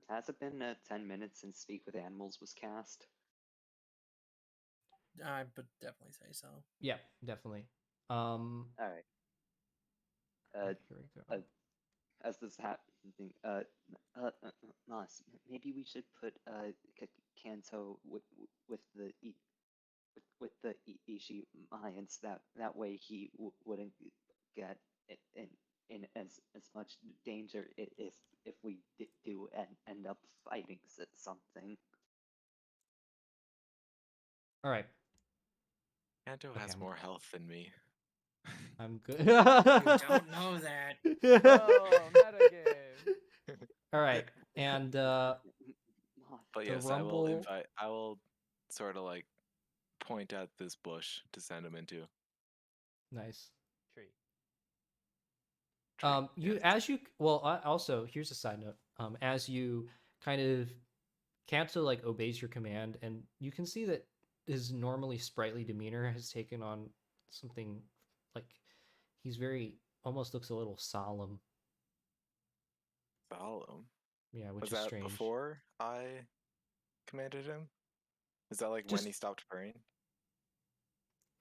Has it been 10 minutes since Speak with Animals was cast? I would definitely say so. Yeah, definitely. All right. Here we go. As this happening, Moss, maybe we should put Kanto with the Ishi Mayans. That way he wouldn't get in as much danger if we do end up fighting something. All right, Kanto Okay, has I'm- more health than me. I'm good. You don't know that. Oh, metagame. All right, and Moss, But The yes, I will rumble- invite. I will sort of like point at this bush to send him into. nice. Tree. Tree. You Yes. as you well. Also, here's a side note. As you kind of Kanto like obeys your command, and you can see that his normally sprightly demeanor has taken on something like he's very almost looks a little solemn. Solemn. Yeah, which Was is that strange. before I commanded him? Is that like Just- when he stopped purring?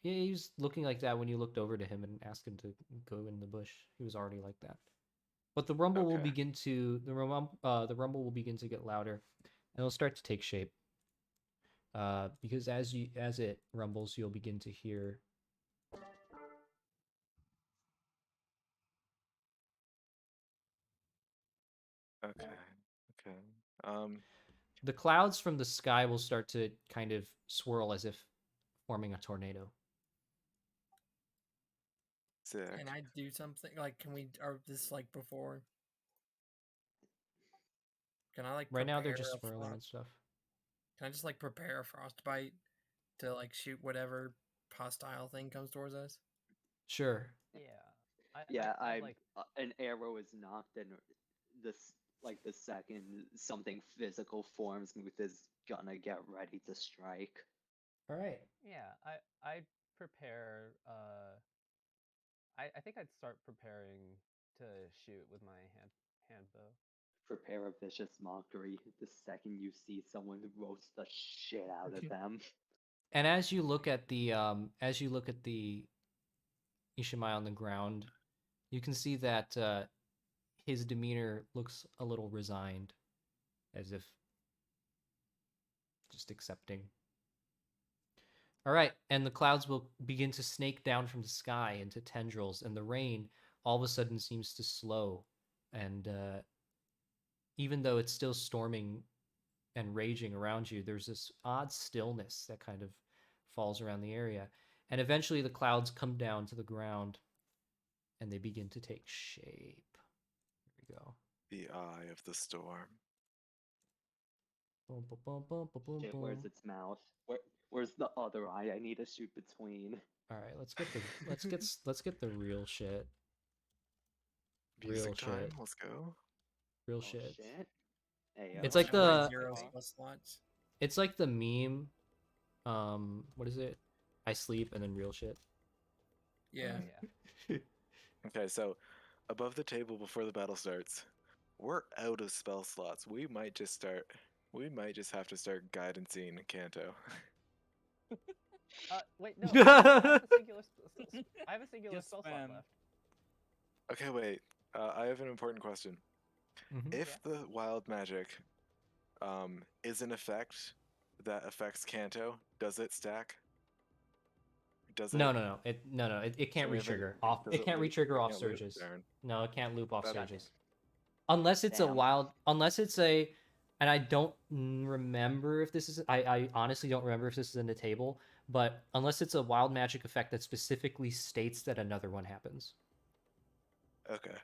Yeah, he was looking like that when you looked over to him and asked him to go in the bush. He was already like that. But the rumble will Okay. begin to the rumble will begin to get louder, and it'll start to take shape. Because as it rumbles, you'll begin to hear Okay. Okay. the clouds from the sky will start to kind of swirl as if forming a tornado. Sick. Can I do something? Like, can we, or this like before? Can I like Right now they're prepare just a swirling frost- and stuff. Can I just like prepare a frostbite to like shoot whatever hostile thing comes towards us? Sure. Yeah. yeah, I'd like an arrow is knocked, and the second something physical forms, Muth is gonna get ready to strike. All right. Yeah, I'd prepare. I think I'd start preparing to shoot with my hand bow. Prepare a vicious mockery the second you see someone roast the shit out of them. And as you look at the Ishimai on the ground, you can see that his demeanor looks a little resigned, as if just accepting. All right, and the clouds will begin to snake down from the sky into tendrils, and the rain all of a sudden seems to slow. And even though it's still storming and raging around you, there's this odd stillness that kind of falls around the area. And eventually the clouds come down to the ground, and they begin to take shape. Here we go. The eye of the storm. Boom, boom, boom, boom, boom, boom, Shit, boom. where's its mouth? Where's the other eye? I need to shoot between. All right, let's get the real shit. Music Real time. shit. Let's go. Real Oh, shit. shit. Hey, It's Watch like out for the- zeros plus slots. It's like the meme. What is it? I sleep and then real shit. Yeah. Oh, yeah. Okay, so above the table before the battle starts, we're out of spell slots. We might just have to start guidancing Kanto. Wait, no. I have a singular Just spell slot spam. left. Okay, wait. I have an important question. Mhm. If the wild magic is an effect that affects Kanto, does it stack? Does it? No. It can't So we have a- re-trigger off. does It can't loop- re-trigger off can't loop surges. turn? No, it can't loop off Better. surges. Unless it's a Damn. wild. Unless it's a. And I don't remember if this is. I honestly don't remember if this is in the table. But unless it's a wild magic effect that specifically states that another one happens. Okay.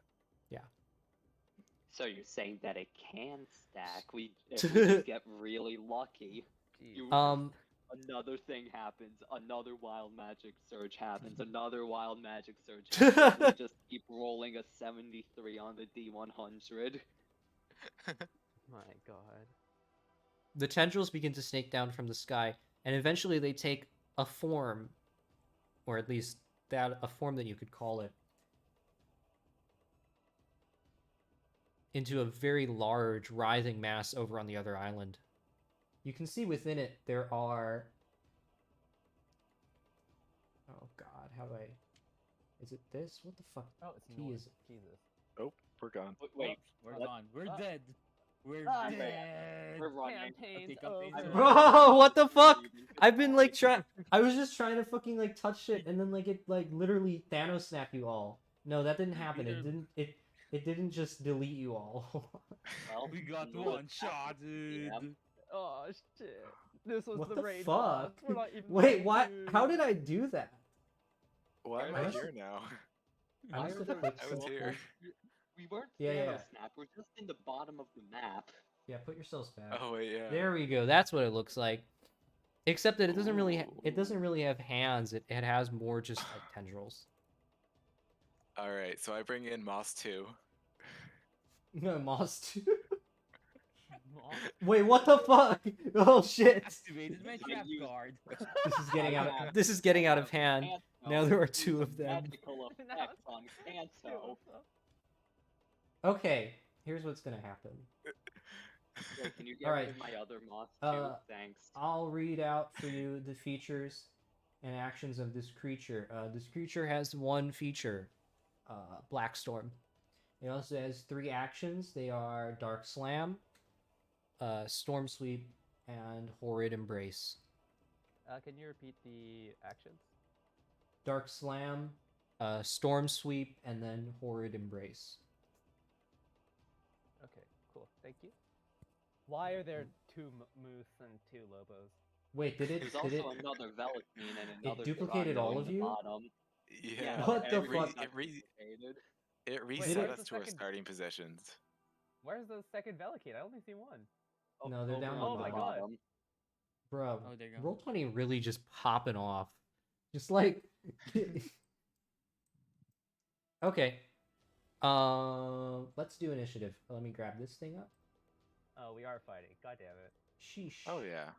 So you're saying that it can stack? If we just get really lucky. Jeez. You another thing happens, another wild magic surge happens, another wild magic surge happens. We just keep rolling a 73 on the D100. My god. The tendrils begin to snake down from the sky, and eventually they take a form, or at least a form that you could call it, into a very large, writhing mass over on the other island. You can see within it there are... Oh god, how do I... Is it this? What the fuck? Oh, it's T north. is... Jesus. Oh, we're gone. Wait, We're what? gone. We're Ah. dead. We're Ah, dead. we're running. Campaigns Okay, campaigns over. are- Bro, what the fuck? I've been like I was just trying to fucking like touch shit, and then like it like literally Thanos snap you all. No, that didn't happen. It Either- didn't. It didn't just delete you all. Well, We got no, one it's shot, Yeah. dude. Oh shit. This was What the the raid fuck? boss. We're not even Wait, level what? 2. How did I do that? Why am Why I was here now? I Why must are have there clicked I was some- here. We weren't Yeah, Thanos yeah. snap. We're just in the bottom of the map. Yeah, put yourselves back. Oh wait, yeah. There we go. That's what it looks like. Except that it doesn't really. It Ooh. doesn't really have hands. It has more just like tendrils. All right, so I bring in Moss 2. Moss too. Aw. Wait, what the fuck? Oh shit! Activated my I trap used- card. This is getting out. have- This is getting out of I hand. can't Now know. there are Use two a of them. Magical Now effect it's on Kanto. Okay, here's what's gonna happen. Wait, can you get Alright. rid of my other moth too? Thanks. I'll read out for you the features and actions of this creature. This creature has one feature, Black Storm. It also has 3 actions. They are Dark Slam, Storm Sweep, and Horrid Embrace. Can you repeat the actions? Dark Slam, Storm Sweep, and then Horrid Embrace. Okay, cool. Thank you. Why are there 2 moose and 2 lobos? Wait, did it? There's Did it? also another Velocine and another duplicated Dorando all in of the you? bottom. Yeah. What the everything fuck? got duplicated. It Wait, reset where's us the to our second- starting positions. Where's the second Velocade? I only see 1. No, they're Over down on the the bottom. bottom. Bro, Oh, there you go. Roll20 really just popping off. Just like... Okay. Let's do initiative. Let me grab this thing up. Oh, we are fighting. God damn it. Sheesh. Oh yeah.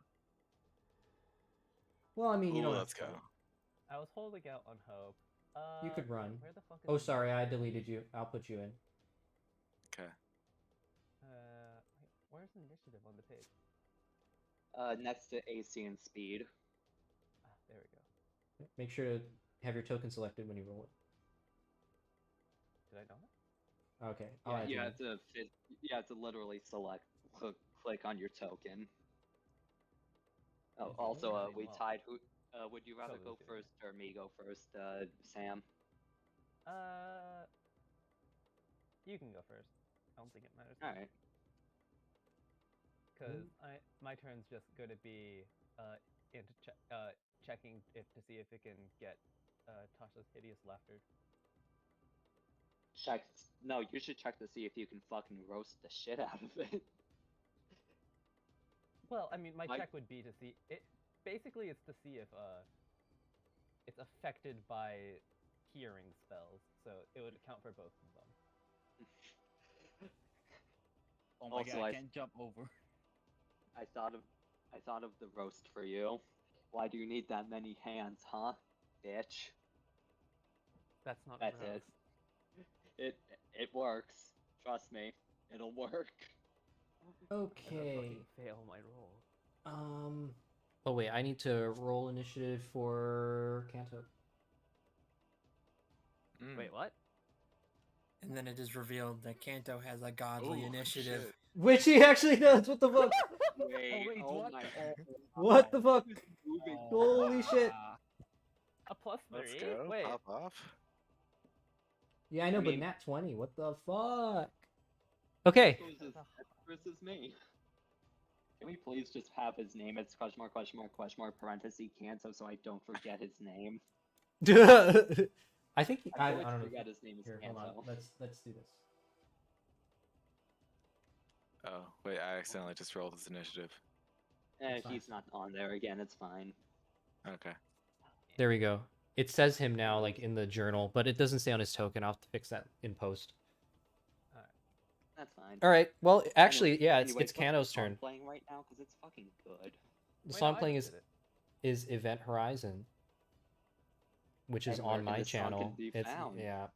Well, I mean, you Ooh, don't have let's to go. fight. I was holding out on hope. You could run. Where the fuck is Oh, the sorry, I mouse? deleted you. I'll put you in. Okay. Wait, where's initiative on the page? Next to AC and speed. Ah, there we go. Make sure to have your token selected when you roll it. Did I not? Okay. Yeah, I'll add you in. have to you have to literally click on your token. Oh, It's also, really we well. tied. Who would you rather Totally go doing it. first or me go first, Sam? You can go first. I don't think it matters. to me. All right. Because my turn's just going to be checking if to see if it can get Tasha's hideous laughter. check. No, you should check to see if you can fucking roast the shit out of it. Well, I mean, my Like- check would be to see it. Basically, it's to see if it's affected by hearing spells, so it would account for both of them. Oh my Also, god, I I- can't jump over. I thought of the roast for you. Why do you need that many hands, huh, bitch? That's not That's gross. it works. Trust me, it'll work. I'm gonna Okay. fucking fail my roll. Oh wait, I need to roll initiative for Kanto. Mm. Wait, what? And then it is revealed that Kanto has a godly Ooh, initiative. shit. Which he actually does. What the fuck? Wait, oh what? my What the fuck? moving. Holy shit. A +3? Let's go. Wait. Pop off. Yeah, I know, I but mean- nat 20. What the fuck? Okay. Versus me. Can we please just have his name? It's question mark parenthesis Kanto, so I don't forget his name. I think I always don't know. forget his name is Here, hold on. Kanto. Let's do this. Oh, wait, I accidentally just rolled his initiative. That's fine. He's not on there again. It's fine. Okay. There we go. It says him now, like in the journal, but it doesn't say on his token. I'll have to fix that in post. That's fine. All right. Well, actually, yeah, Anyway, it's what's the Kanto's song turn. playing right now because it's fucking good. The Wait, song no, I playing just did it. is Event Horizon, which is And where on can my this song channel. can be It's found? yep,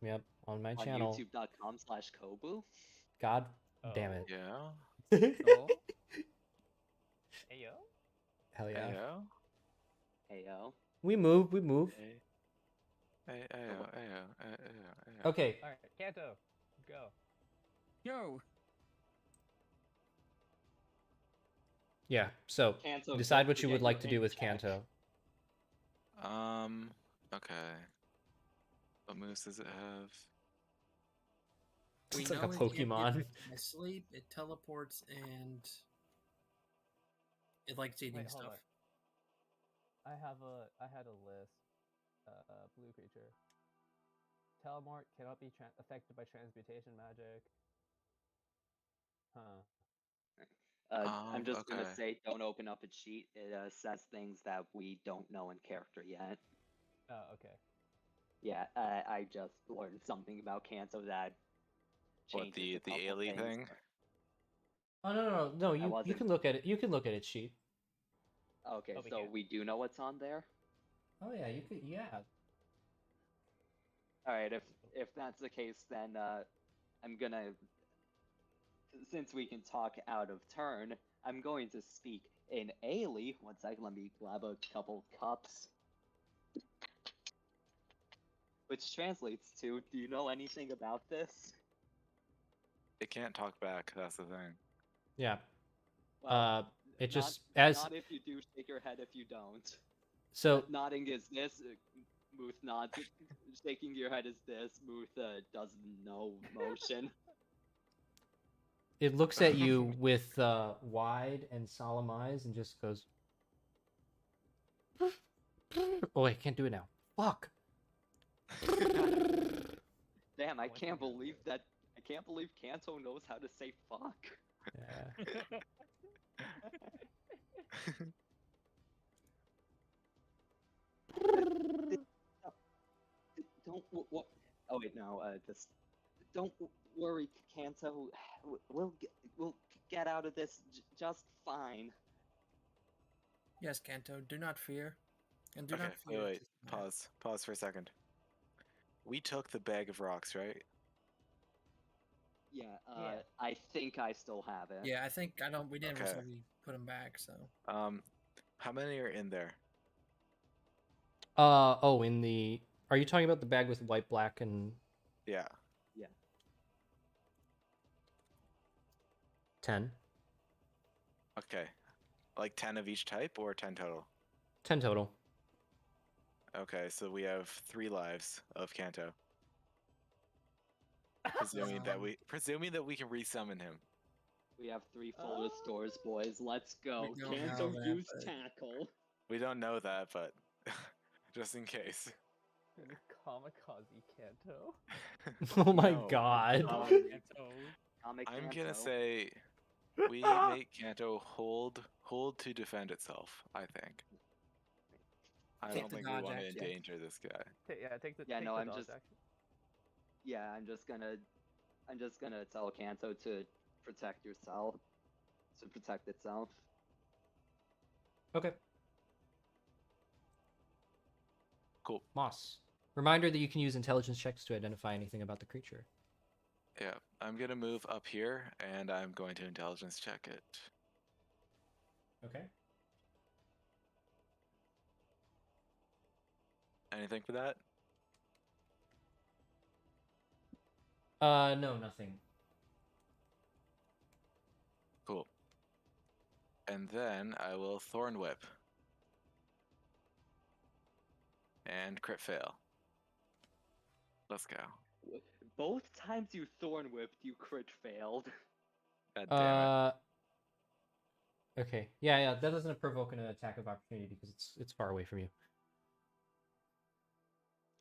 on my On channel. YouTube.com/Kobu. God Oh. damn it. Yeah. Oh, Ayo? Hell yeah. Ayo. Heyo. We move. Ayo. Ayo. Okay. Alright, Kanto, go. yo. Yeah. So Kanto, decide don't what you would forget like your to do ink with check. Kanto. Okay. What moves does it have? We It's like know a it can't get Pokemon. back by sleep, it teleports, and it likes eating Wait, hold stuff. on. I had a list. Blue creature. Telemort cannot be affected by transmutation magic. Huh. I'm just gonna okay. say, don't open up a cheat. It says things that we don't know in character yet. Oh, okay. Yeah, I just learned something about Kanto that What, changes the a couple Ailey things. thing? Oh no. You wasn't- can look at it. You can look at its sheet. Okay, Oh, we so can't. we do know what's on there. Oh yeah, you could. Yeah. All right, if that's the case, then I'm gonna, since we can talk out of turn, I'm going to speak in Ailey. One second, let me grab a couple cups. Which translates to, do you know anything about this? It can't talk back, that's the thing. Yeah. Well, It not- just as Not if you do, shake your head if you don't. so. Nodding is this, Muth nods. Shaking your head is this, Muth does no motion. It looks at you with wide and solemn eyes and just goes. Oh, I can't do it now. Fuck. Damn, I What's can't the believe that. I can't believe Kanto knows how to say fuck. Yeah. Don't. Oh wait, no. Just don't worry, Kanto. We'll get out of this just fine. Yes, Kanto, do not fear. And do Okay, not fear. wait. to snap. Pause for a second. We took the bag of rocks, right? Yeah. Yeah. I think I still have it. Yeah, I think we didn't Okay. say we put him back, so How many are in there? Oh, in the. Are you talking about the bag with white, black, and Yeah. 10? Okay. Like 10 of each type or 10 total? 10 total. Okay, so we have 3 lives of Kanto. Presuming that we can resummon him. We have 3 full restores, boys. Let's go. We don't Kanto, know that, use but- tackle. We don't know that, but just in case. Kamikaze Kanto. Oh my No. god. And I'm Kanto. gonna say we make Kanto hold to defend itself. I think. I Take don't the think we dodge want to action. endanger this guy. Take the Yeah, take no, the I'm dodge just- action. Yeah, I'm just gonna tell Kanto to protect yourself, to protect itself. Okay. Cool. Moss. Reminder that you can use intelligence checks to identify anything about the creature. Yeah, I'm gonna move up here, and I'm going to intelligence check it. Okay. Anything for that? No, nothing. Cool. And then I will Thorn Whip. And crit fail. Let's go. Both times you thorn whipped, you crit failed. God damn it. Okay. Yeah, that doesn't provoke an attack of opportunity because it's far away from you.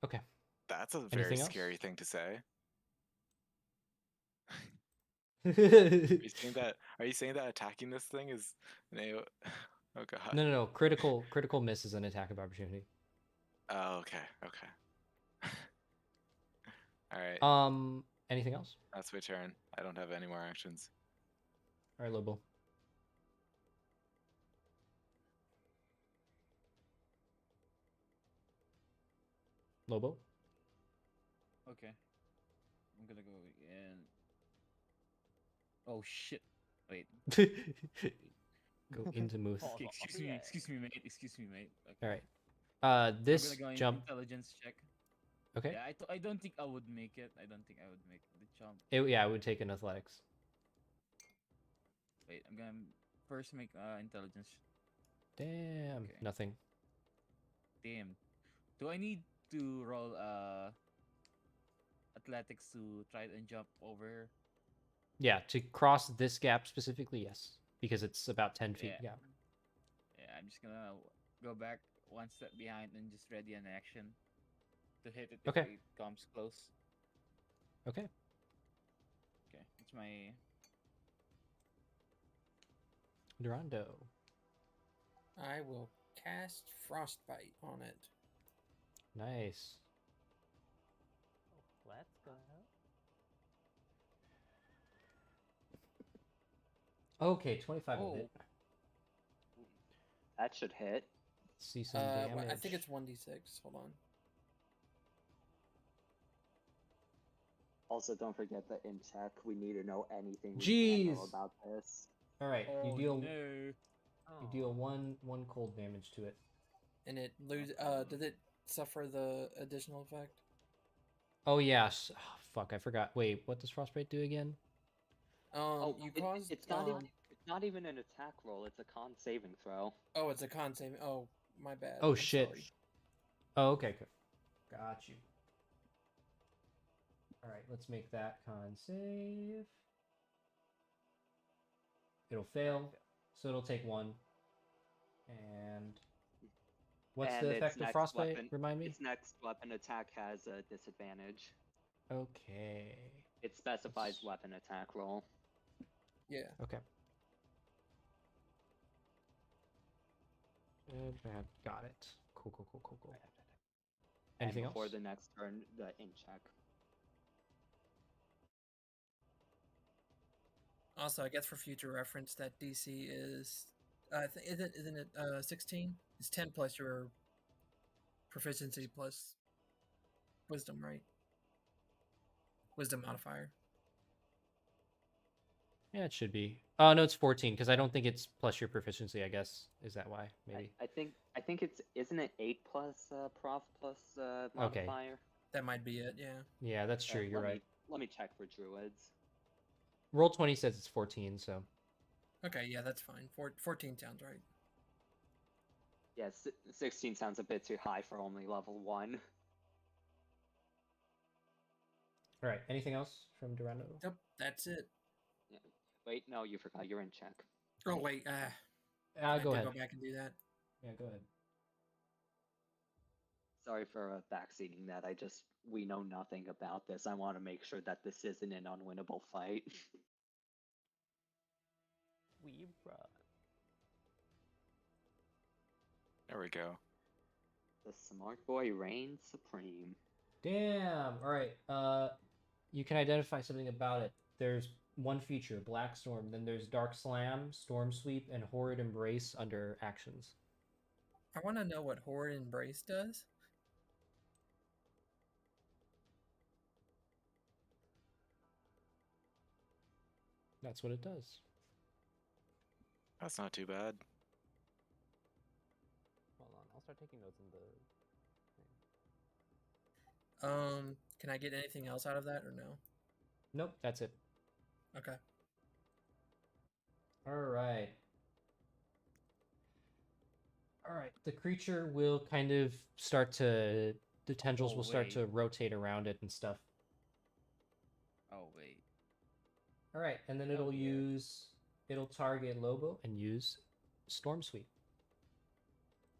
Okay. That's a very Anything else? scary thing to say. No, Are you saying that attacking this thing is Oh god. no. Critical miss is an attack of opportunity. Oh, okay. Alright. Anything else? That's my turn. I don't have any more actions. All right, Lobo. Lobo. Okay. I'm gonna go again. Oh shit. Wait. Go into Moose. Oh, Okay, excuse me, mate. Okay. All right. I'm This gonna go in jump. intelligence check. Okay. Yeah, I don't think I would make it. I don't think I would make the jump. It would take an athletics. Wait, I'm gonna first make intelligence. Damn. Okay. Nothing. Damn. Do I need to roll athletics to try and jump over? Yeah, to cross this gap specifically, yes, because it's about 10 feet Yeah. gap. Yeah, I'm just gonna go back one step behind and just ready an action to hit it if Okay. it comes close. Okay. Okay, it's my Dorando. I will cast Frostbite on it. Nice. Let's go. Okay, 25 of it. That should hit. See some damage. I think it's 1d6. Hold on. Also, don't forget that in check, we need to know anything we can know Jeez. about this. All right, Oh, you Oh. deal one cold damage to it. And it lose. Did it suffer the additional effect? Oh yes. Oh, fuck, I forgot. Wait, what does Frostbite do again? You caused. It's not even an attack roll. It's a con saving throw. Oh, it's a con saving. Oh, my bad. Oh I'm shit. sorry. Oh, okay. Got you. All right, let's make that con save. It'll fail, so it'll take 1. And what's And the its effect of next Frostbite? weapon- Remind me. Its next weapon attack has a disadvantage. Okay. It specifies Let's- weapon attack roll. Yeah. Okay. Good, bad. Got it. Cool. Anything and before else? the next turn, the in check. Also, I guess for future reference, that DC is, isn't it 16? It's 10 plus your proficiency plus wisdom, right? Wisdom modifier. Yeah, it should be. Oh no, it's 14 because I don't think it's plus your proficiency. I guess is that why? Maybe. I think it's isn't it 8 plus prof plus modifier? That might be it. Yeah. Yeah, that's true. You're right. Let me check for druids. Roll 20 says it's 14, so. Okay. Yeah, that's fine. 14 sounds right. Yes, 16 sounds a bit too high for only level 1. All right. Anything else from Dorando? Yep. That's it. Yeah. Wait, no, you forgot. You're in check. Oh wait. Go I ahead. go back and do that. Yeah, go ahead. Sorry for backseating that. We know nothing about this. I want to make sure that this isn't an unwinnable fight. We run. There we go. The smart boy reigns supreme. Damn. All right. You can identify something about it. There's one feature, Black Storm. Then there's Dark Slam, Storm Sweep, and Horrid Embrace under actions. I want to know what Horrid Embrace does. That's what it does. That's not too bad. Hold on, I'll start taking notes in the thing. Can I get anything else out of that or no? Nope, that's it. Okay. All right. All right. The creature will kind of start to. The tendrils Oh, will start wait. to rotate around it and stuff. Oh wait. All right, and then Oh, it'll dear. use. It'll target Lobo and use Storm Sweep.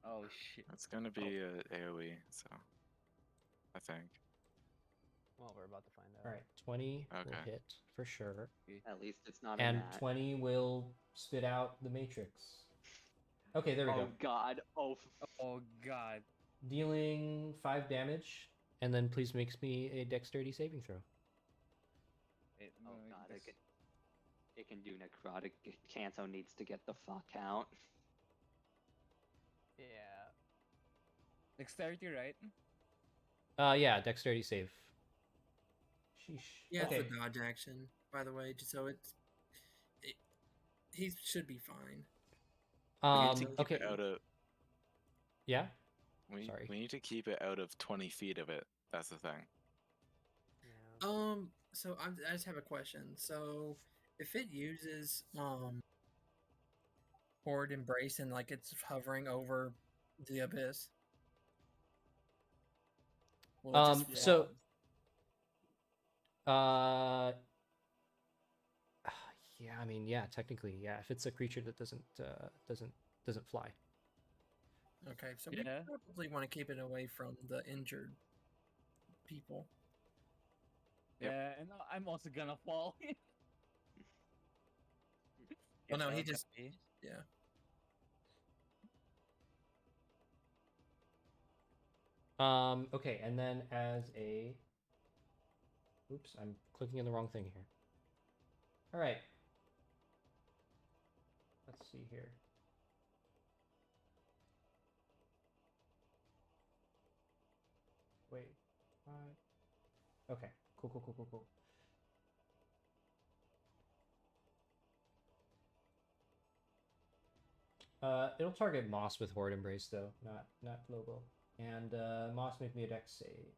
Oh shit. It's gonna be a AoE, so I think. Well, we're about to find out. All right, 20 will Okay. hit for sure, At least it's not a and gnat. 20 will spit out the Matrix. Okay, there we Oh go. god. Oh god. Dealing 5 damage, and then please makes me a Dexterity saving throw. It, Oh no, god, this- it can do necrotic. Kanto needs to get the fuck out. Yeah. Dexterity, right? Yeah, Dexterity save. Sheesh. Yeah, Okay. it's a dodge action, by the way, just so he should be fine. We need to keep Okay. it out of. Yeah. We Sorry. we need to keep it out of 20 feet of it. That's the thing. Yeah. So I just have a question. So if it uses Horrid Embrace and like it's hovering over the abyss, will it just So. fall? Yeah. I mean, yeah. Technically, yeah. If it's a creature that doesn't fly. Okay, so Yeah. we probably want to keep it away from the injured people. Yep. Yeah, and I'm also gonna fall. Well, no, he Okay. just yeah. Okay, and then as a. Oops, I'm clicking on the wrong thing here. All right. Let's see here. Wait. Okay. Cool. It'll target Moss with Horde Embrace though, not Lobo. And Moss, make me a Dex save.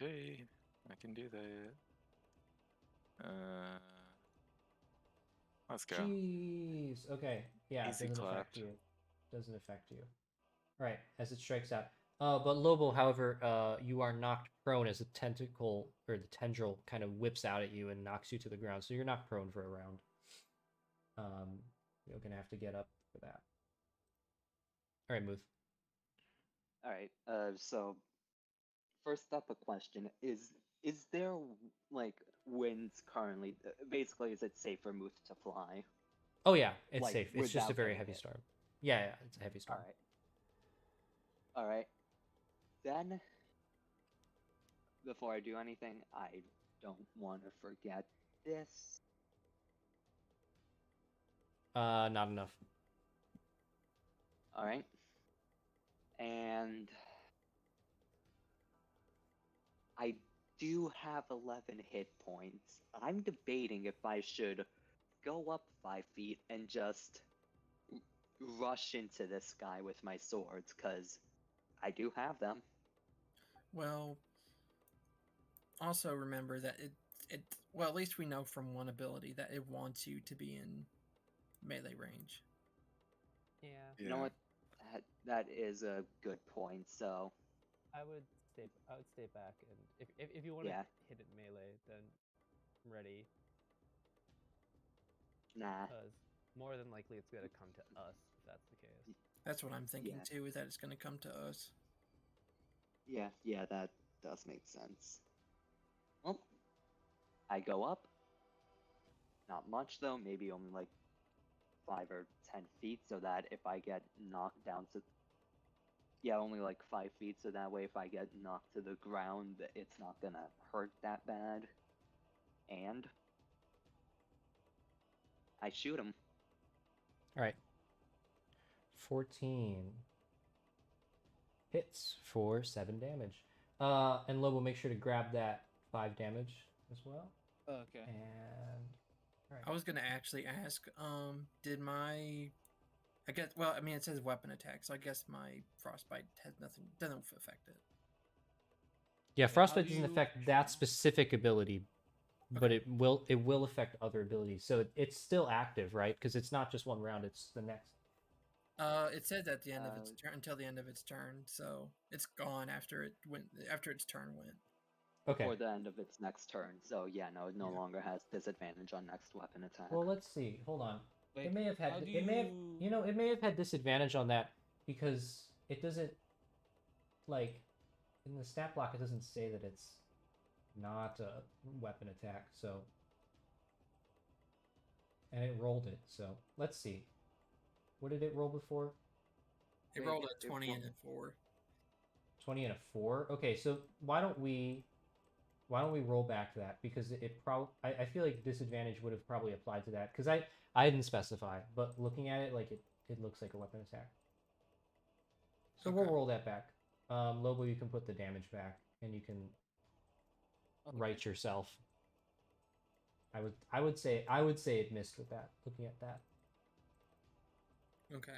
Okay, I can do that. Let's go. Jeez. Okay. Yeah, Easy it doesn't clap. affect you. Doesn't affect you. All right, as it strikes out. But Lobo, however, you are knocked prone as the tentacle or the tendril kind of whips out at you and knocks you to the ground. So you're knocked prone for a round. You're gonna have to get up for that. All right, Muth. All right. So first up, a question: Is there like winds currently? Basically, is it safe for Muth to fly? Oh yeah, it's Like, safe. It's just a without very getting heavy hit. storm. Yeah, it's a heavy All storm. right. All right. Then, before I do anything, I don't want to forget this. Not enough. All right. And I do have 11 hit points. I'm debating if I should go up 5 feet and just rush into this guy with my swords, because I do have them. Well, also remember that it well, at least we know from one ability that it wants you to be in melee range. Yeah. You know what? That is a good point. So I would stay back, and if you want to Yeah. hit it melee, then I'm ready, nah. because more than likely it's gonna come to us if that's the case. That's what I'm thinking Yeah. too, is that it's going to come to us. Yeah, that does make sense. Well, I go up. Not much though, maybe only like 5 or 10 feet, so that if I get knocked down to yeah, only like 5 feet, so that way if I get knocked to the ground, it's not gonna hurt that bad. And I shoot him. All right. 14 hits for 7 damage. And Lobo, make sure to grab that 5 damage as well. Okay. And all right. I was gonna actually ask, did my, I guess, well, I mean, it says weapon attack, so I guess my frostbite has nothing, doesn't affect it. Yeah, Okay, frostbite how do doesn't you- affect that specific ability, but Okay. it will affect other abilities. So it's still active, right? Because it's not just one round; it's the next. It says at the end of its Uh, turn until the end of its turn, so it's gone after it went after its turn went. Okay. Before the end of its next turn. So yeah, no, it no Yeah. longer has disadvantage on next weapon attack. Well, let's see. Hold on. Wait, It may have how had. do It may have. you- You know, it may have had disadvantage on that because it doesn't like in the stat block. It doesn't say that it's not a weapon attack. So, and it rolled it. So let's see. What did it roll before? It Wait, rolled a it 20 ro- and a 4. 20 and a 4. Okay, so why don't we roll back to that because it probably I feel like disadvantage would have probably applied to that because I didn't specify, but looking at it like it looks like a weapon attack. So we'll Okay. roll that back. Lobo, you can put the damage back and you can Okay. right yourself. I would say it missed with that. Looking at that. Okay.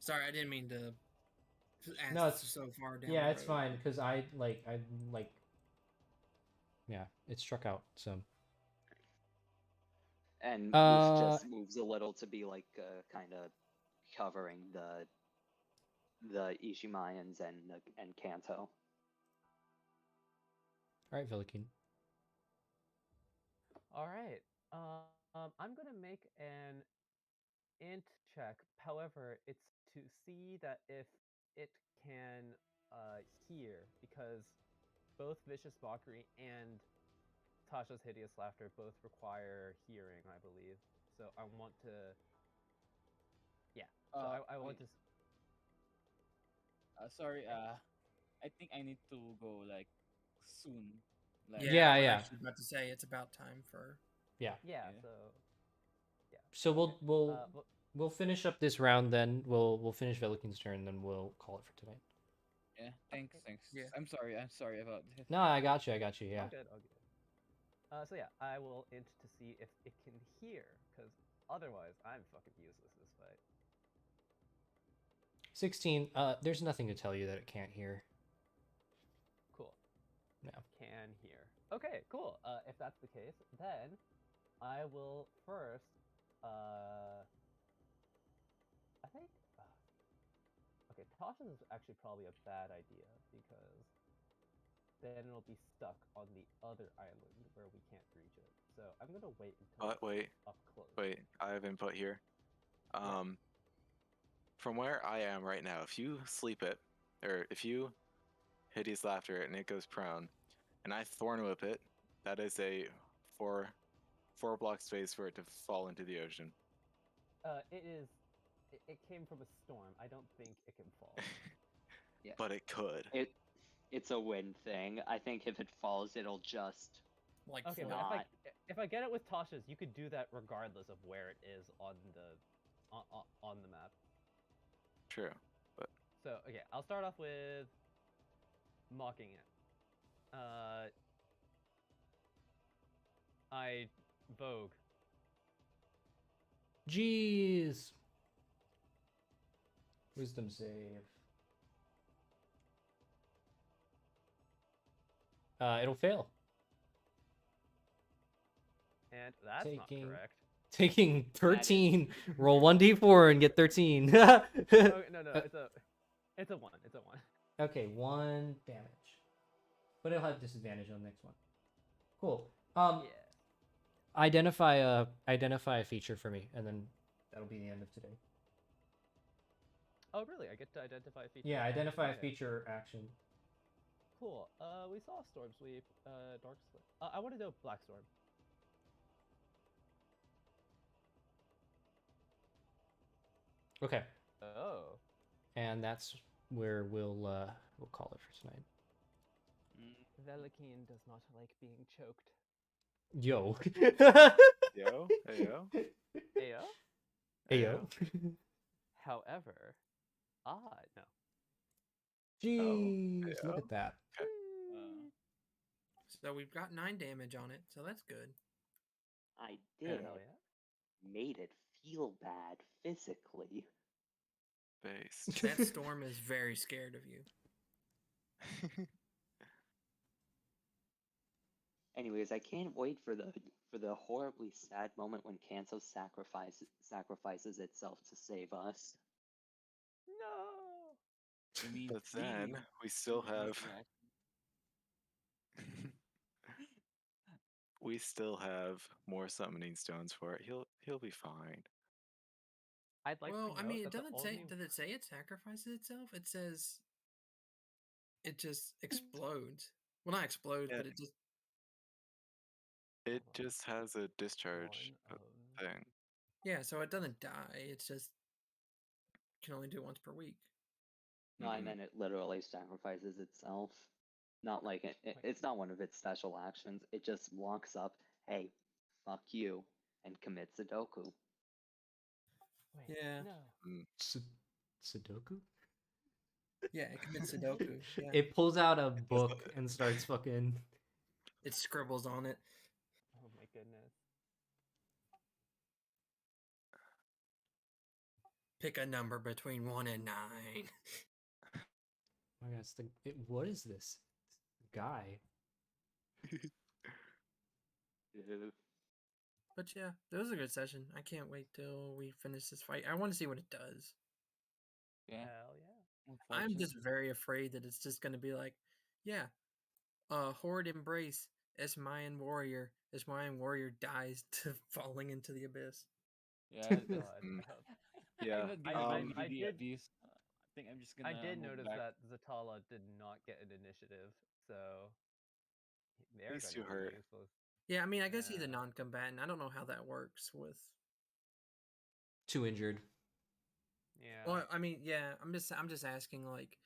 Sorry, I didn't mean to ask No, it's so far down. yeah, the it's road. fine because I like yeah, it struck out. So And Uh, Moose just moves a little to be like kind of covering the Ishimayans and Kanto. all right, Vilikin. All right. I'm gonna make an int check. However, it's to see that if it can hear, because both vicious mockery and Tasha's hideous laughter both require hearing, I believe. So I want to. Yeah. So I want wait, to. sorry, I think I need to go like soon. Like Yeah, I was Yeah. actually about to say it's about time for. Yeah. Yeah. Yeah. So. Yeah. So okay. But we'll finish up this round then. We'll finish Velikin's turn, then we'll call it for tonight. yeah, thanks, Okay. thanks. Yeah. I'm sorry about this. No, I got you. Yeah. All good. All good. So yeah, I will int to see if it can hear, because otherwise I'm fucking useless this fight. 16. There's nothing to tell you that it can't hear. Cool. No. Can hear. Okay, cool. If that's the case, then I will first. I think. Okay, Tasha's is actually probably a bad idea because then it'll be stuck on the other island where we can't reach it. So I'm gonna wait until But wait, it's up close. I have input here. Yeah. From where I am right now, if you sleep it, or if you hideous laughter it and it goes prone, and I thorn whip it, that is a four block space for it to fall into the ocean. It is. It came from a storm. I don't think it can fall. Yeah. But it could. It's a win thing. I think if it falls, it'll just Like Okay, float. but not. if I get it with Tasha's, you could do that regardless of where it is on the map. True. But So okay, I'll start off with mocking it. I vogue. Jeez. Wisdom save. It'll fail. And that's not Taking- correct. Taking 13. Roll 1d4 and get 13. Oh, no, it's a 1. It's a 1. Okay, 1 damage. But it'll have disadvantage on the next one. Cool. Yeah. Identify a feature for me, and then that'll be the end of today. Oh, really? I get to identify a feature. Yeah, action. identify a Okay. feature action. Cool. We saw Storm Sweep, Dark Slit. I want to know Black Storm. Okay, Oh. and that's where we'll call it for tonight. Velikeen does not like being choked. Yo. Yo, heyo, Ayo? Ayo. However, no. Jeez, look Ayo. at that. So we've got 9 damage on it, so that's good. I did. Hell yeah. Made it feel bad physically. Based. That storm is very scared of you. Anyways, I can't wait for the horribly sad moment when Kanto sacrifices itself to save us. No. You mean But then feeding we still feeding have reaction? we still have more summoning stones for it. He'll be fine. I'd like Well, to I note mean, it that the doesn't say. only... Does it say it sacrifices itself? It says it just explodes. Well, not explodes, Yeah. but it just. It Hold on. just has a discharge One of... thing. Yeah, so it doesn't die. It's just can only do it once per week. No, I Mhm. meant it literally sacrifices itself. Not like it's not one of its special actions. It just walks up, hey, fuck you, and commits Sudoku. Wait, Yeah. no. Sudoku? Yeah, it commits Sudoku. Yeah, It pulls out a book and starts fucking. it scribbles on it. Oh my goodness. Pick a number between 1 and 9. Oh my God, what is this guy? But yeah, it was a good session. I can't wait till we finish this fight. I want to see what it does. Yeah. Hell yeah. I'm just Unfortunately. very afraid that it's just going to be like, yeah, Horde Embrace, Ismayan Warrior. Ismayan Warrior dies to falling into the abyss. Yeah. Oh god. Mm. I hope... Yeah. I'm not gonna I be the did- abuse. I think I'm just I gonna did move notice back. that Zatala did not get an initiative, so they're least going you to be hurt. useless. Yeah, I mean, I guess he's a Yeah. non-combatant. I don't know how that works with. Too injured. Yeah. Well, I mean, yeah, I'm just asking, like,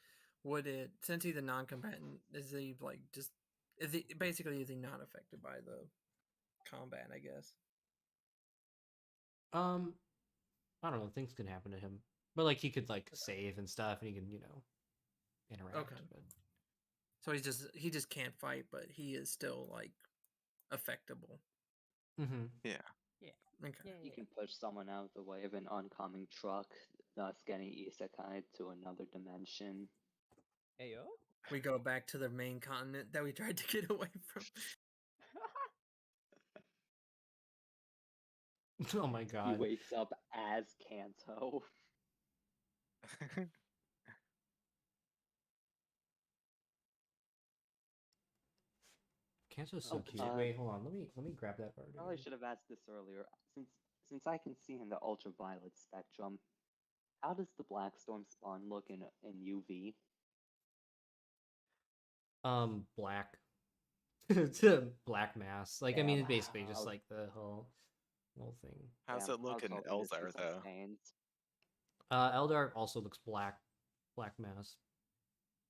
would it, since he's a non-combatant, is he like just is he not affected by the combat? I guess. I don't know. Things can happen to him, but like he could like save and stuff, and he can interact. Okay. But So he just can't fight, but he is still like affectable. mm-hmm. Yeah. Okay. You can push someone out of the way of an oncoming truck, thus getting isekai to another dimension. Ayo? We go back to the main continent that we tried to get away from. Oh my He God. wakes up as Kanto. Kanto's so Oh, cute. Wait, hold on. Let me grab that part. Probably again. should have asked this earlier. Since I can see in the ultraviolet spectrum, how does the black storm spawn look in UV? Black. It's a black mass. Like I mean, Damn, it's basically just how- like the whole thing. How's Damn, it look I in was hoping this Eldar was though? sustained. Eldar also looks black mass.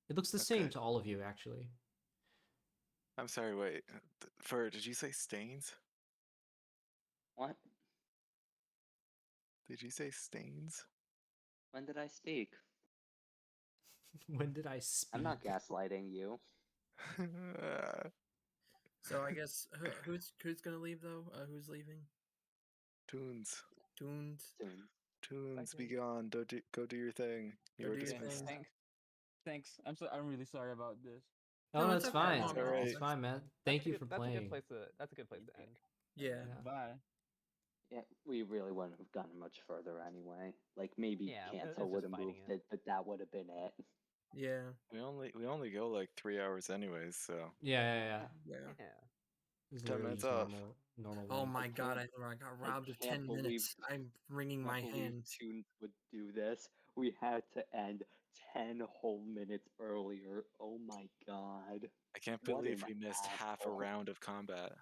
It looks the same Okay. to all of you actually. I'm sorry. Wait. Did you say stains? What? Did you say stains? When did I speak? When did I speak? I'm not gaslighting you. So I guess who's gonna leave though? Who's leaving? Toonz. Toonz. Toonz, be Second. gone. Go do your thing. You Go are do your dismissed. thing. Thanks. I'm really sorry about this. Oh, No, no, it's it's okay. fine. No, It's no, alright. It's fine, man. That's Thank a you good, for that's playing. a good place to end. Yeah. Bye. Yeah, we really wouldn't have gotten much further anyway. Like maybe Yeah, it's Kanto just would have fighting moved it. it, but that would have been it. Yeah. We only go like 3 hours anyways, so Yeah. Yeah. Yeah. It's 10 literally minutes just off. normal Oh one. my god, can't- I got I robbed of can't 10 believe- minutes. I'm wringing my Can't believe hands. Toonz would do this. we had to end 10 whole minutes earlier. Oh my god. I can't What believe an we missed half a asshole. round of combat.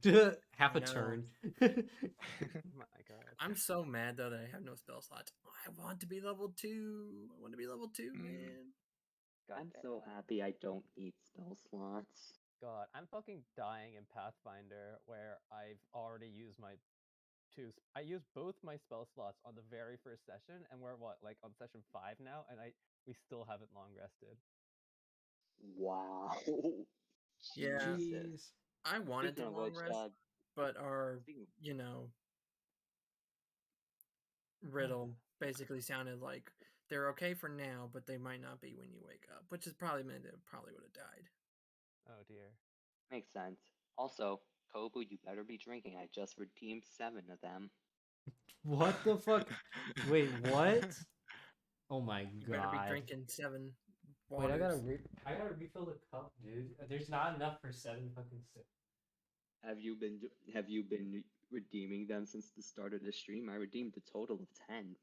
Half I a know. turn. My god. I'm so mad though that I have no spell slots. I want to be level 2. I want to be level 2, Mm. man. God I'm damn. so happy I don't need spell slots. God, I'm fucking dying in Pathfinder where I've already used my I used both my spell slots on the very first session, and we're what, like on session 5 now, and we still haven't long rested. Wow. Yeah. Jesus. I wanted Speaking to of long which, rest, but our, speaking you know, riddle basically sounded like they're okay for now, but they might not be when you wake up, which is probably meant it probably would have died. Oh dear. makes sense. Also, Kobu, you better be drinking. I just redeemed 7 of them. What the fuck? Wait, what? Oh my You better be god. drinking 7 Wait, waters. I gotta refill the cup, dude. There's not enough for 7 fucking sips. Have you been redeeming them since the start of the stream? I redeemed a total of 10.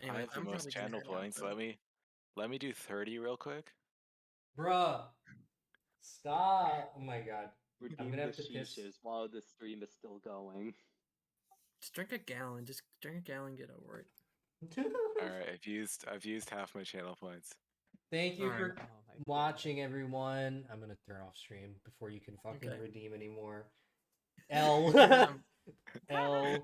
Anyway, I have the I'm most probably gonna channel head out, points. though. Let me do 30 real quick. Bruh. Stop. Oh my god. I'm Redeem gonna the have to piss. sheeshes while the stream is still going. Just drink a gallon. Just drink a gallon. Get over it. All right, I've used half my channel points. Thank you Alright. for Oh my watching, everyone. I'm gonna turn off stream before you can fucking Okay. redeem anymore. L. Um, L.